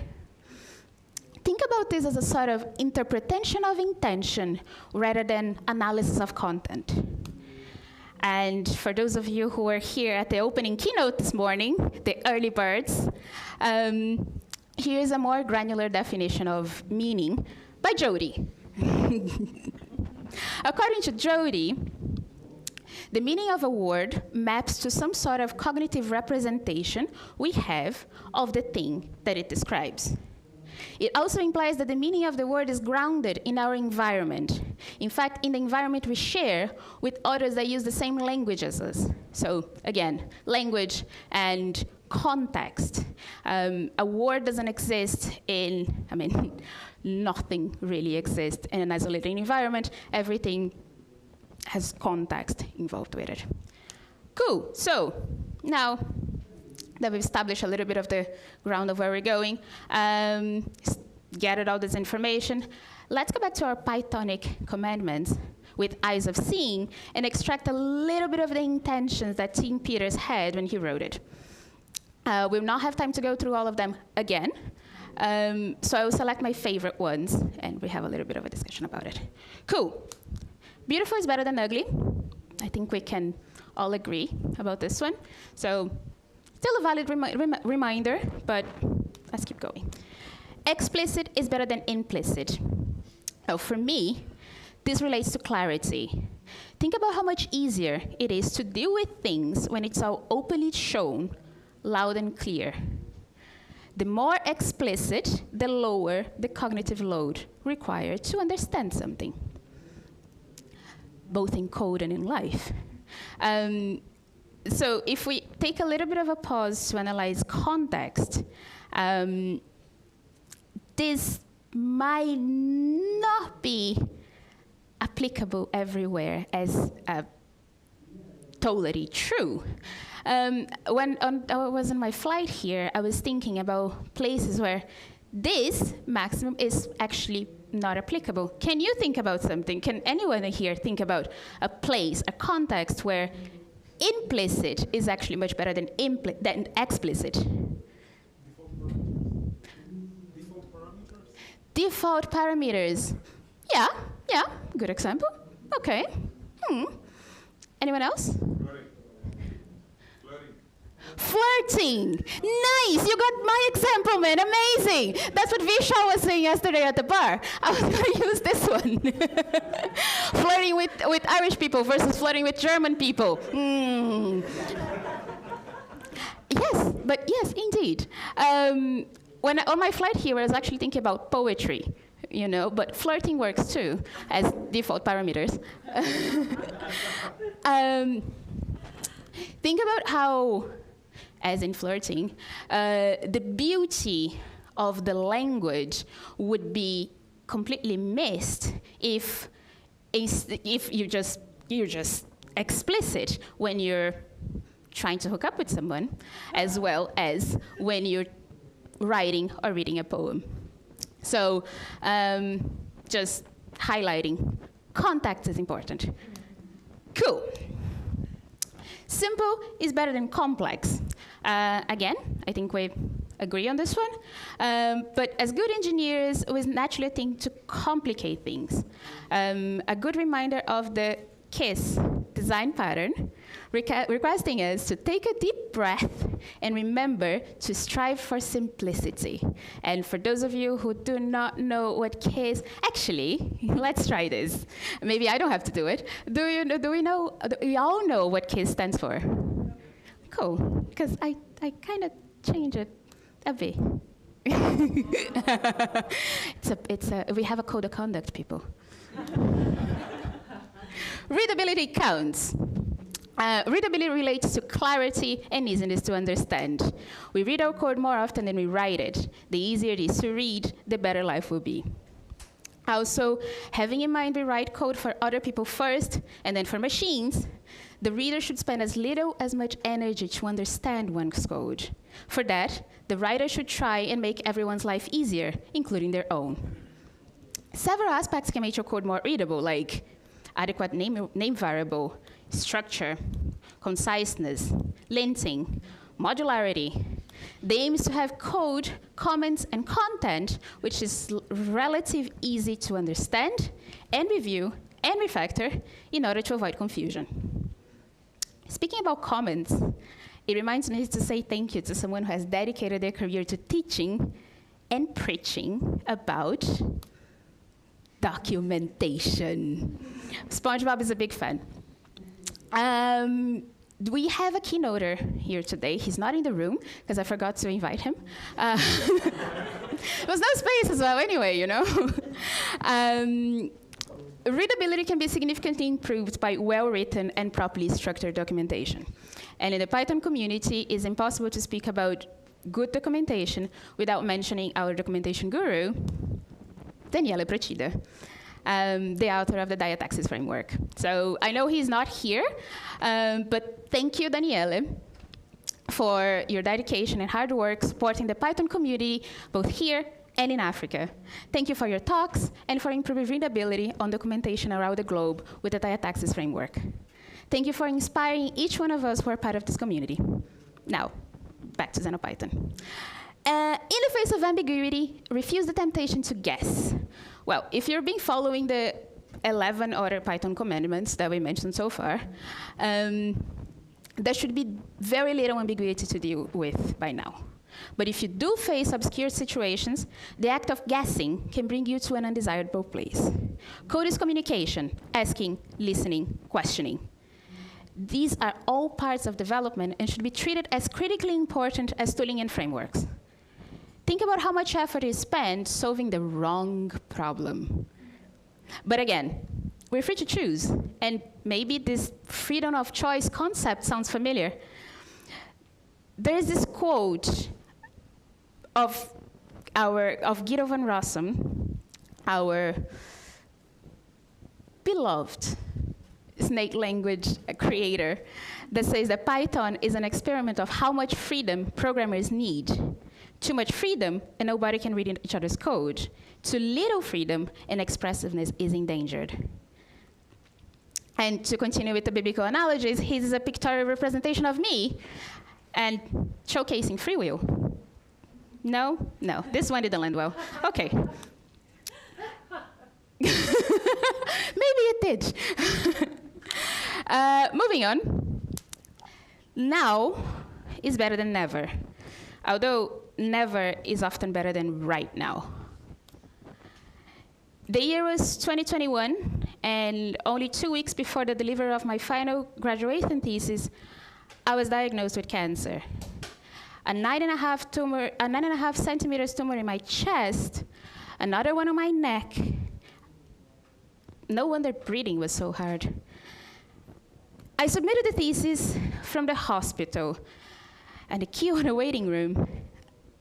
Think about this as a sort of interpretation of intention rather than analysis of content. And for those of you who were here at the opening keynote this morning, the early birds, here's a more granular definition of meaning by Jody. According to Jody, the meaning of a word maps to some sort of cognitive representation we have of the thing that it describes. It also implies that the meaning of the word is grounded in our environment. In fact, in the environment we share with others that use the same language as us. So again, language and context. A word doesn't exist in, nothing really exists in an isolated environment. Everything has context involved with it. Cool, so now that we've established a little bit of the ground of where we're going, gathered all this information, let's go back to our Pythonic commandments with eyes of seeing and extract a little bit of the intentions that Tim Peters had when he wrote it. We'll not have time to go through all of them again, so I will select my favorite ones, and we have a little bit of a discussion about it. Cool. Beautiful is better than ugly. I think we can all agree about this one. So still a valid reminder, but let's keep going. Explicit is better than implicit. Now, for me, this relates to clarity. Think about how much easier it is to deal with things when it's all openly shown, loud and clear. The more explicit, the lower the cognitive load required to understand something, both in code and in life. So if we take a little bit of a pause to analyze context, this might not be applicable everywhere as totally true. When I was on my flight here, I was thinking about places where this maximum is actually not applicable. Can you think about something? Can anyone here think about a place, a context where implicit is actually much better than explicit? Default parameters. Yeah, good example. Okay. Anyone else? Flirting. Nice, you got my example, man, amazing. That's what Vishal was saying yesterday at the bar. I was gonna use this one. Flirting with Irish people versus flirting with German people. Yes, indeed. When on my flight here, I was actually thinking about poetry, but flirting works too, as default parameters. Think about how, as in flirting, the beauty of the language would be completely missed if you're just explicit when you're trying to hook up with someone, as well as when you're writing or reading a poem. So just highlighting context is important. Cool. Simple is better than complex. Again, I think we agree on this one. But as good engineers, we naturally think to complicate things. A good reminder of the KISS design pattern, requesting us to take a deep breath and remember to strive for simplicity. And for those of you who do not know what KISS, actually, let's try this. Maybe I don't have to do it. Do we all know what KISS stands for? Cool, because I kind of changed it a bit. We have a code of conduct, people. Readability counts. Readability relates to clarity and easiness to understand. We read our code more often than we write it. The easier it is to read, the better life will be. Also, having in mind we write code for other people first and then for machines, the reader should spend as much energy to understand one's code. For that, the writer should try and make everyone's life easier, including their own. Several aspects can make your code more readable, like adequate name variable, structure, conciseness, linting, modularity. The aim is to have code, comments, and content which is relatively easy to understand and review and refactor in order to avoid confusion. Speaking about comments, it reminds me to say thank you to someone who has dedicated their career to teaching and preaching about documentation. SpongeBob is a big fan. We have a keynoter here today. He's not in the room because I forgot to invite him. There was no space as well anyway, you know. Readability can be significantly improved by well-written and properly structured documentation. And in the Python community, it's impossible to speak about good documentation without mentioning our documentation guru, Daniele Procida, the author of the diataxis framework. So I know he's not here, but thank you, Daniele, for your dedication and hard work supporting the Python community, both here and in Africa. Thank you for your talks and for improving readability on documentation around the globe with the diataxis framework. Thank you for inspiring each one of us who are part of this community. Now, back to XenoPython. In the face of ambiguity, refuse the temptation to guess. Well, if you've been following the 11 other Python commandments that we mentioned so far, there should be very little ambiguity to deal with by now. But if you do face obscure situations, the act of guessing can bring you to an undesirable place. Code is communication, asking, listening, questioning. These are all parts of development and should be treated as critically important as tooling and frameworks. Think about how much effort is spent solving the wrong problem. But again, we're free to choose, and maybe this freedom of choice concept sounds familiar. There is this quote of Guido van Rossum, our beloved snake language creator, that says that Python is an experiment of how much freedom programmers need. Too much freedom, and nobody can read each other's code. Too little freedom, and expressiveness is endangered. And to continue with the biblical analogies, his is a pictorial representation of me, and showcasing free will. No? No, this one didn't land well. Okay. Maybe it did. Moving on. Now is better than never, although never is often better than right now. The year was 2021, and only 2 weeks before the delivery of my final graduation thesis, I was diagnosed with cancer. A 9.5 centimeters tumor in my chest, another one on my neck. No wonder breathing was so hard. I submitted the thesis from the hospital and the queue in the waiting room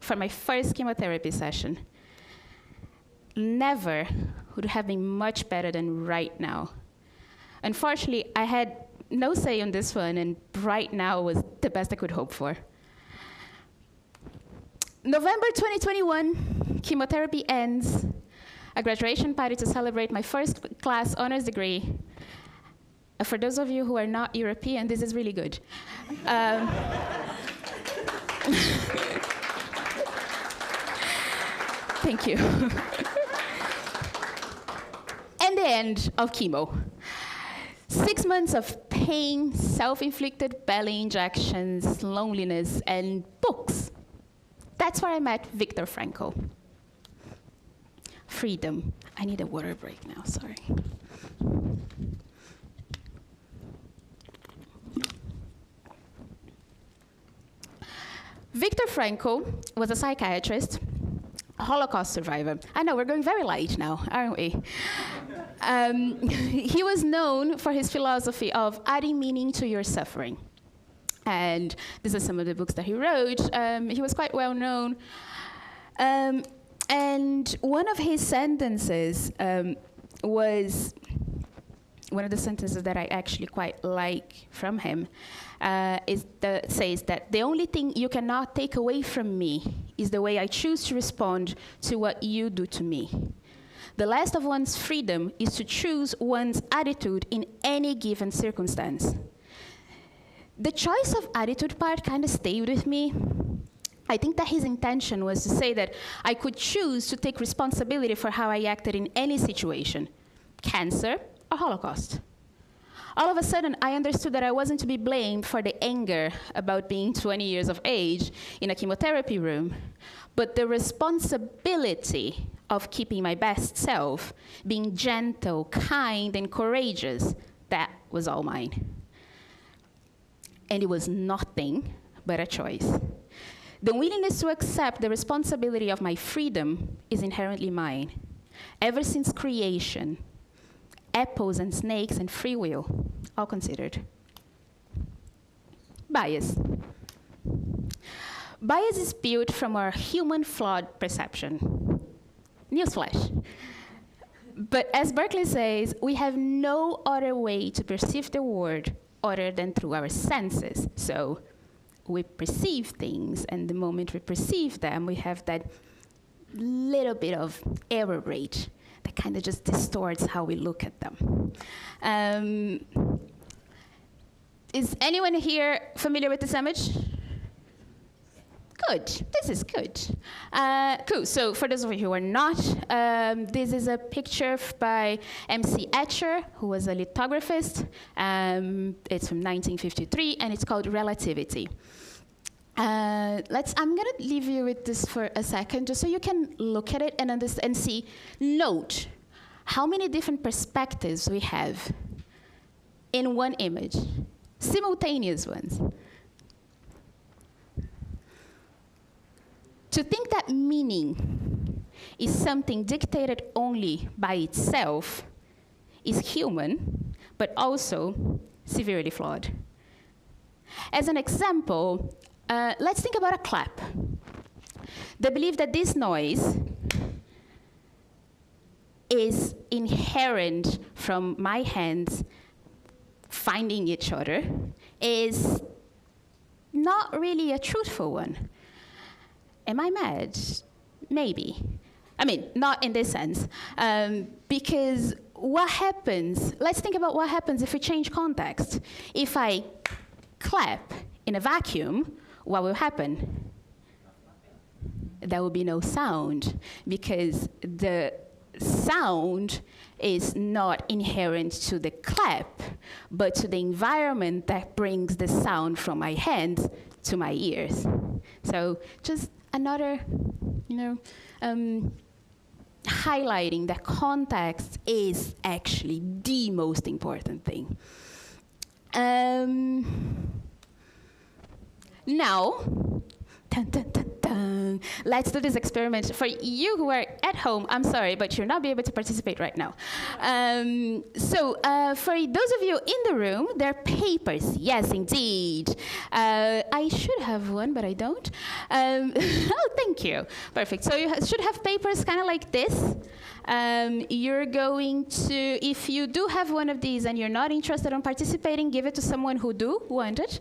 for my first chemotherapy session. Never would have been much better than right now. Unfortunately, I had no say on this one, and right now was the best I could hope for. November 2021, chemotherapy ends, a graduation party to celebrate my first class honors degree. For those of you who are not European, this is really good. Thank you. And the end of chemo. 6 months of pain, self-inflicted belly injections, loneliness, and books. That's where I met Viktor Frankl. Freedom. I need a water break now, sorry. Viktor Frankl was a psychiatrist, a Holocaust survivor. I know, we're going very light now, aren't we? He was known for his philosophy of adding meaning to your suffering. And these are some of the books that he wrote. He was quite well known. And one of his sentences was, one of the sentences that I actually quite like from him says that the only thing you cannot take away from me is the way I choose to respond to what you do to me. The last of one's freedom is to choose one's attitude in any given circumstance. The choice of attitude part kind of stayed with me. I think that his intention was to say that I could choose to take responsibility for how I acted in any situation, cancer or Holocaust. All of a sudden, I understood that I wasn't to be blamed for the anger about being 20 years of age in a chemotherapy room, but the responsibility of keeping my best self, being gentle, kind, and courageous, that was all mine. And it was nothing but a choice. The willingness to accept the responsibility of my freedom is inherently mine. Ever since creation, apples and snakes and free will, all considered. Bias. Bias is built from our human flawed perception. Newsflash. But as Berkeley says, we have no other way to perceive the world other than through our senses. So we perceive things, and the moment we perceive them, we have that little bit of error rate that kind of just distorts how we look at them. Is anyone here familiar with this image? Good. This is good. Cool. So for those of you who are not, this is a picture by M.C. Escher, who was a lithographist. It's from 1953, and it's called Relativity. I'm going to leave you with this for a second, just so you can look at it and understand and see. Note how many different perspectives we have in one image, simultaneous ones. To think that meaning is something dictated only by itself is human, but also severely flawed. As an example, let's think about a clap. The belief that this noise is inherent from my hands finding each other is not really a truthful one. Am I mad? Maybe. I mean, not in this sense. Because what happens, let's think about what happens if we change context. If I clap in a vacuum, what will happen? There will be no sound, because the sound is not inherent to the clap, but to the environment that brings the sound from my hands to my ears. So just another, highlighting that context is actually the most important thing. Now, dun, dun, dun, dun, let's do this experiment. For you who are at home, I'm sorry, but you'll not be able to participate right now. For those of you in the room, there are papers. Yes, indeed. I should have one, but I don't. Oh, thank you. Perfect. So you should have papers kind of like this. You're going to, if you do have one of these and you're not interested in participating, give it to someone who do want it.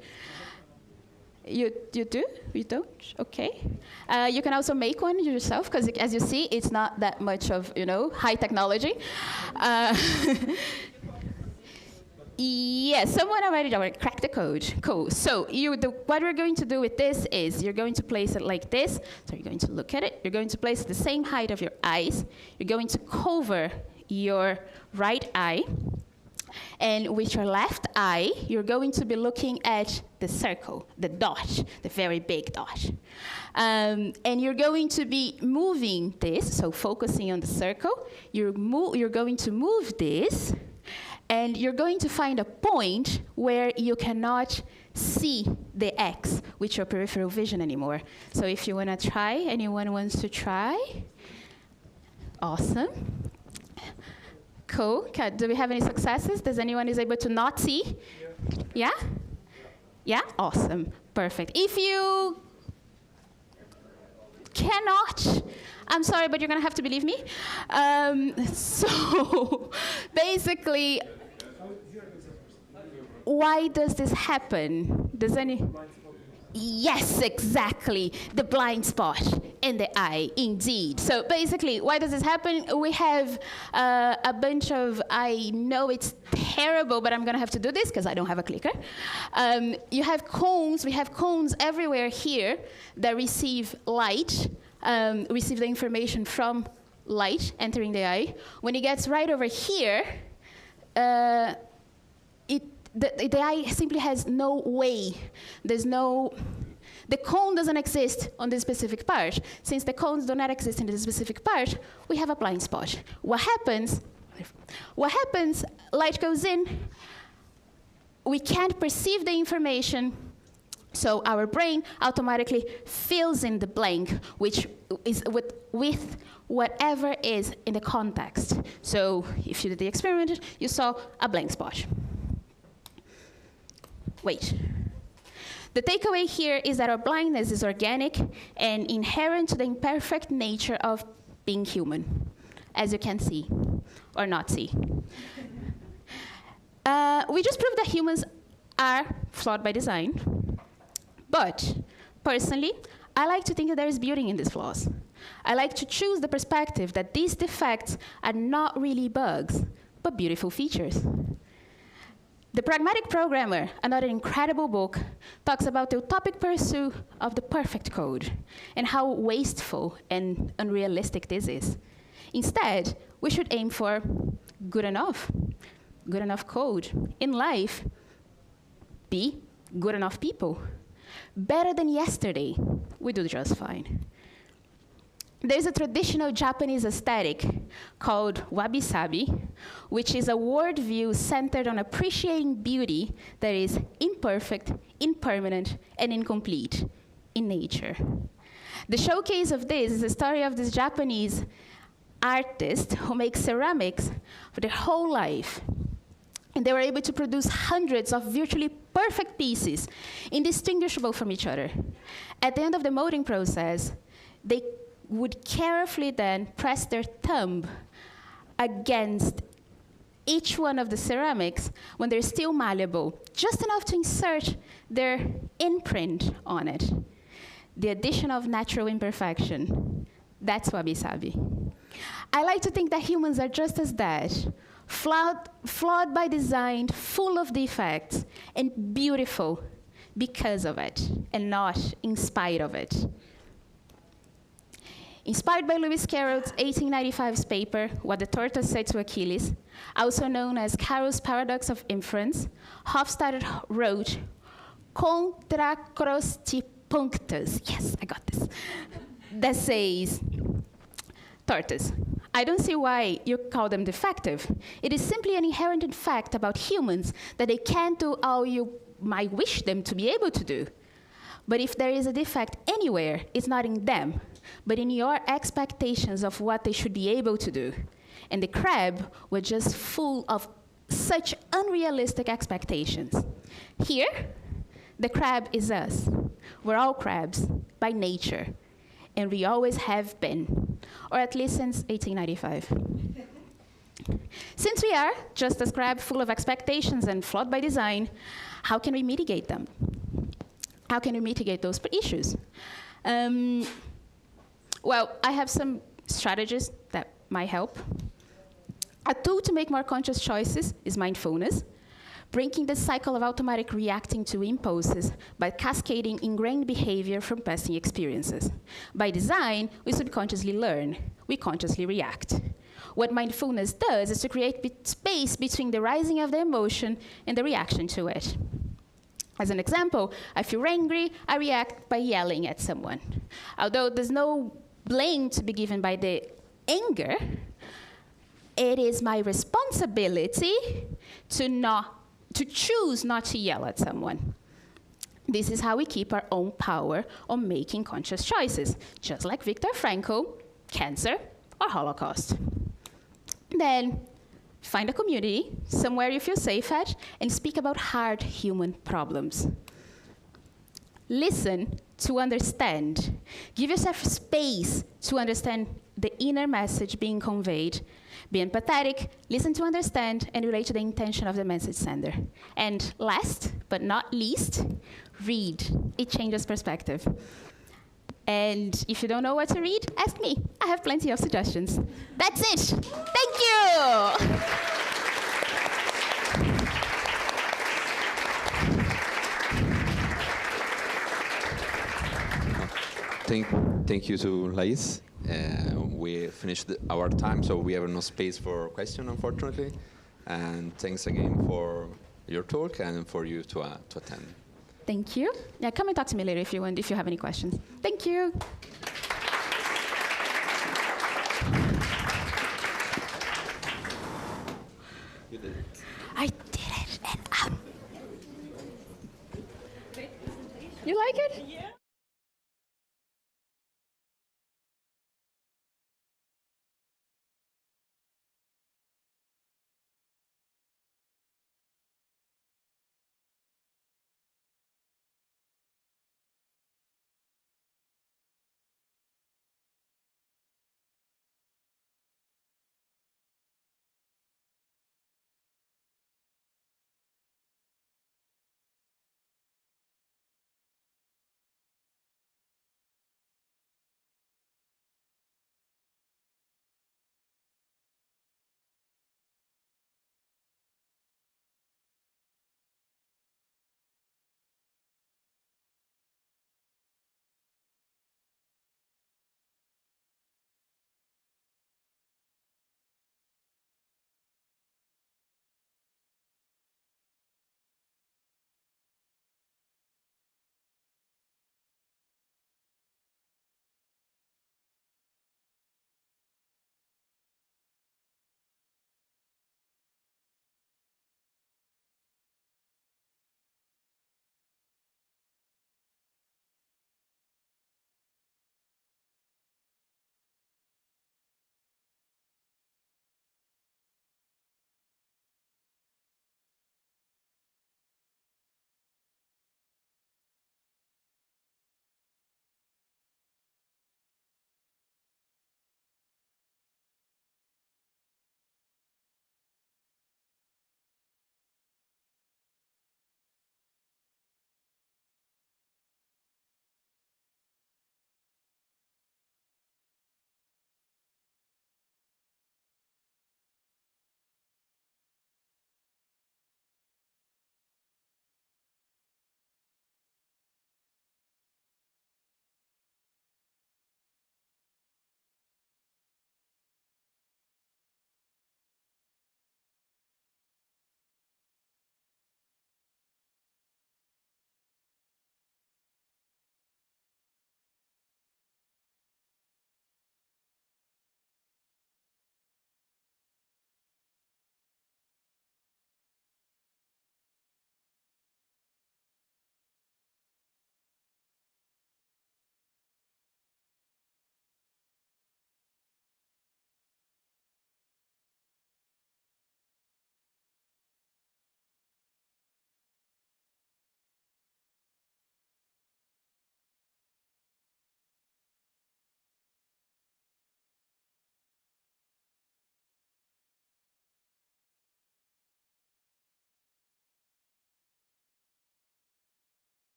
You do? You don't? Okay. You can also make one yourself, because as you see, it's not that much of, high technology. Yeah, someone already cracked the code. Cool. So what we're going to do with this is you're going to place it like this. So you're going to look at it. You're going to place it the same height of your eyes. You're going to cover your right eye. And with your left eye, you're going to be looking at the circle, the dot, the very big dot. And you're going to be moving this, so focusing on the circle. You're going to move this, and you're going to find a point where you cannot see the X with your peripheral vision anymore. So if you want to try, anyone wants to try? Awesome. Cool. Okay. Do we have any successes? Does anyone is able to not see? Yeah? Yeah? Awesome. Perfect. If you cannot, I'm sorry, but you're going to have to believe me. So basically, Why does this happen? Does any? Yes, exactly. The blind spot in the eye, indeed. So basically, why does this happen? We have a bunch of, I know it's terrible, but I'm going to have to do this because I don't have a clicker. You have cones. We have cones everywhere here that receive light, receive the information from light entering the eye. When it gets right over here, the eye simply has no way. The cone doesn't exist on this specific part. Since the cones do not exist in this specific part, we have a blind spot. What happens? Light goes in, we can't perceive the information, so our brain automatically fills in the blank, which is with whatever is in the context. So if you did the experiment, you saw a blank spot. Wait. The takeaway here is that our blindness is organic and inherent to the imperfect nature of being human, as you can see, or not see. We just proved that humans are flawed by design, but personally, I like to think that there is beauty in these flaws. I like to choose the perspective that these defects are not really bugs, but beautiful features. The Pragmatic Programmer, another incredible book, talks about the utopic pursuit of the perfect code and how wasteful and unrealistic this is. Instead, we should aim for good enough code. In life, be good enough people. Better than yesterday, we do just fine. There's a traditional Japanese aesthetic called wabi-sabi, which is a worldview centered on appreciating beauty that is imperfect, impermanent, and incomplete in nature. The showcase of this is the story of this Japanese artist who makes ceramics for their whole life. And they were able to produce hundreds of virtually perfect pieces, indistinguishable from each other. At the end of the molding process, they would carefully then press their thumb against each one of the ceramics when they're still malleable, just enough to insert their imprint on it. The addition of natural imperfection, that's wabi-sabi. I like to think that humans are just as that, flawed by design, full of defects, and beautiful because of it, and not in spite of it. Inspired by Lewis Carroll's 1895 paper, What the Tortoise Said to Achilles, also known as Carroll's Paradox of Inference, Hofstadter wrote, contracrostipunctus, yes, I got this, that says, tortoise, I don't see why you call them defective. It is simply an inherent fact about humans that they can't do all you might wish them to be able to do. But if there is a defect anywhere, it's not in them, but in your expectations of what they should be able to do. And the crab was just full of such unrealistic expectations. Here, the crab is us. We're all crabs by nature, and we always have been, or at least since 1895. Since we are just as crab, full of expectations and flawed by design, how can we mitigate them? How can we mitigate those issues? Well, I have some strategies that might help. A tool to make more conscious choices is mindfulness, breaking the cycle of automatic reacting to impulses by cascading ingrained behavior from past experiences. By design, we subconsciously learn, we consciously react. What mindfulness does is to create space between the rising of the emotion and the reaction to it. As an example, I feel angry, I react by yelling at someone. Although there's no blame to be given by the anger, it is my responsibility to choose not to yell at someone. This is how we keep our own power on making conscious choices, just like Viktor Frankl, cancer, or Holocaust. Then, find a community, somewhere you feel safe at, and speak about hard human problems. Listen to understand. Give yourself space to understand the inner message being conveyed. Be empathetic, listen to understand, and relate to the intention of the message sender. And last but not least, read. It changes perspective. And if you don't know what to read, ask me. I have plenty of suggestions. That's it. Thank you. Thank you to Lais. We finished our time, so we have no space for question, unfortunately. And thanks again for your talk and for you to attend. Thank you. Yeah, come and talk to me later if you want, if you have any questions. Thank you. You did it. I did it, and you like it? Yeah.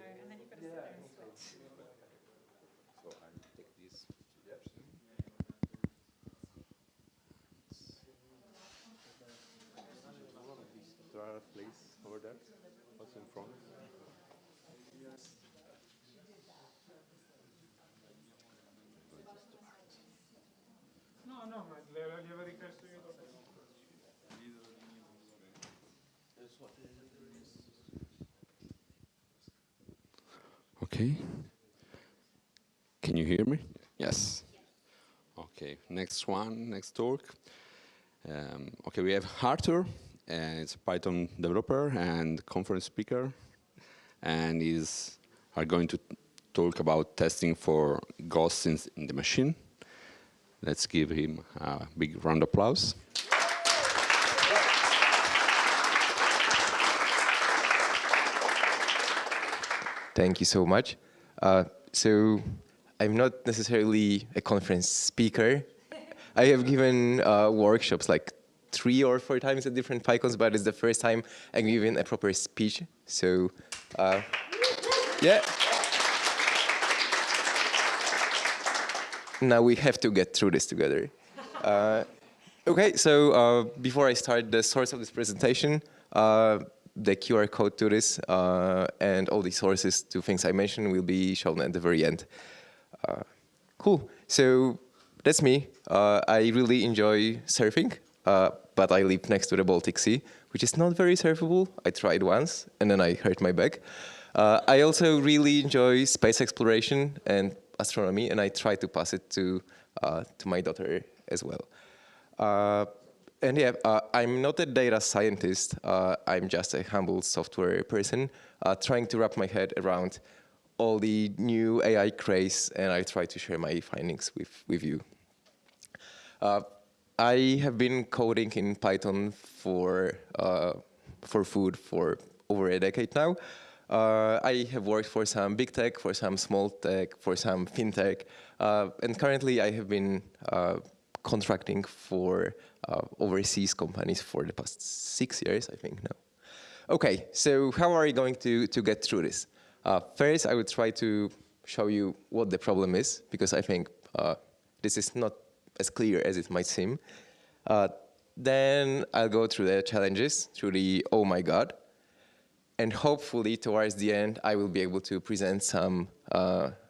So I take this. There are a place over there, also in front. No, no, ma gli avevo richiesto io dopo. Okay. Can you hear me? Yes. Okay, next one, next talk. Okay, we have Arthur, and it's a Python developer and conference speaker, and are going to talk about testing for ghosts in the machine. Let's give him a big round of applause. Thank you so much. So I'm not necessarily a conference speaker. I have given workshops like 3 or 4 times at different PyCons, but it's the first time I'm giving a proper speech. So, yeah. Now we have to get through this together. Okay, so before I start the source of this presentation, the QR code to this and all the sources to things I mentioned will be shown at the very end. Cool. So that's me. I really enjoy surfing, but I live next to the Baltic Sea, which is not very surfable. I tried once, and then I hurt my back. I also really enjoy space exploration and astronomy, and I try to pass it to my daughter as well. And yeah, I'm not a data scientist. I'm just a humble software person trying to wrap my head around all the new AI craze, and I try to share my findings with you. I have been coding in Python for food for over a decade now. I have worked for some big tech, for some small tech, for some fintech, and currently I have been contracting for overseas companies for the past 6 years, I think now. Okay, so how are we going to get through this? First, I would try to show you what the problem is, because I think this is not as clear as it might seem. Then I'll go through the challenges, through the oh my god, and hopefully towards the end I will be able to present some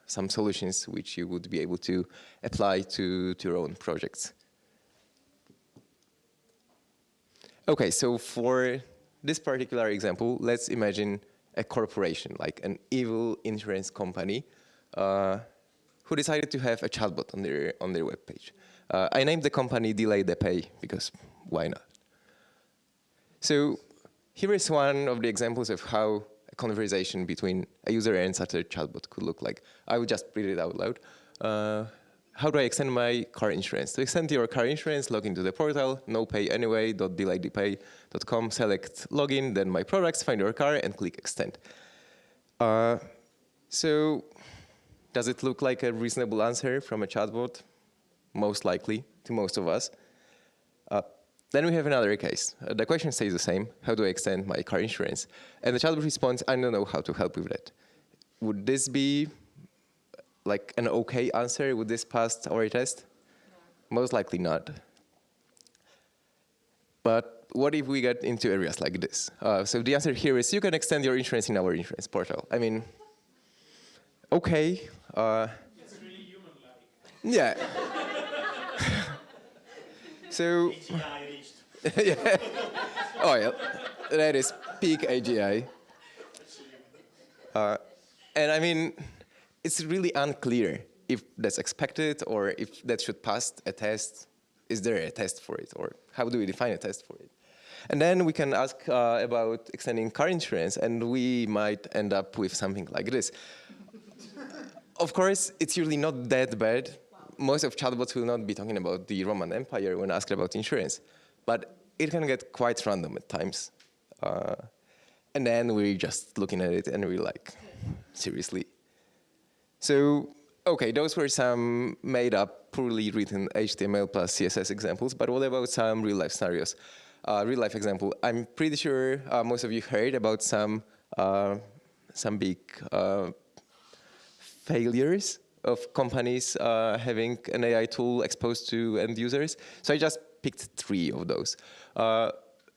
solutions which you would be able to apply to your own projects. Okay, so for this particular example, let's imagine a corporation, like an evil insurance company, who decided to have a chatbot on their webpage. I named the company Delay the Pay, because why not? So here is one of the examples of how a conversation between a user and such a chatbot could look like. I will just read it out loud. How do I extend my car insurance? To extend your car insurance, log into the portal, nopayAnyway.delaythepay.com, select login, then my products, find your car, and click extend. So does it look like a reasonable answer from a chatbot? Most likely, to most of us. Then we have another case. The question stays the same. How do I extend my car insurance? And the chatbot responds, I don't know how to help with that. Would this be like an okay answer? Would this pass our test? No. Most likely not. But what if we get into areas like this? So the answer here is you can extend your insurance in our insurance portal. I mean, okay. It's really human-like. Yeah. So, yeah. Oh yeah, that is peak AGI. And I mean, it's really unclear if that's expected or if that should pass a test. Is there a test for it, or how do we define a test for it? And then we can ask about extending car insurance, and we might end up with something like this. Of course, it's usually not that bad. Most of chatbots will not be talking about the Roman Empire when asked about insurance, but it can get quite random at times. And then we're just looking at it and we're like, seriously? So, okay, those were some made up, poorly written HTML plus CSS examples, but what about some real life scenarios? Real life example, I'm pretty sure most of you heard about some some big failures of companies having an AI tool exposed to end users. So I just picked 3 of those.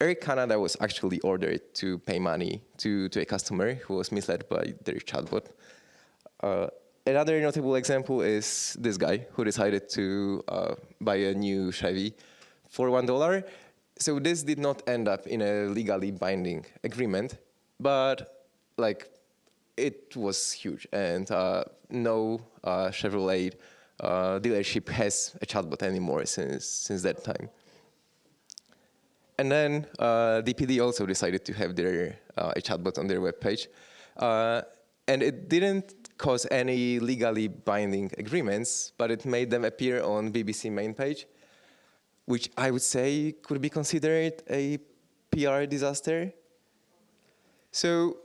Air Canada was actually ordered to pay money to a customer who was misled by their chatbot. Another notable example is this guy who decided to buy a new Chevy for $1. So this did not end up in a legally binding agreement, but like it was huge, and no Chevrolet dealership has a chatbot anymore since that time. And then DPD also decided to have their a chatbot on their webpage, and it didn't cause any legally binding agreements, but it made them appear on BBC main page, which I would say could be considered a PR disaster. So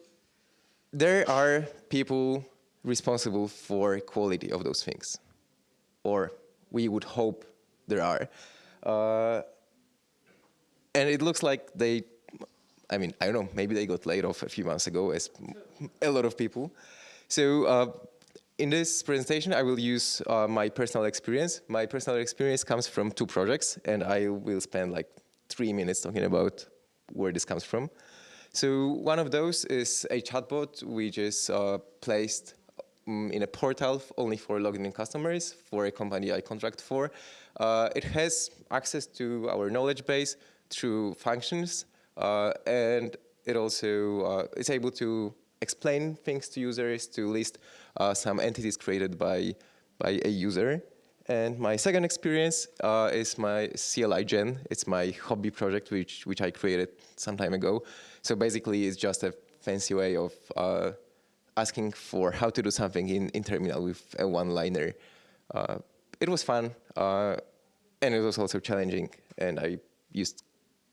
there are people responsible for quality of those things, or we would hope there are. And it looks like they, I mean, I don't know, maybe they got laid off a few months ago, as a lot of people. So in this presentation, I will use my personal experience. My personal experience comes from 2 projects, and I will spend like 3 minutes talking about where this comes from. So one of those is a chatbot which is placed in a portal only for logged in customers for a company I contract for. It has access to our knowledge base through functions, and it also is able to explain things to users, to list some entities created by a user. And my second experience is my CLI Gen. It's my hobby project, which I created some time ago. So basically, it's just a fancy way of asking for how to do something in terminal with a one-liner. It was fun, and it was also challenging, and I used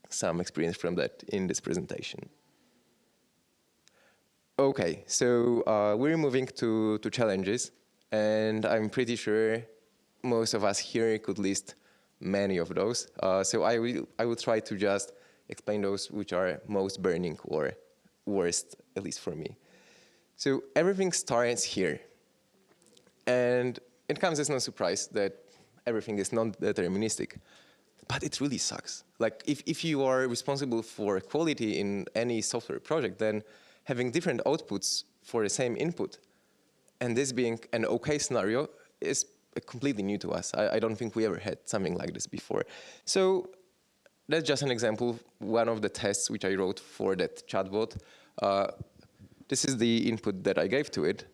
some experience from that in this presentation. Okay, so we're moving to challenges, and I'm pretty sure most of us here could list many of those. So I will try to just explain those which are most burning or worst, at least for me. So everything starts here. And it comes as no surprise that everything is non-deterministic. But it really sucks. Like, if you are responsible for quality in any software project, then having different outputs for the same input, and this being an okay scenario, is completely new to us. I don't think we ever had something like this before. So that's just an example, one of the tests which I wrote for that chatbot. This is the input that I gave to it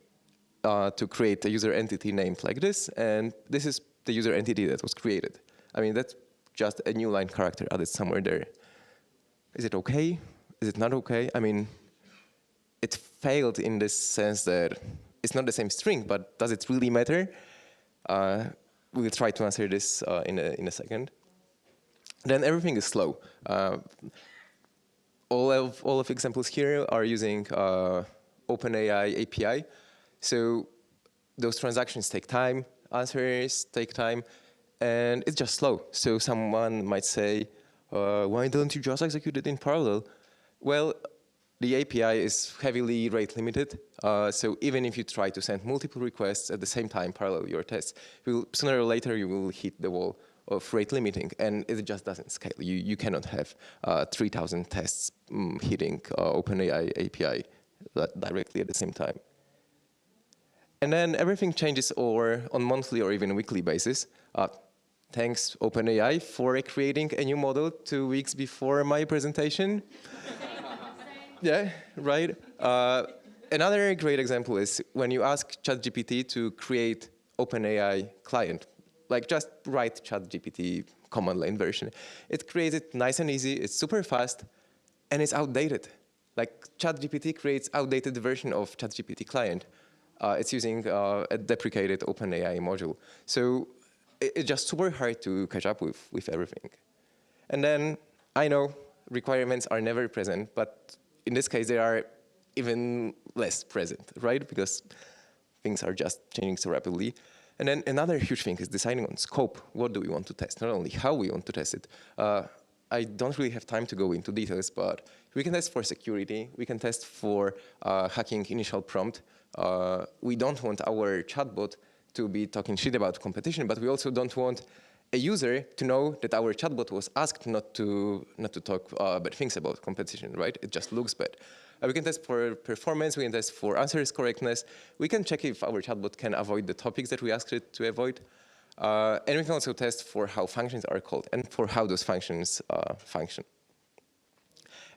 to create a user entity named like this, and this is the user entity that was created. I mean, that's just a new line character added somewhere there. Is it okay? Is it not okay? I mean, it failed in this sense that it's not the same string, but does it really matter? We'll try to answer this in a second. Then everything is slow. All of examples here are using OpenAI API. So those transactions take time, answers take time, and it's just slow. So someone might say, why don't you just execute it in parallel? Well, the API is heavily rate limited. So even if you try to send multiple requests at the same time, parallel your tests, sooner or later you will hit the wall of rate limiting, and it just doesn't scale. You cannot have 3,000 tests hitting OpenAI API directly at the same time. And then everything changes on monthly or even weekly basis. Thanks OpenAI for creating a new model 2 weeks before my presentation. Yeah, right. Another great example is when you ask ChatGPT to create OpenAI client, like just write ChatGPT command line version. It creates it nice and easy, it's super fast, and it's outdated. Like ChatGPT creates outdated version of ChatGPT client. It's using a deprecated OpenAI module. So it's just super hard to catch up with everything. And then I know requirements are never present, but in this case, they are even less present, right? Because things are just changing so rapidly. And then another huge thing is deciding on scope. What do we want to test? Not only how we want to test it. I don't really have time to go into details, but we can test for security. We can test for hacking initial prompt. We don't want our chatbot to be talking shit about competition, but we also don't want a user to know that our chatbot was asked not to talk bad things about competition, right? It just looks bad. We can test for performance. We can test for answers correctness. We can check if our chatbot can avoid the topics that we asked it to avoid. And we can also test for how functions are called and for how those functions function.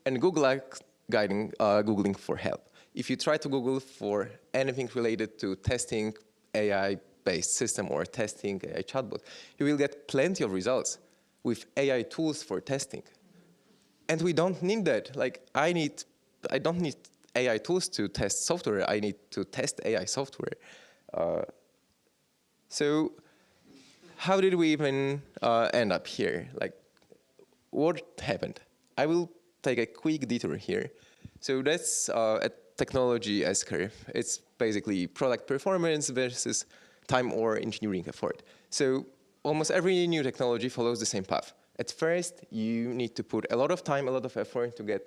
And Google likes Googling for help. If you try to Google for anything related to testing AI-based system or testing AI chatbot, you will get plenty of results with AI tools for testing. And we don't need that. Like, I don't need AI tools to test software. I need to test AI software. So how did we even end up here? Like, what happened? I will take a quick detour here. So that's a technology S-curve. It's basically product performance versus time or engineering effort. So almost every new technology follows the same path. At first, you need to put a lot of time, a lot of effort to get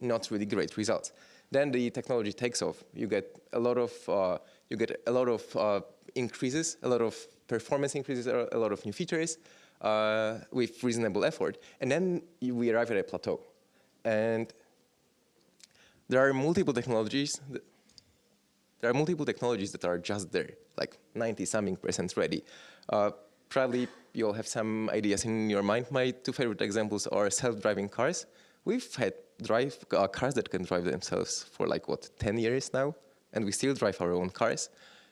not really great results. Then the technology takes off. You get a lot of increases, a lot of performance increases, a lot of new features with reasonable effort. And then we arrive at a plateau. And there are multiple technologies. There are multiple technologies that are just there, like 90-something% ready. Probably you'll have some ideas in your mind. My two favorite examples are self-driving cars. We've had cars that can drive themselves for like, what, 10 years now? And we still drive our own cars.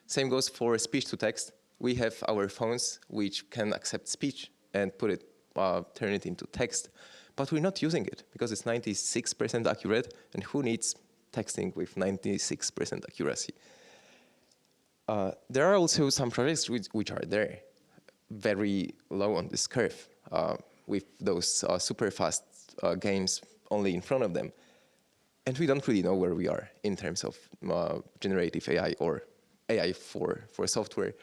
Same goes for speech-to-text. We have our phones which can accept speech and turn it into text. But we're not using it because it's 96% accurate, and who needs texting with 96% accuracy? There are also some projects which are there, very low on this curve, with those super fast games only in front of them. And we don't really know where we are in terms of generative AI or AI for software.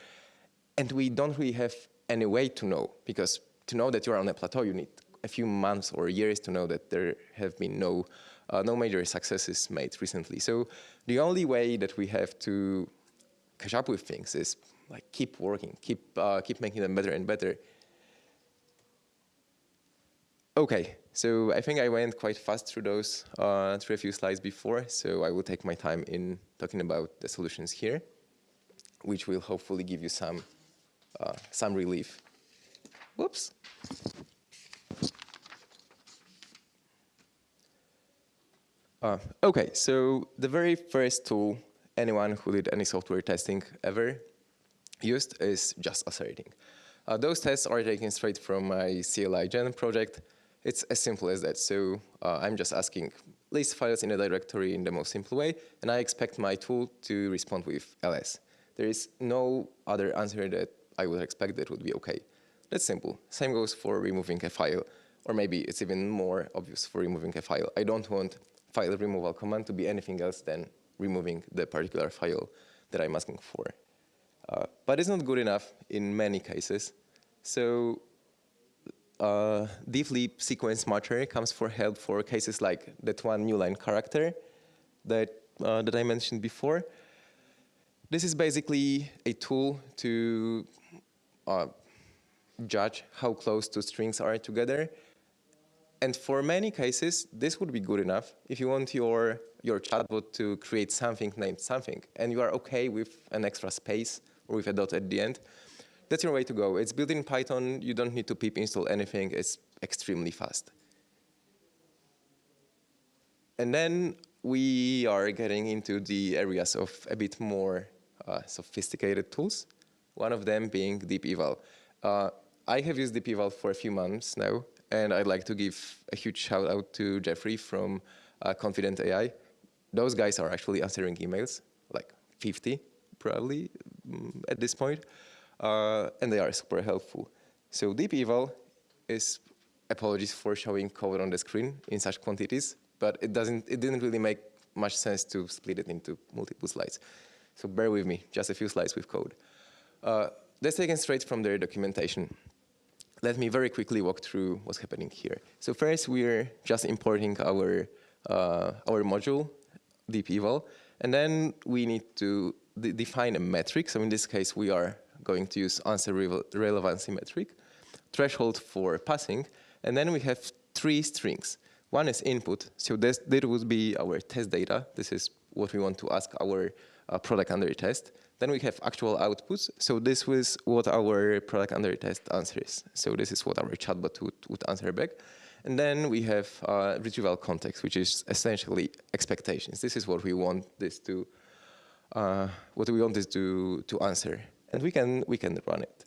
And we don't really have any way to know, because to know that you're on a plateau, you need a few months or years to know that there have been no major successes made recently. So the only way that we have to catch up with things is like keep working, keep making them better and better. Okay, so I think I went quite fast through those through a few slides before, so I will take my time in talking about the solutions here, which will hopefully give you some relief. Whoops. Okay, so the very first tool anyone who did any software testing ever used is just asserting. Those tests are taken straight from my CLI Gen project. It's as simple as that. So I'm just asking list files in a directory in the most simple way, and I expect my tool to respond with ls. There is no other answer that I would expect that would be okay. That's simple. Same goes for removing a file, or maybe it's even more obvious for removing a file. I don't want file removal command to be anything else than removing the particular file that I'm asking for. But it's not good enough in many cases. So deeply sequence matcher comes for help for cases like that one new line character that I mentioned before. This is basically a tool to judge how close two strings are together. And for many cases, this would be good enough if you want your chatbot to create something named something, and you are okay with an extra space or with a dot at the end. That's your way to go. It's built in Python. You don't need to pip install anything. It's extremely fast. And then we are getting into the areas of a bit more sophisticated tools, one of them being deep eval. I have used deep eval for a few months now, and I'd like to give a huge shout out to Jeffrey from Confident AI. Those guys are actually answering emails, like 50 probably at this point, and they are super helpful. So deep eval is, apologies for showing code on the screen in such quantities, but it didn't really make much sense to split it into multiple slides. So bear with me, just a few slides with code. That's taken straight from their documentation. let me very quickly walk through what's happening here. So first, we're just importing our module, deep-eval, and then we need to define a metric. So in this case, we are going to use answer relevancy metric, threshold for passing, and then we have 3 strings. One is input, so that would be our test data. This is what we want to ask our product under test. Then we have actual outputs, so this was what our product under test answer is. So this is what our chatbot would answer back. And then we have retrieval context, which is essentially expectations. This is what we want this to answer, and we can run it.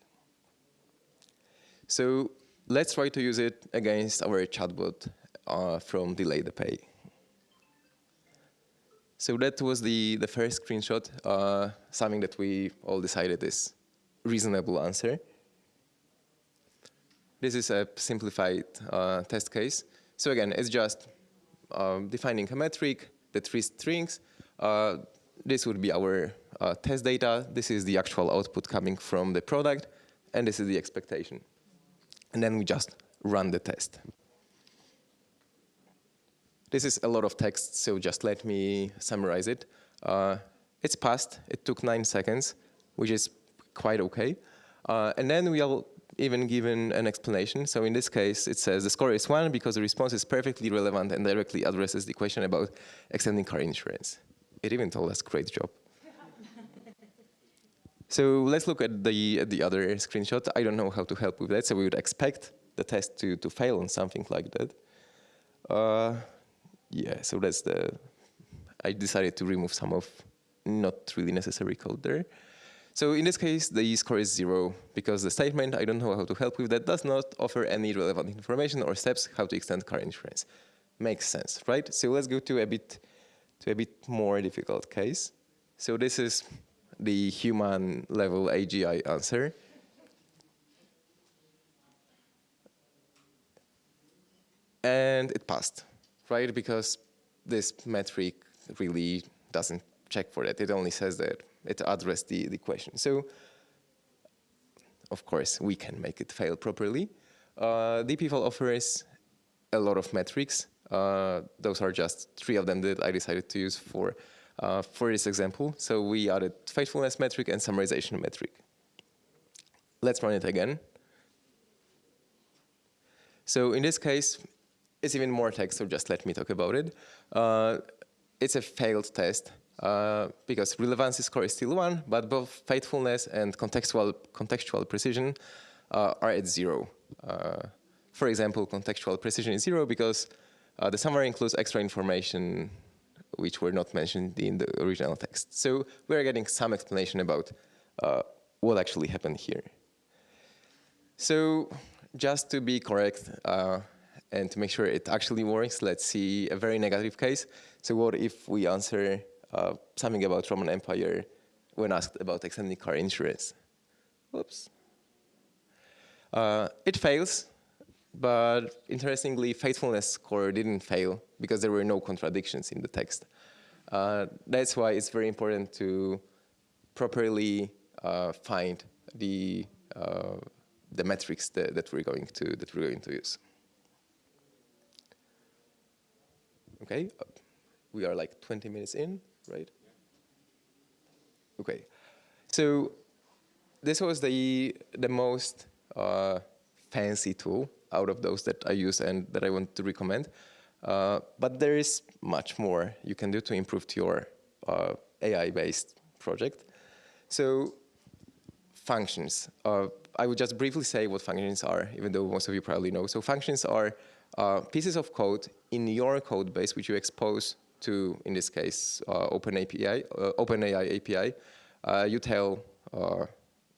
So let's try to use it against our chatbot from Delay the Pay. So that was the first screenshot, something that we all decided is reasonable answer. This is a simplified test case. So again, it's just defining a metric, the 3 strings. This would be our test data. This is the actual output coming from the product, and this is the expectation. And then we just run the test. This is a lot of text, so just let me summarize it. It's passed. It took 9 seconds, which is quite okay. And then we are even given an explanation. So in this case, it says the score is 1 because the response is perfectly relevant and directly addresses the question about extending car insurance. It even told us, great job. So let's look at the other screenshot. I don't know how to help with that, so we would expect the test to fail on something like that. Yeah, so that's I decided to remove some of not really necessary code there. So in this case, the score is 0 because the statement, I don't know how to help with that, does not offer any relevant information or steps how to extend car insurance. Makes sense, right? So let's go to a bit more difficult case. So this is the human level AGI answer. And it passed, right? Because this metric really doesn't check for that. It only says that it addressed the question. So, of course, we can make it fail properly. deep-eval offers a lot of metrics. Those are just 3 of them that I decided to use for this example. So we added faithfulness metric and summarization metric. Let's run it again. So in this case, it's even more text, so just let me talk about it. It's a failed test because relevancy score is still 1, but both faithfulness and contextual precision are at 0. For example, contextual precision is 0 because the summary includes extra information which were not mentioned in the original text. So we're getting some explanation about what actually happened here. So just to be correct and to make sure it actually works, let's see a very negative case. So what if we answer something about Roman Empire when asked about extending car insurance? Whoops. It fails, but interestingly, faithfulness score didn't fail because there were no contradictions in the text. That's why it's very important to properly find the metrics that we're going to use. Okay, we are like 20 minutes in, right? Okay, so this was the most fancy tool out of those that I use and that I want to recommend. But there is much more you can do to improve your AI-based project. So functions. I would just briefly say what functions are, even though most of you probably know. So functions are pieces of code in your code base which you expose to, in this case, OpenAI API. You tell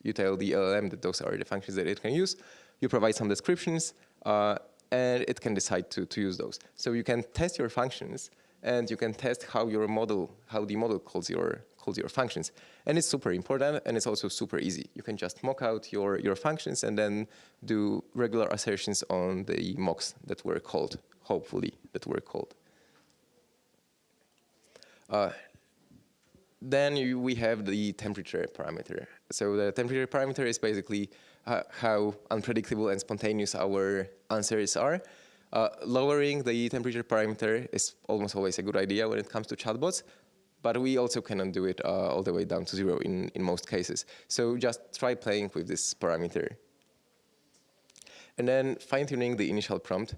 the LLM that those are the functions that it can use. You provide some descriptions, and it can decide to use those. So you can test your functions, and you can test how the model calls your functions. And it's super important, and it's also super easy. You can just mock out your functions and then do regular assertions on the mocks that were called, hopefully, that were called. Then we have the temperature parameter. So the temperature parameter is basically how unpredictable and spontaneous our answers are. Lowering the temperature parameter is almost always a good idea when it comes to chatbots, but we also cannot do it all the way down to 0 in most cases. So just try playing with this parameter. And then fine-tuning the initial prompt.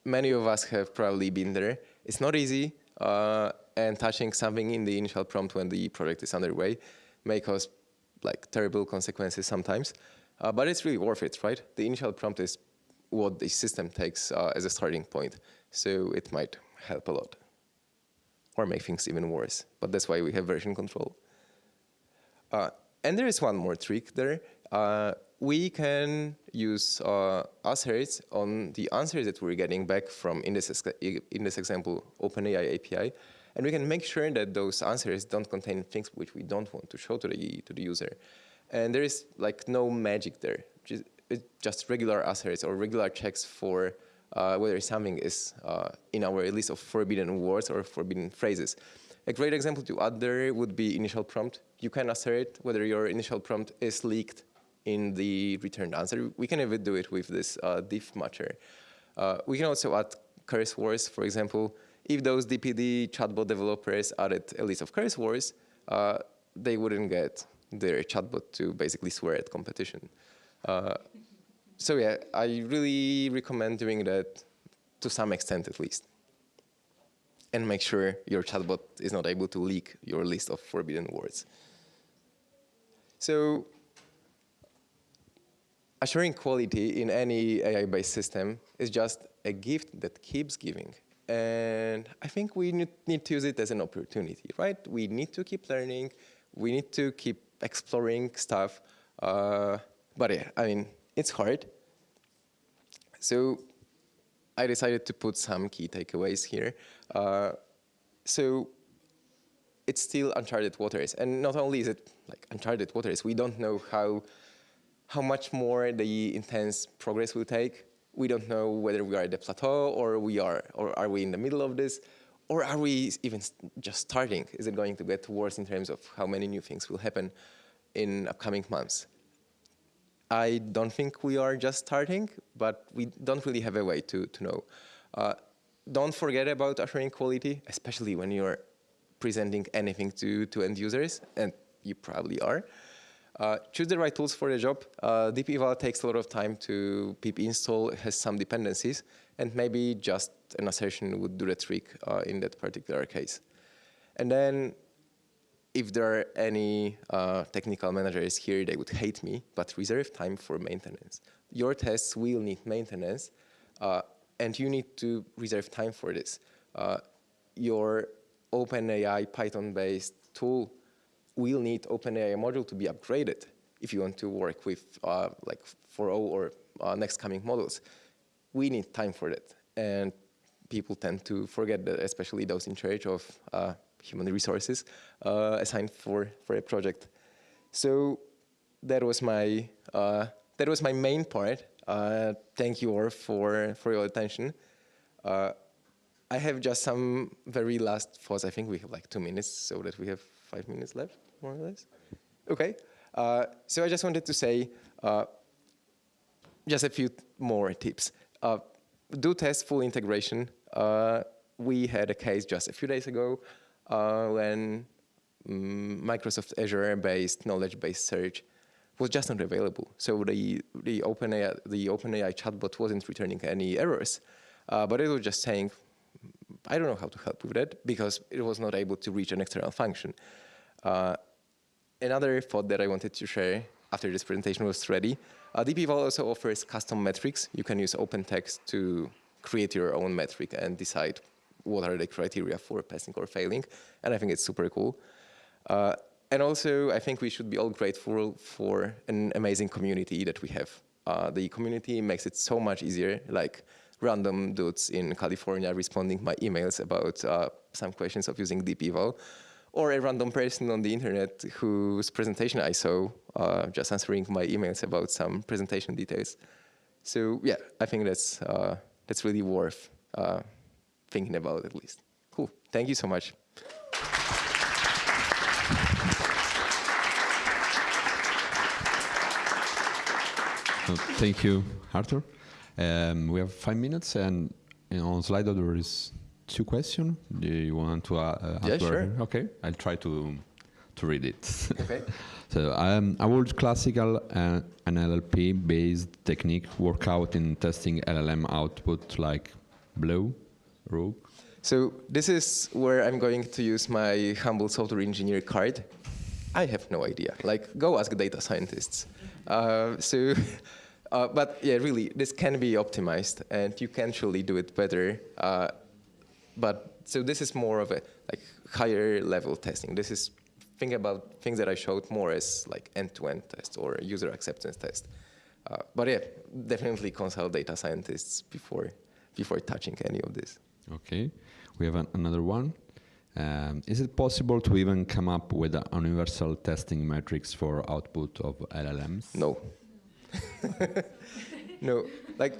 Many of us have probably been there. It's not easy, and touching something in the initial prompt when the project is underway may cause like terrible consequences sometimes, but it's really worth it, right? The initial prompt is what the system takes as a starting point, so it might help a lot, or make things even worse. But that's why we have version control. And there is one more trick there. We can use asserts on the answers that we're getting back from, in this example, OpenAI API, and we can make sure that those answers don't contain things which we don't want to show to the user. And there is like no magic there. It's just regular asserts or regular checks for whether something is in our list of forbidden words or forbidden phrases. A great example to add there would be initial prompt. You can assert whether your initial prompt is leaked in the returned answer. We can even do it with this diff matcher. We can also add curse words, for example. If those DPD chatbot developers added a list of curse words, they wouldn't get their chatbot to basically swear at competition. So yeah, I really recommend doing that to some extent at least. And make sure your chatbot is not able to leak your list of forbidden words. So assuring quality in any AI-based system is just a gift that keeps giving. And I think we need to use it as an opportunity, right? We need to keep learning. We need to keep exploring stuff. But yeah, I mean, it's hard. So I decided to put some key takeaways here. So it's still uncharted waters. And not only is it like uncharted waters, we don't know how much more the intense progress will take. We don't know whether we are at the plateau or are we in the middle of this, or are we even just starting? Is it going to get worse in terms of how many new things will happen in upcoming months? I don't think we are just starting, but we don't really have a way to know. Don't forget about assuring quality, especially when you're presenting anything to end users, and you probably are. Choose the right tools for the job. Deep eval takes a lot of time to pip install, has some dependencies, and maybe just an assertion would do the trick in that particular case. And then if there are any technical managers here, they would hate me, but reserve time for maintenance. Your tests will need maintenance, and you need to reserve time for this. Your OpenAI Python-based tool will need OpenAI module to be upgraded if you want to work with like 4.0 or next coming models. We need time for that, and people tend to forget that, especially those in charge of human resources assigned for a project. So that was my main part. Thank you all for your attention. I have just some very last thoughts. I think we have like 2 minutes, so that we have 5 minutes left, more or less. Okay. So I just wanted to say just a few more tips. Do test full integration. We had a case just a few days ago when Microsoft Azure-based knowledge-based search was just not available. So the OpenAI chatbot wasn't returning any errors, but it was just saying, I don't know how to help with that because it was not able to reach an external function. Another thought that I wanted to share after this presentation was ready. DeepEval also offers custom metrics. You can use OpenText to create your own metric and decide what are the criteria for passing or failing. And I think it's super cool. And also, I think we should be all grateful for an amazing community that we have. The community makes it so much easier, like random dudes in California responding my emails about some questions of using DeepEval, or a random person on the internet whose presentation I saw, just answering my emails about some presentation details. So yeah, I think that's really worth thinking about at least. Cool, thank you so much. Thank you, Arthur. We have 5 minutes, and on Slido there is 2 questions. Do you want to Yeah, answer? sure. Okay, I'll try to read it. Okay. So, how would classical and NLP-based technique work out in testing LLM output like Blow, Rogue? So this is where I'm going to use my humble software engineer card. I have no idea. Like, go ask data scientists. But yeah, really, this can be optimized, and you can surely do it better. So this is more of a higher level testing. This is think about things that I showed more as like end-to-end test or user acceptance test. But yeah, definitely consult data scientists before touching any of this. Okay, we have another one. Is it possible to even come up with a universal testing metrics for output of LLMs? No. No, like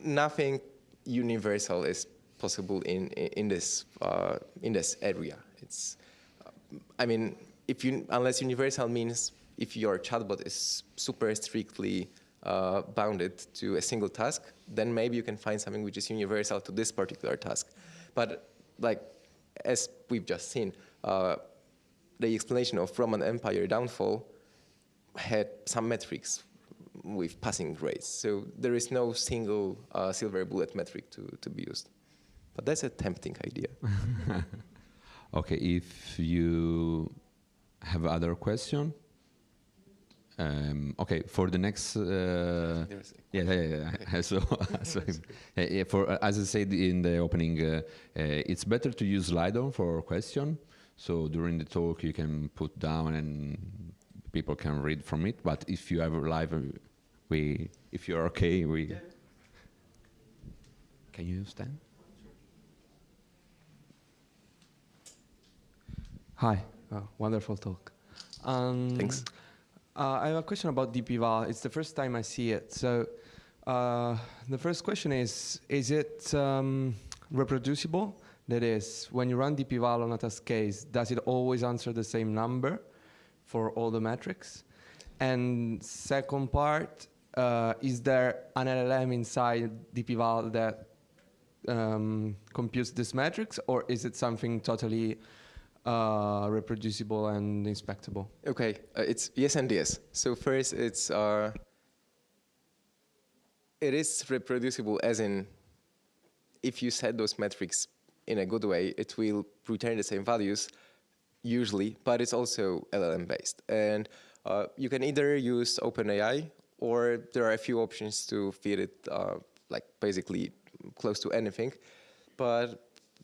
nothing universal is possible in this area. It's, I mean, unless universal means if your chatbot is super strictly bounded to a single task, then maybe you can find something which is universal to this particular task. But like, as we've just seen, the explanation of Roman Empire downfall had some metrics with passing grades. So there is no single silver bullet metric to be used. But that's a tempting idea. Okay, if you have other question. Okay, for the next, yeah. So as I said in the opening, it's better to use Slido for question. So during the talk, you can put down and people can read from it. But if you have a live, if you're okay, can you stand? Hi, wonderful talk. Thanks. I have a question about DPVal. It's the first time I see it. So the first question is it reproducible? That is, when you run DPVal on a task case, does it always answer the same number for all the metrics? And second part, is there an LLM inside DPVal that computes these metrics, or is it something totally reproducible and inspectable? Okay, it's yes and yes. So first, it is reproducible, as in, if you set those metrics in a good way, it will return the same values, usually, but it's also LLM-based. And you can either use OpenAI, or there are a few options to feed it, like basically close to anything. But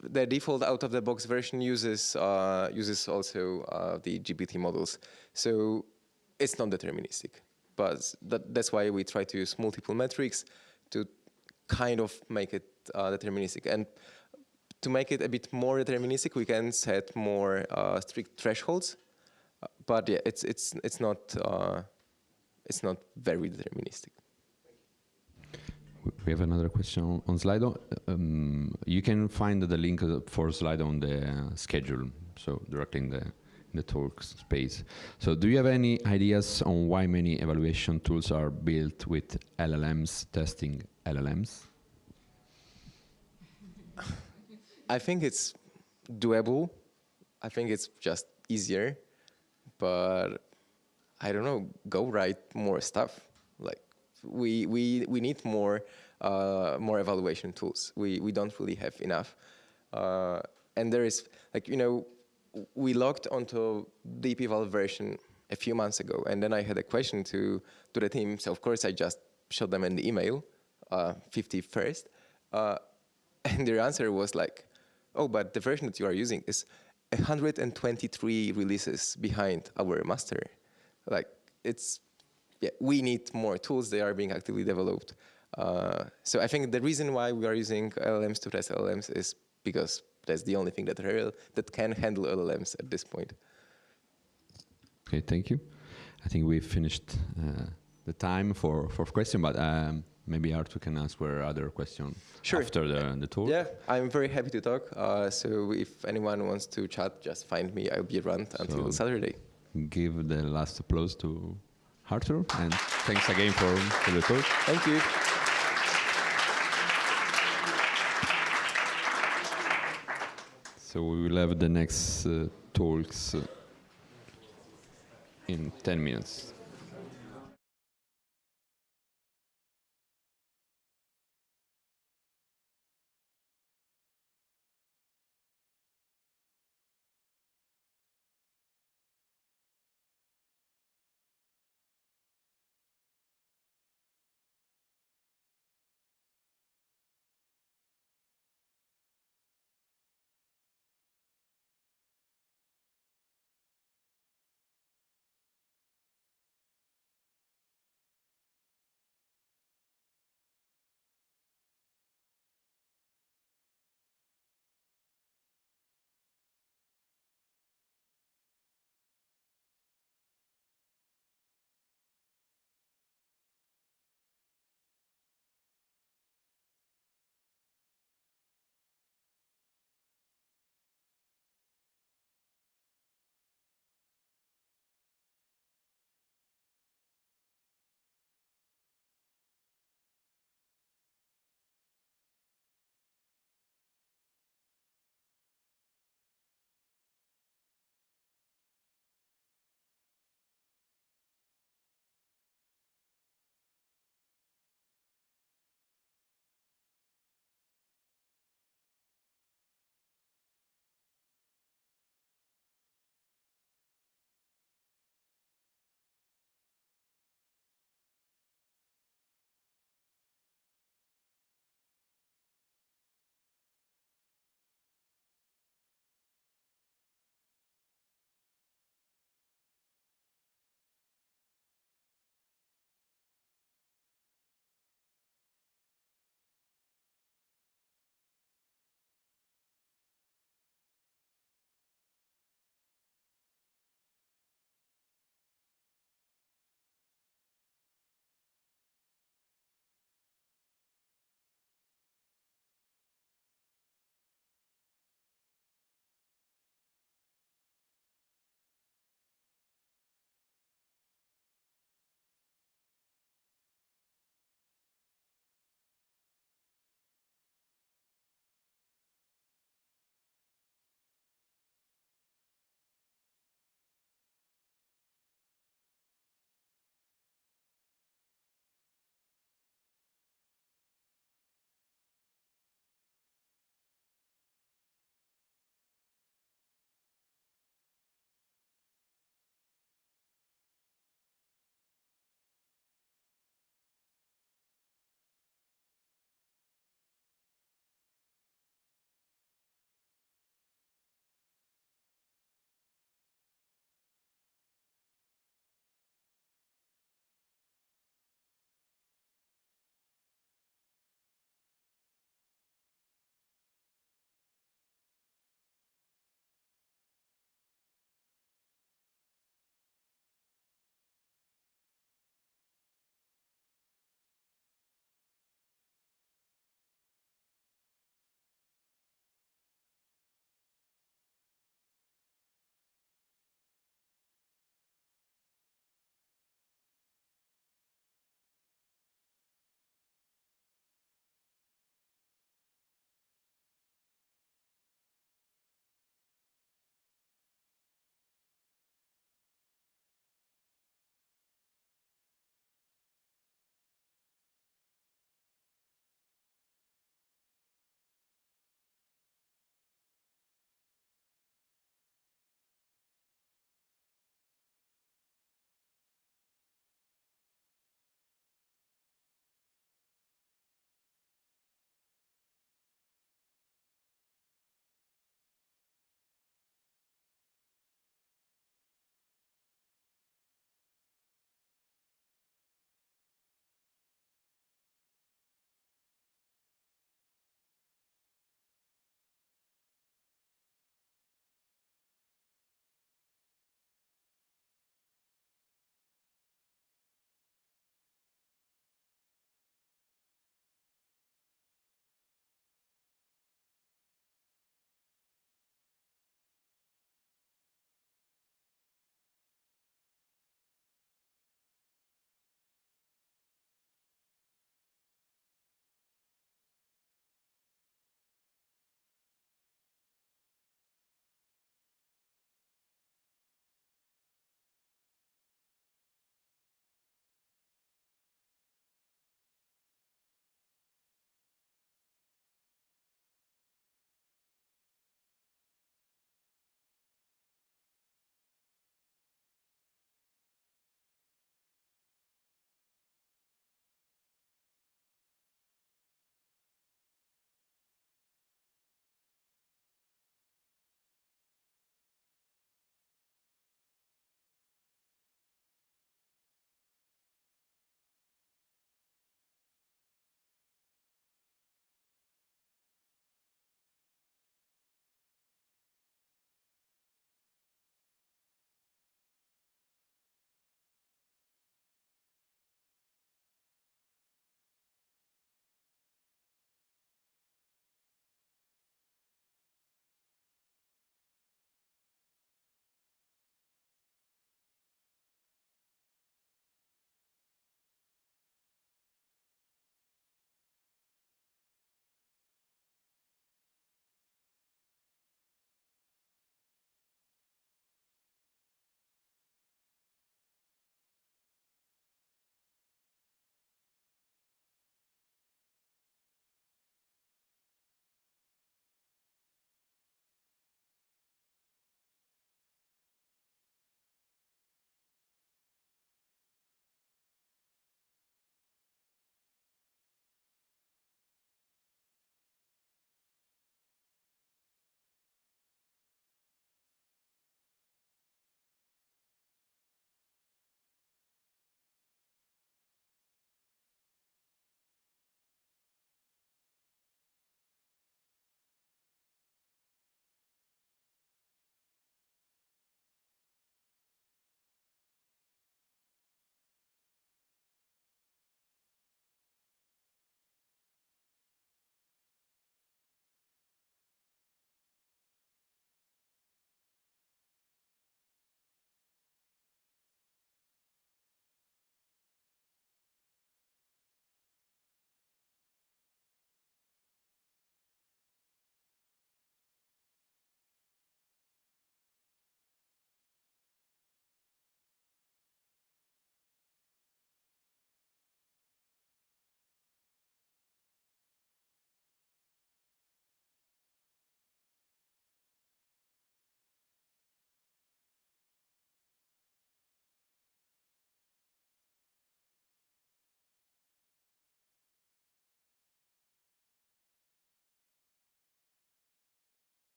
the default out-of-the-box version uses also the GPT models, so it's not deterministic. But that's why we try to use multiple metrics to kind of make it deterministic. And to make it a bit more deterministic, we can set more strict thresholds. But yeah, it's not very deterministic. We have another question on Slido. You can find the link for Slido on the schedule, so directly in the talk space. So do you have any ideas on why many evaluation tools are built with LLMs testing LLMs? I think it's doable. I think it's just easier. But I don't know, go write more stuff. Like, we need more evaluation tools. We don't really have enough. And there is, like, we logged onto the DPVal version a few months ago, and then I had a question to the team. So of course I just showed them an email, 51st, and their answer was like, "Oh, but the version that you are using is 123 releases behind our master." Like, we need more tools. They are being actively developed. So I think the reason why we are using LLMs to test LLMs is because that's the only thing that can handle LLMs at this point. Okay, thank you. I think we finished the time for question, but maybe Arthur can answer other questions after the talk. Yeah, I'm very happy to talk. So if anyone wants to chat, just find me. I'll be around until Saturday. Give the last applause to Arthur, and thanks again for the talk. Thank you. So we will have the next talks in 10 minutes.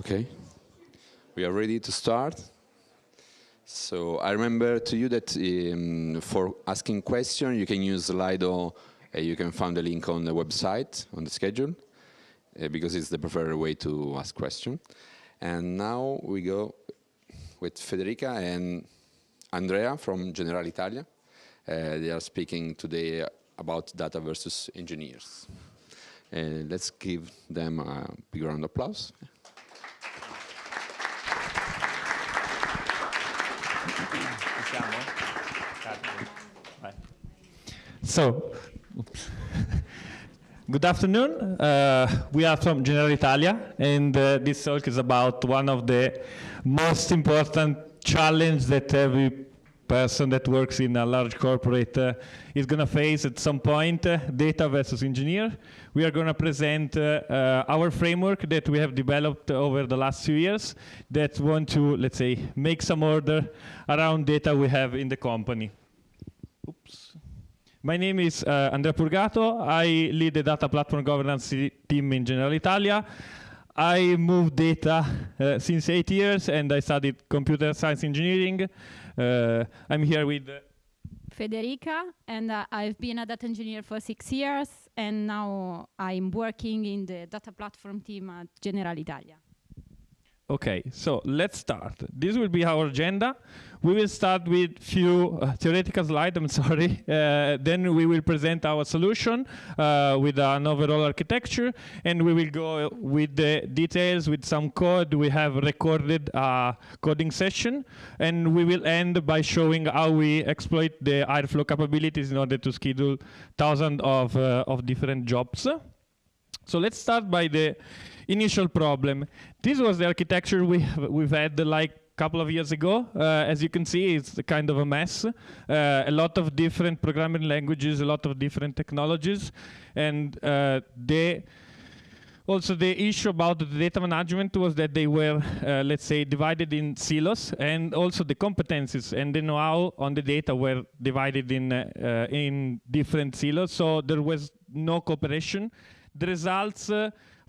Okay, we are ready to start. So I remember to you that for asking questions, you can use Slido. You can find the link on the website, on the schedule, because it's the preferred way to ask questions. And now we go with Federica and Andrea from General Italia. They are speaking today about data versus engineers. Let's give them a big round of applause. So, good afternoon. We are from General Italia, and this talk is about one of the most important challenges that every person that works in a large corporate is going to face at some point, data versus engineer. We are going to present our framework that we have developed over the last few years that want to, let's say, make some order around data we have in the company. Oops. My name is Andrea Purgato. I lead the data platform governance team in General Italia. I moved data since 8 years, and I studied computer science engineering. I'm here with Federica, and I've been a data engineer for 6 years, and now I'm working in the data platform team at General Italia. Okay, so let's start. This will be our agenda. We will start with few theoretical slides, I'm sorry. Then we will present our solution with an overall architecture, and we will go with the details with some code. We have recorded a coding session, and we will end by showing how we exploit the Airflow capabilities in order to schedule thousands of different jobs. So let's start by the initial problem. This was the architecture we've had like a couple of years ago. As you can see, it's kind of a mess. A lot of different programming languages, a lot of different technologies, and also the issue about the data management was that they were, let's say, divided in silos, and also the competencies and the know-how on the data were divided in different silos, so there was no cooperation. The results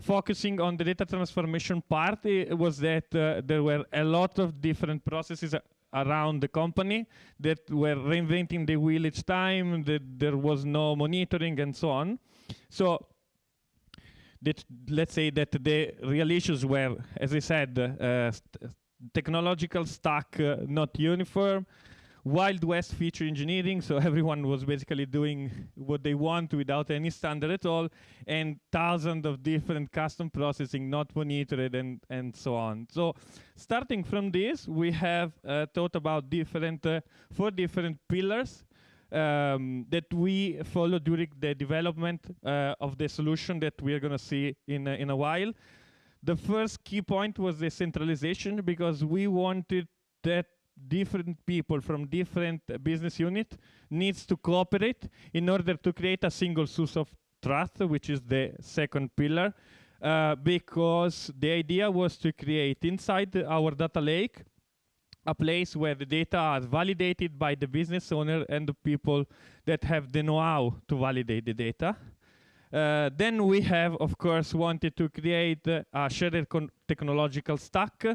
focusing on the data transformation part was that there were a lot of different processes around the company that were reinventing the wheel each time, that there was no monitoring and so on. So let's say that the real issues were, as I said, technological stack not uniform, Wild West feature engineering, so everyone was basically doing what they want without any standard at all, and thousands of different custom processing not monitored and so on. So starting from this, we have thought about 4 different pillars that we follow during the development of the solution that we are going to see in a while. The first key point was the centralization, because we wanted that different people from different business unit needs to cooperate in order to create a single source of truth, which is the second pillar, because the idea was to create inside our data lake a place where the data are validated by the business owner and the people that have the know-how to validate the data. Then we have, of course, wanted to create a shared technological stack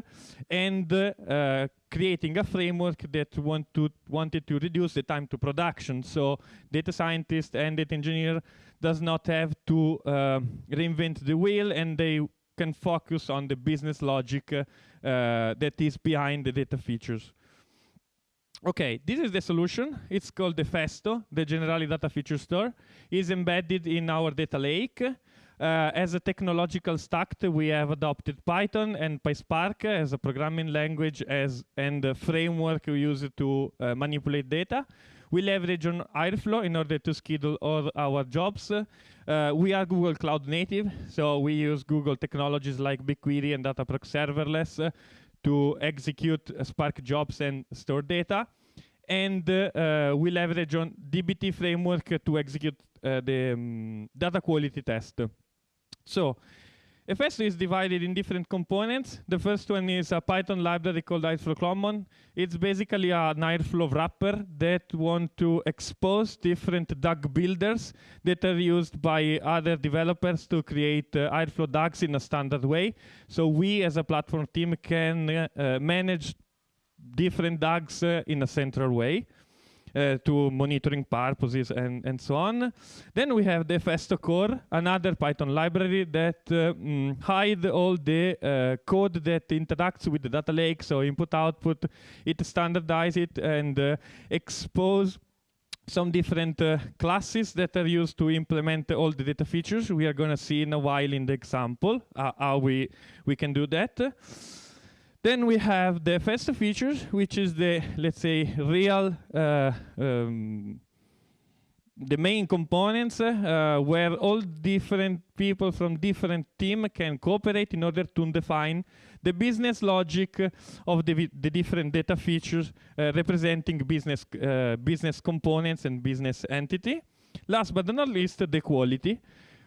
and creating a framework that wanted to reduce the time to production. So data scientist and data engineer does not have to reinvent the wheel, and they can focus on the business logic that is behind the data features. Okay, this is the solution. It's called the Festo, the Generali Data Feature Store. It's embedded in our data lake. As a technological stack, we have adopted Python and PySpark as a programming language and a framework we use to manipulate data. We leverage on Airflow in order to schedule all our jobs. We are Google Cloud native, so we use Google technologies like BigQuery and Dataproc Serverless to execute Spark jobs and store data. And we leverage on dbt framework to execute the data quality test. So Festo is divided in different components. The first one is a Python library called Airflow Common. It's basically an Airflow wrapper that want to expose different DAG builders that are used by other developers to create Airflow DAGs in a standard way. So we as a platform team can manage different DAGs in a central way. To monitoring purposes and so on. Then we have the Festo core, another Python library that hide all the code that interacts with the data lake, so input-output, it standardize it and expose some different classes that are used to implement all the data features. We are going to see in a while in the example how we can do that. Then we have the Festo features, which is the, let's say, real, the main components where all different people from different teams can cooperate in order to define the business logic of the different data features representing business components and business entity. Last but not least, the quality.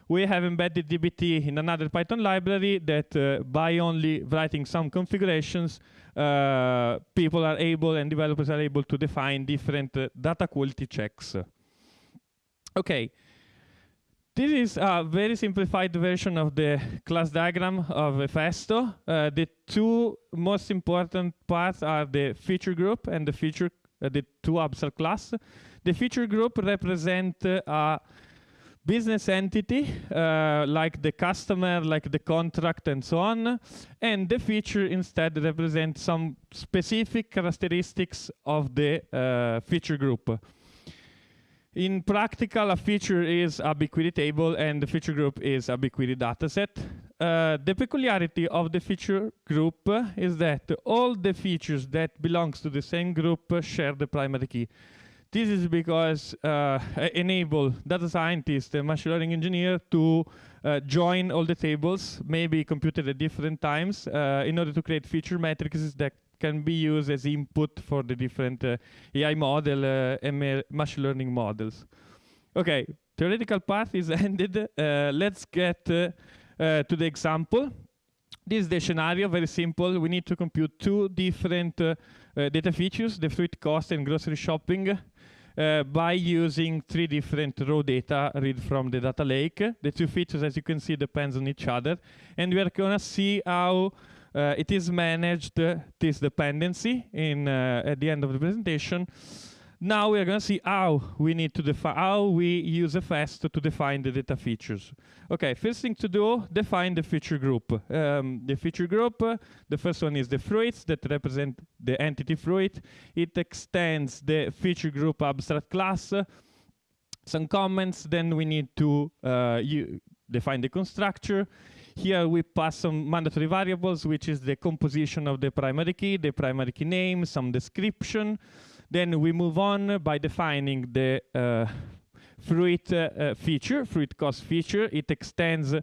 We have embedded dbt in another Python library that by only writing some configurations, people are able and developers are able to define different data quality checks. Okay, this is a very simplified version of the class diagram of Festo. The two most important parts are the feature group and the two abstract class. The feature group represent a business entity, like the customer, like the contract, and so on. And the feature instead represents some specific characteristics of the feature group. In practical, a feature is a BigQuery table, and the feature group is a BigQuery dataset. The peculiarity of the feature group is that all the features that belongs to the same group share the primary key. This is because enable data scientists and machine learning engineer to join all the tables, maybe computed at different times, in order to create feature matrices that can be used as input for the different AI model and machine learning models. Okay, theoretical part is ended. Let's get to the example. This is the scenario, very simple. We need to compute two different data features, the fruit cost and grocery shopping, by using three different raw data read from the data lake. The two features, as you can see, depends on each other. And we are going to see how it is managed, this dependency, at the end of the presentation. Now we are going to see how we need to define, how we use a Festo to define the data features. Okay, first thing to do, define the feature group. The feature group, the first one is the fruits that represent the entity fruit. It extends the feature group abstract class. Some comments, then we need to define the constructor. Here we pass some mandatory variables, which is the composition of the primary key name, some description. Then we move on by defining the fruit feature, fruit cost feature. It extends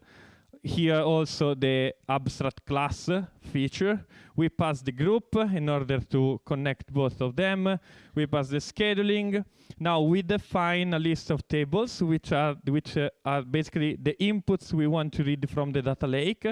here also the abstract class feature. We pass the group in order to connect both of them. We pass the scheduling. Now we define a list of tables which are basically the inputs we want to read from the data lake.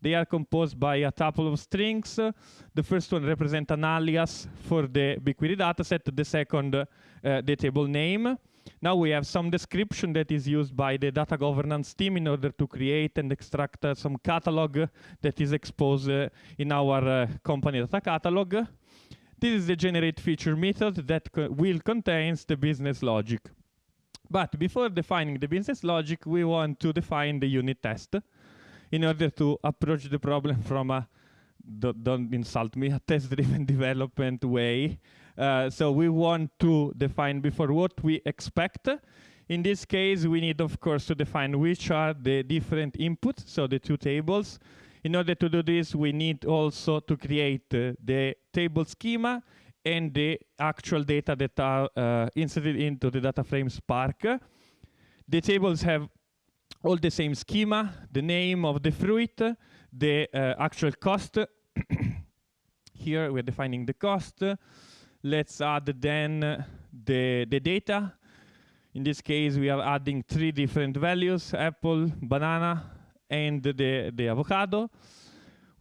They are composed by a tuple of strings. The first one represents an alias for the BigQuery dataset. The second, the table name. Now we have some description that is used by the data governance team in order to create and extract some catalog that is exposed in our company data catalog. This is the generate feature method that will contain the business logic. But before defining the business logic, we want to define the unit test in order to approach the problem from a, don't insult me, a test-driven development way. So we want to define before what we expect. In this case, we need, of course, to define which are the different inputs, so the two tables. In order to do this, we need also to create the table schema and the actual data that are inserted into the data frame Spark. The tables have all the same schema, the name of the fruit, the actual cost. Here we're defining the cost. Let's add then the data. In this case, we are adding three different values, apple, banana, and the avocado.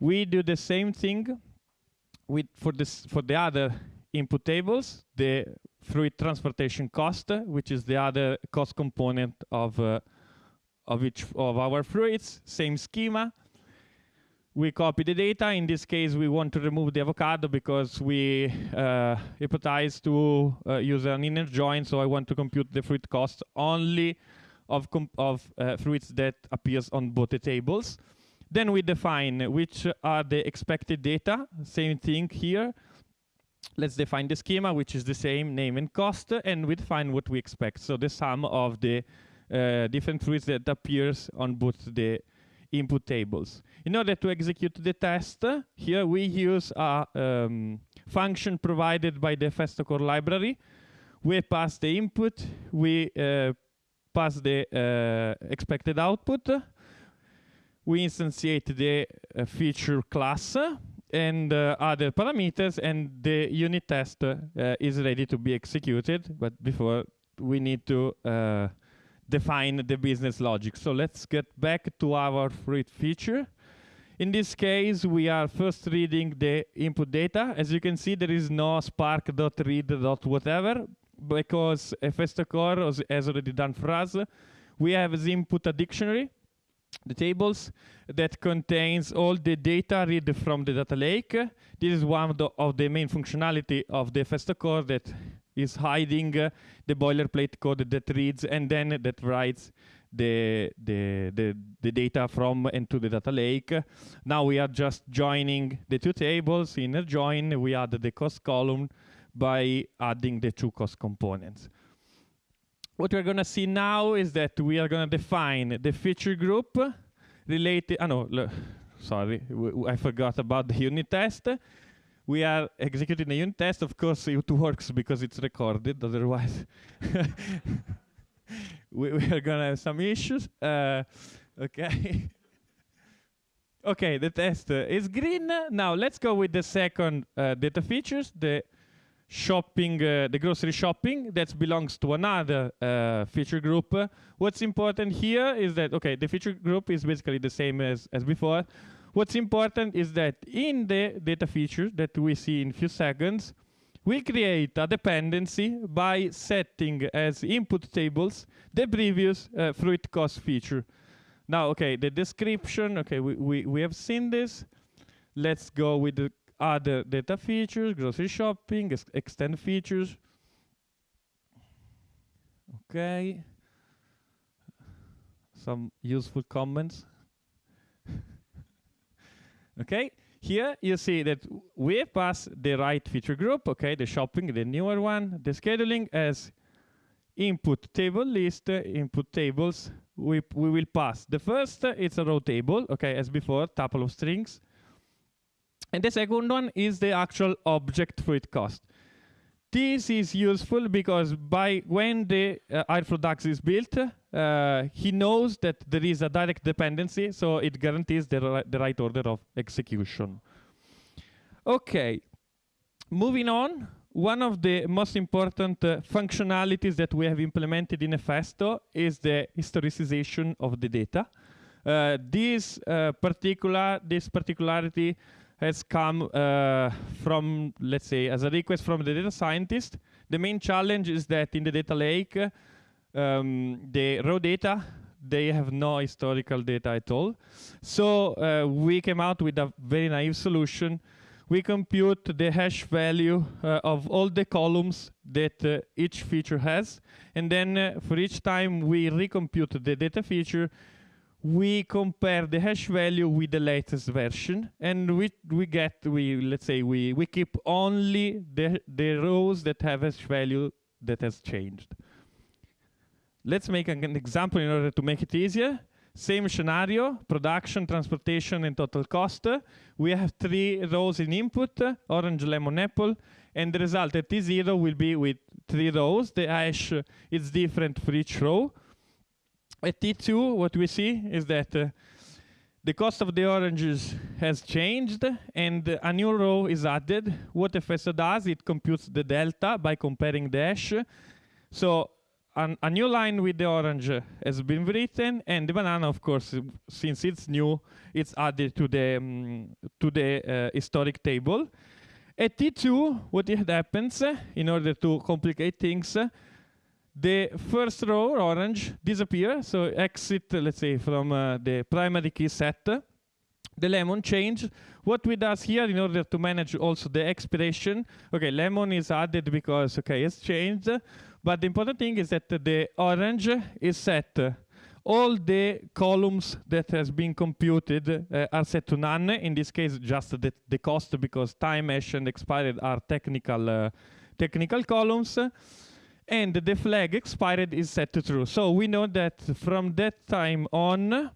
We do the same thing for the other input tables, the fruit transportation cost, which is the other cost component of each of our fruits. Same schema. We copy the data. In this case, we want to remove the avocado because we hypothesize to use an inner join. So I want to compute the fruit cost only of fruits that appears on both the tables. Then we define which are the expected data. Same thing here. Let's define the schema, which is the same name and cost, and we define what we expect. So the sum of the different fruits that appears on both the input tables. In order to execute the test, here we use a function provided by the FestoCore library. We pass the input, we pass the expected output, we instantiate the feature class and other parameters, and the unit test is ready to be executed. But before, we need to define the business logic. So let's get back to our fruit feature. In this case, we are first reading the input data. As you can see, there is no spark.read.whatever, because FestoCore has already done for us. We have as input a dictionary, the tables, that contains all the data read from the data lake. This is one of the main functionality of the FestoCore, that is hiding the boilerplate code that reads and then that writes the data from and to the data lake. Now we are just joining the two tables. Inner join, we add the cost column by adding the two cost components. What we're going to see now is that we are going to define the feature group related. Sorry, I forgot about the unit test. We are executing the unit test. Of course, it works because it's recorded. Otherwise, we are going to have some issues. Okay. Okay, the test is green. Now, let's go with the second data features, the shopping, the grocery shopping. That belongs to another feature group. What's important here is that, okay, the feature group is basically the same as before. What's important is that in the data feature that we see in a few seconds, we create a dependency by setting as input tables the previous fruit cost feature. Now, okay, the description, okay, we have seen this. Let's go with the other data features, grocery shopping, extend features. Okay. Some useful comments. Okay, here you see that we pass the right feature group, okay, the shopping, the newer one, the scheduling as input table list, input tables. We will pass. The first, it's a row table, okay, as before, tuple of strings. And the second one is the actual object fruit cost. This is useful because when the iFruitDAX is built, he knows that there is a direct dependency, so it guarantees the right order of execution. Okay, moving on. One of the most important functionalities that we have implemented in Festo is the historicization of the data. This particularity has come from, let's say, as a request from the data scientist. The main challenge is that in the data lake, the raw data, they have no historical data at all. So we came out with a very naive solution. We compute the hash value of all the columns that each feature has. And then for each time we recompute the data feature, we compare the hash value with the latest version, and we keep only the rows that have hash value that has changed. Let's make an example in order to make it easier. Same scenario, production, transportation, and total cost. We have 3 rows in input, orange, lemon, apple, and the result at T0 will be with 3 rows. The hash is different for each row. At T2, what we see is that the cost of the oranges has changed and a new row is added. What Festo does, it computes the delta by comparing the hash. So a new line with the orange has been written, and the banana, of course, since it's new, it's added to the historic table. At T2, what happens, in order to complicate things, the first row, orange, disappears, so exit, let's say, from the primary key set. The lemon change. What we does here in order to manage also the expiration, okay, lemon is added because, okay, it's changed, but the important thing is that the orange is set. All the columns that has been computed are set to none. In this case, just the cost, because time, hash, and expired are technical columns. And the flag expired is set to true. So we know that from that time on,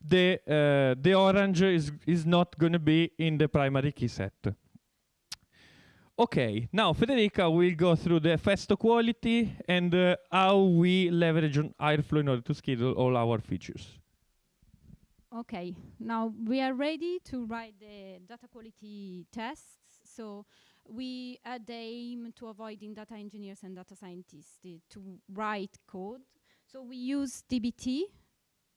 the orange is not going to be in the primary key set. Okay, now Federica will go through the Festo quality and how we leverage on Airflow in order to schedule all our features. Okay, now we are ready to write the data quality tests. So we had the aim to avoiding data engineers and data scientists to write code. So we use DBT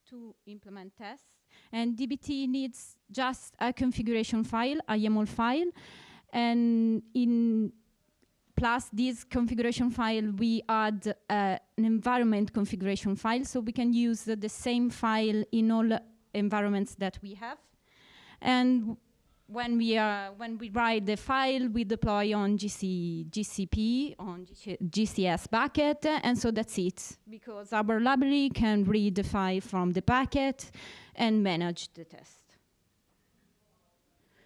to implement tests. And DBT needs just a configuration file, a YAML file. And plus this configuration file, we add an environment configuration file. So we can use the same file in all environments that we have. And when we write the file, we deploy on GCP, on GCS bucket, and so that's it. Because our library can read the file from the bucket and manage the test.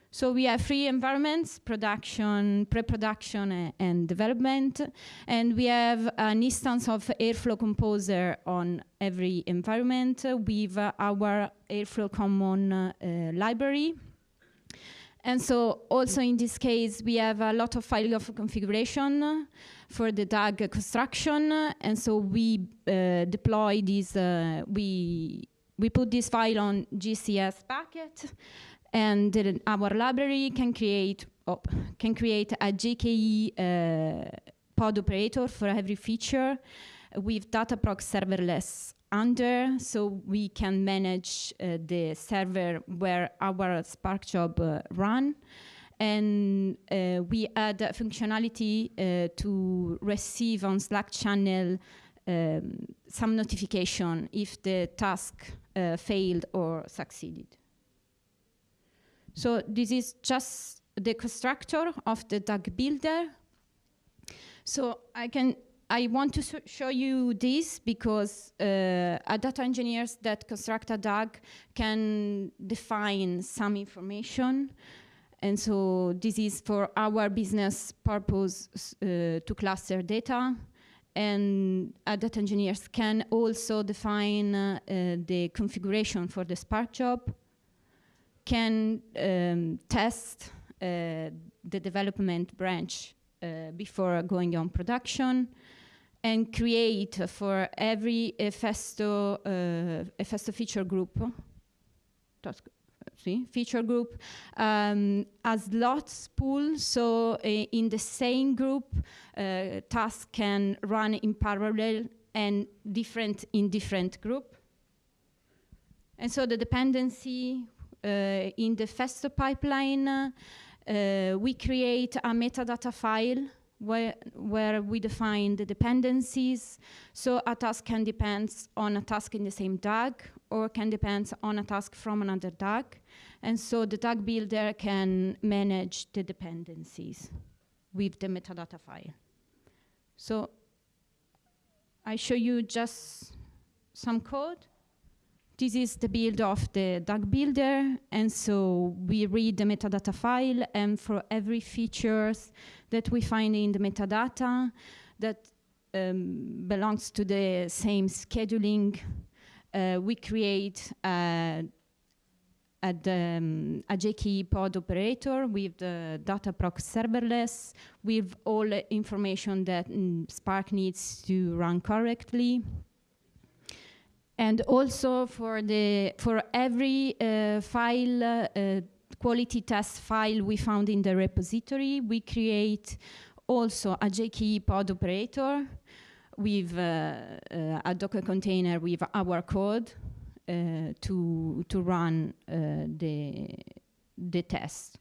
So we have 3 environments: production, pre-production, and development. And we have an instance of Airflow Composer on every environment with our Airflow Common library. And so also in this case, we have a lot of file of configuration for the DAG construction. And so we deploy this, we put this file on GCS bucket. And our library can create a JKE pod operator for every feature with Dataproc serverless under, so we can manage the server where our Spark job run. And we add functionality to receive on Slack channel some notification if the task failed or succeeded. So this is just the constructor of the DAG builder. So I want to show you this because data engineers that construct a DAG can define some information. And so this is for our business purpose to cluster data. And data engineers can also define the configuration for the Spark job, can test the development branch before going on production, and create for every Festo feature group, feature group, a slots pool. So in the same group, tasks can run in parallel and in different group. And so the dependency in the Festo pipeline, we create a metadata file where we define the dependencies. So a task can depend on a task in the same DAG, or can depend on a task from another DAG. And so the DAG builder can manage the dependencies with the metadata file. So I show you just some code. This is the build of the DAG builder, and so we read the metadata file, and for every features that we find in the metadata that belongs to the same scheduling, we create a JKE pod operator with the Dataproc serverless, with all the information that Spark needs to run correctly. And also for every file, quality test file we found in the repository, we create also a JKE pod operator with a Docker container with our code to run the test.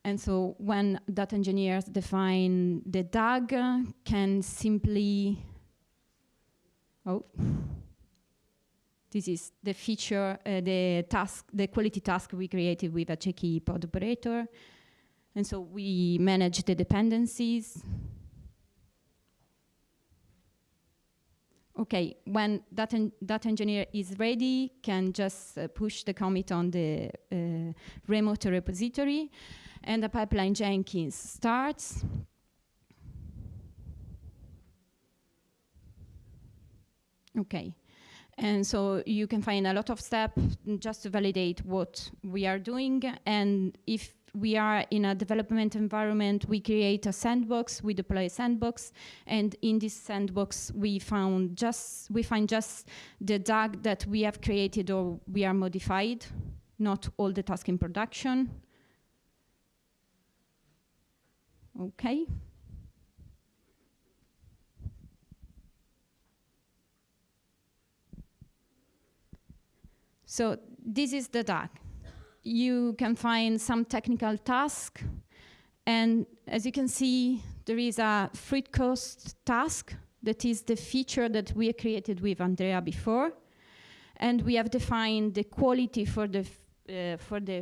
And so when data engineers define the DAG, can simply, this is the feature, the task, the quality task we created with a checky pod operator. And so we manage the dependencies. Okay, when data engineer is ready, can just push the commit on the remote repository, and the pipeline Jenkins starts. Okay, and so you can find a lot of steps just to validate what we are doing, and if we are in a development environment, we create a sandbox, we deploy a sandbox, and in this sandbox we find just the DAG that we have created or we are modified, not all the tasks in production. Okay. So this is the DAG. You can find some technical task, and as you can see, there is a fruit cost task that is the feature that we created with Andrea before, and we have defined the quality for the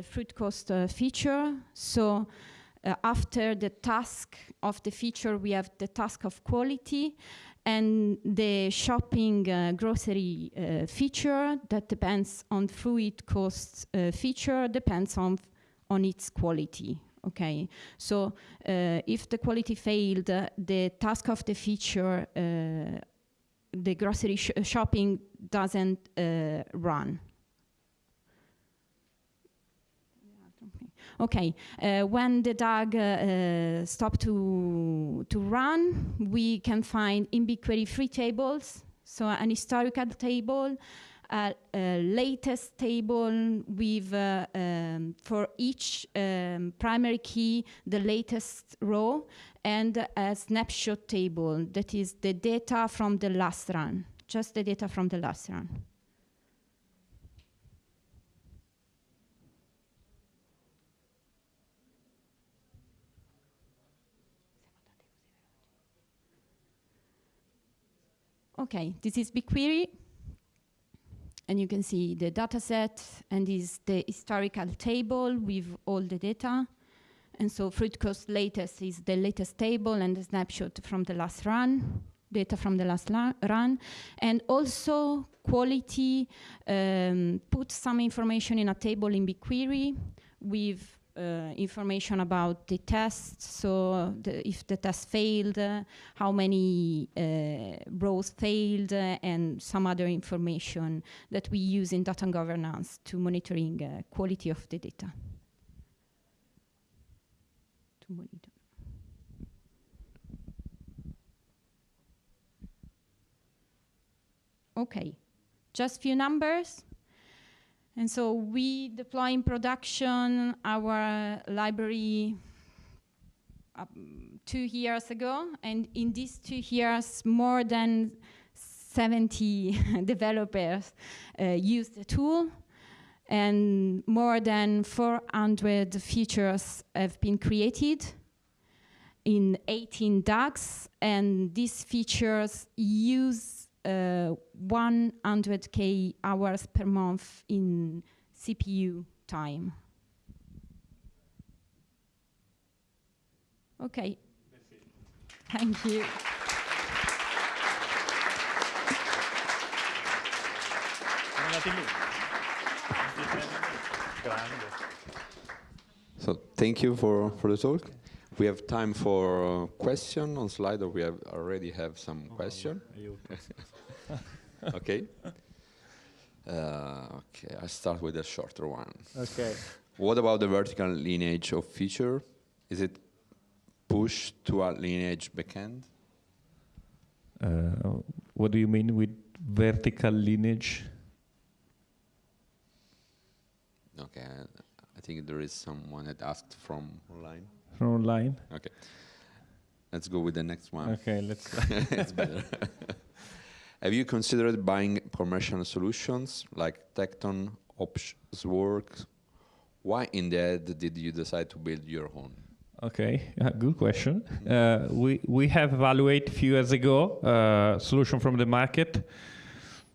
fruit cost feature. So after the task of the feature, we have the task of quality, and the shopping grocery feature that depends on fruit cost feature depends on its quality. Okay, so if the quality failed, the task of the feature, the grocery shopping doesn't run. Okay, when the DAG stops to run, we can find in BigQuery 3 tables. So an historical table, a latest table with, for each primary key, the latest row, and a snapshot table that is the data from the last run, just the data from the last run. Okay, this is BigQuery, and you can see the data set, and this is the historical table with all the data. And so fruit cost latest is the latest table and the snapshot from the last run, data from the last run. And also quality, put some information in a table in BigQuery with information about the test, so if the test failed, how many rows failed, and some other information that we use in data governance to monitoring quality of the data. To monitor. Okay, just few numbers. And so we deploy in production our library 2 years ago. And in these 2 years, more than 70 developers use the tool. And more than 400 features have been created in 18 DAGs. And these features use 100K hours per month in CPU time. Okay. Thank you. So thank you for the talk. We have time for question on slide, or we already have some question. Okay. Okay, I'll start with a shorter one. Okay. What about the vertical lineage of feature? Is it pushed to a lineage backend? What do you mean with vertical lineage? Okay, I think there is someone that asked from online. From online? Okay. let's go with the next one. Okay, let's. It's better. Have you considered buying commercial solutions like Tecton, Opsworks? Why in the end did you decide to build your own? Okay, good question. We have evaluated a few years ago solution from the market.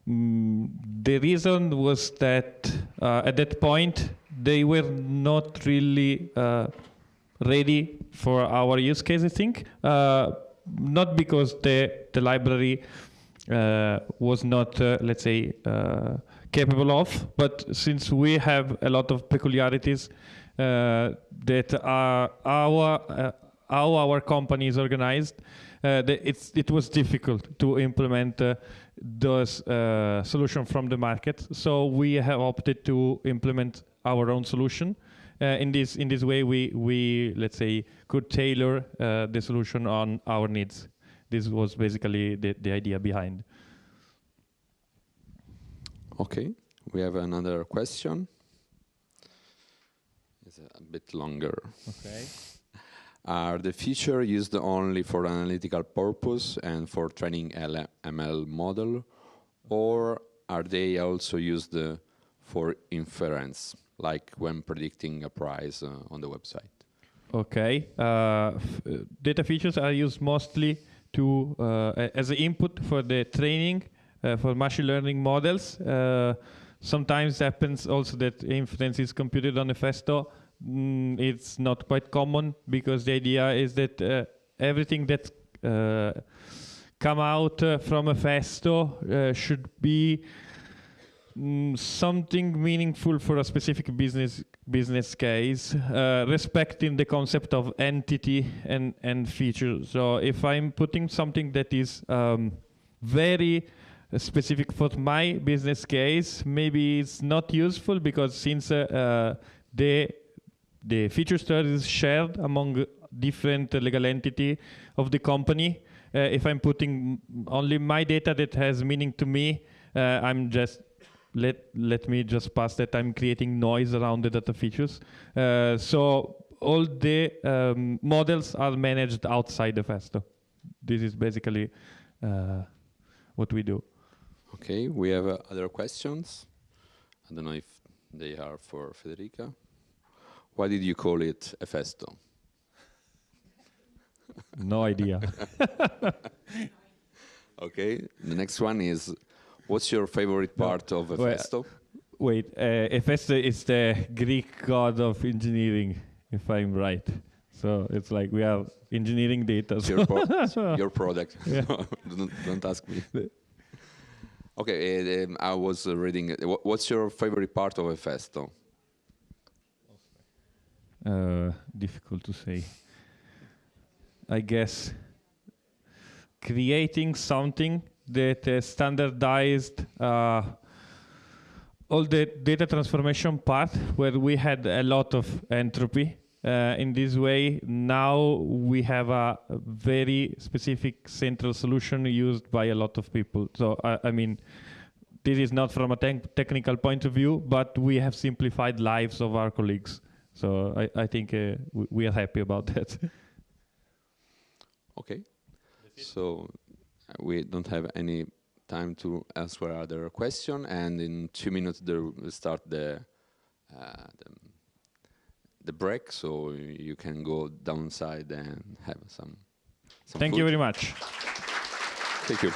The reason was that at that point they were not really ready for our use case, I think. Not because the library was not, let's say, capable of, but since we have a lot of peculiarities that are how our company is organized, it was difficult to implement those solutions from the market. So we have opted to implement our own solution. In this way, we let's say could tailor the solution on our needs. This was basically the idea behind. Okay, we have another question. It's a bit longer. Okay. Are the features used only for analytical purpose and for training ML model, or are they also used for inference, like when predicting a price on the website? Okay. Data features are used mostly to as an input for the training for machine learning models. Sometimes happens also that inference is computed on a Festo. It's not quite common because the idea is that everything that come out from a Festo should be something meaningful for a specific business case, respecting the concept of entity and feature. So if I'm putting something that is very specific for my business case, maybe it's not useful because since the feature store is shared among different legal entity of the company, if I'm putting only my data that has meaning to me, I'm just let me just pass that I'm creating noise around the data features. So all the models are managed outside the Festo. This is basically what we do. Okay, we have other questions. I don't know if they are for Federica. Why did you call it a Festo? No idea. Okay, the next one is, what's your favorite part of a Festo? Wait, Festo is the Greek god of engineering, if I'm right. So it's like we are engineering data. It's your product. Yeah. Don't ask me. Okay, I was reading. What's your favorite part of a Festo? Difficult to say. I guess creating something that standardized all the data transformation part where we had a lot of entropy. In this way, now we have a very specific central solution used by a lot of people. So, I mean, this is not from a technical point of view, but we have simplified lives of our colleagues. So I think we are happy about that. Okay. So we don't have any time to answer other question, and in 2 minutes there will start the break, so you can go downside and have some Thank you very much. Thank you.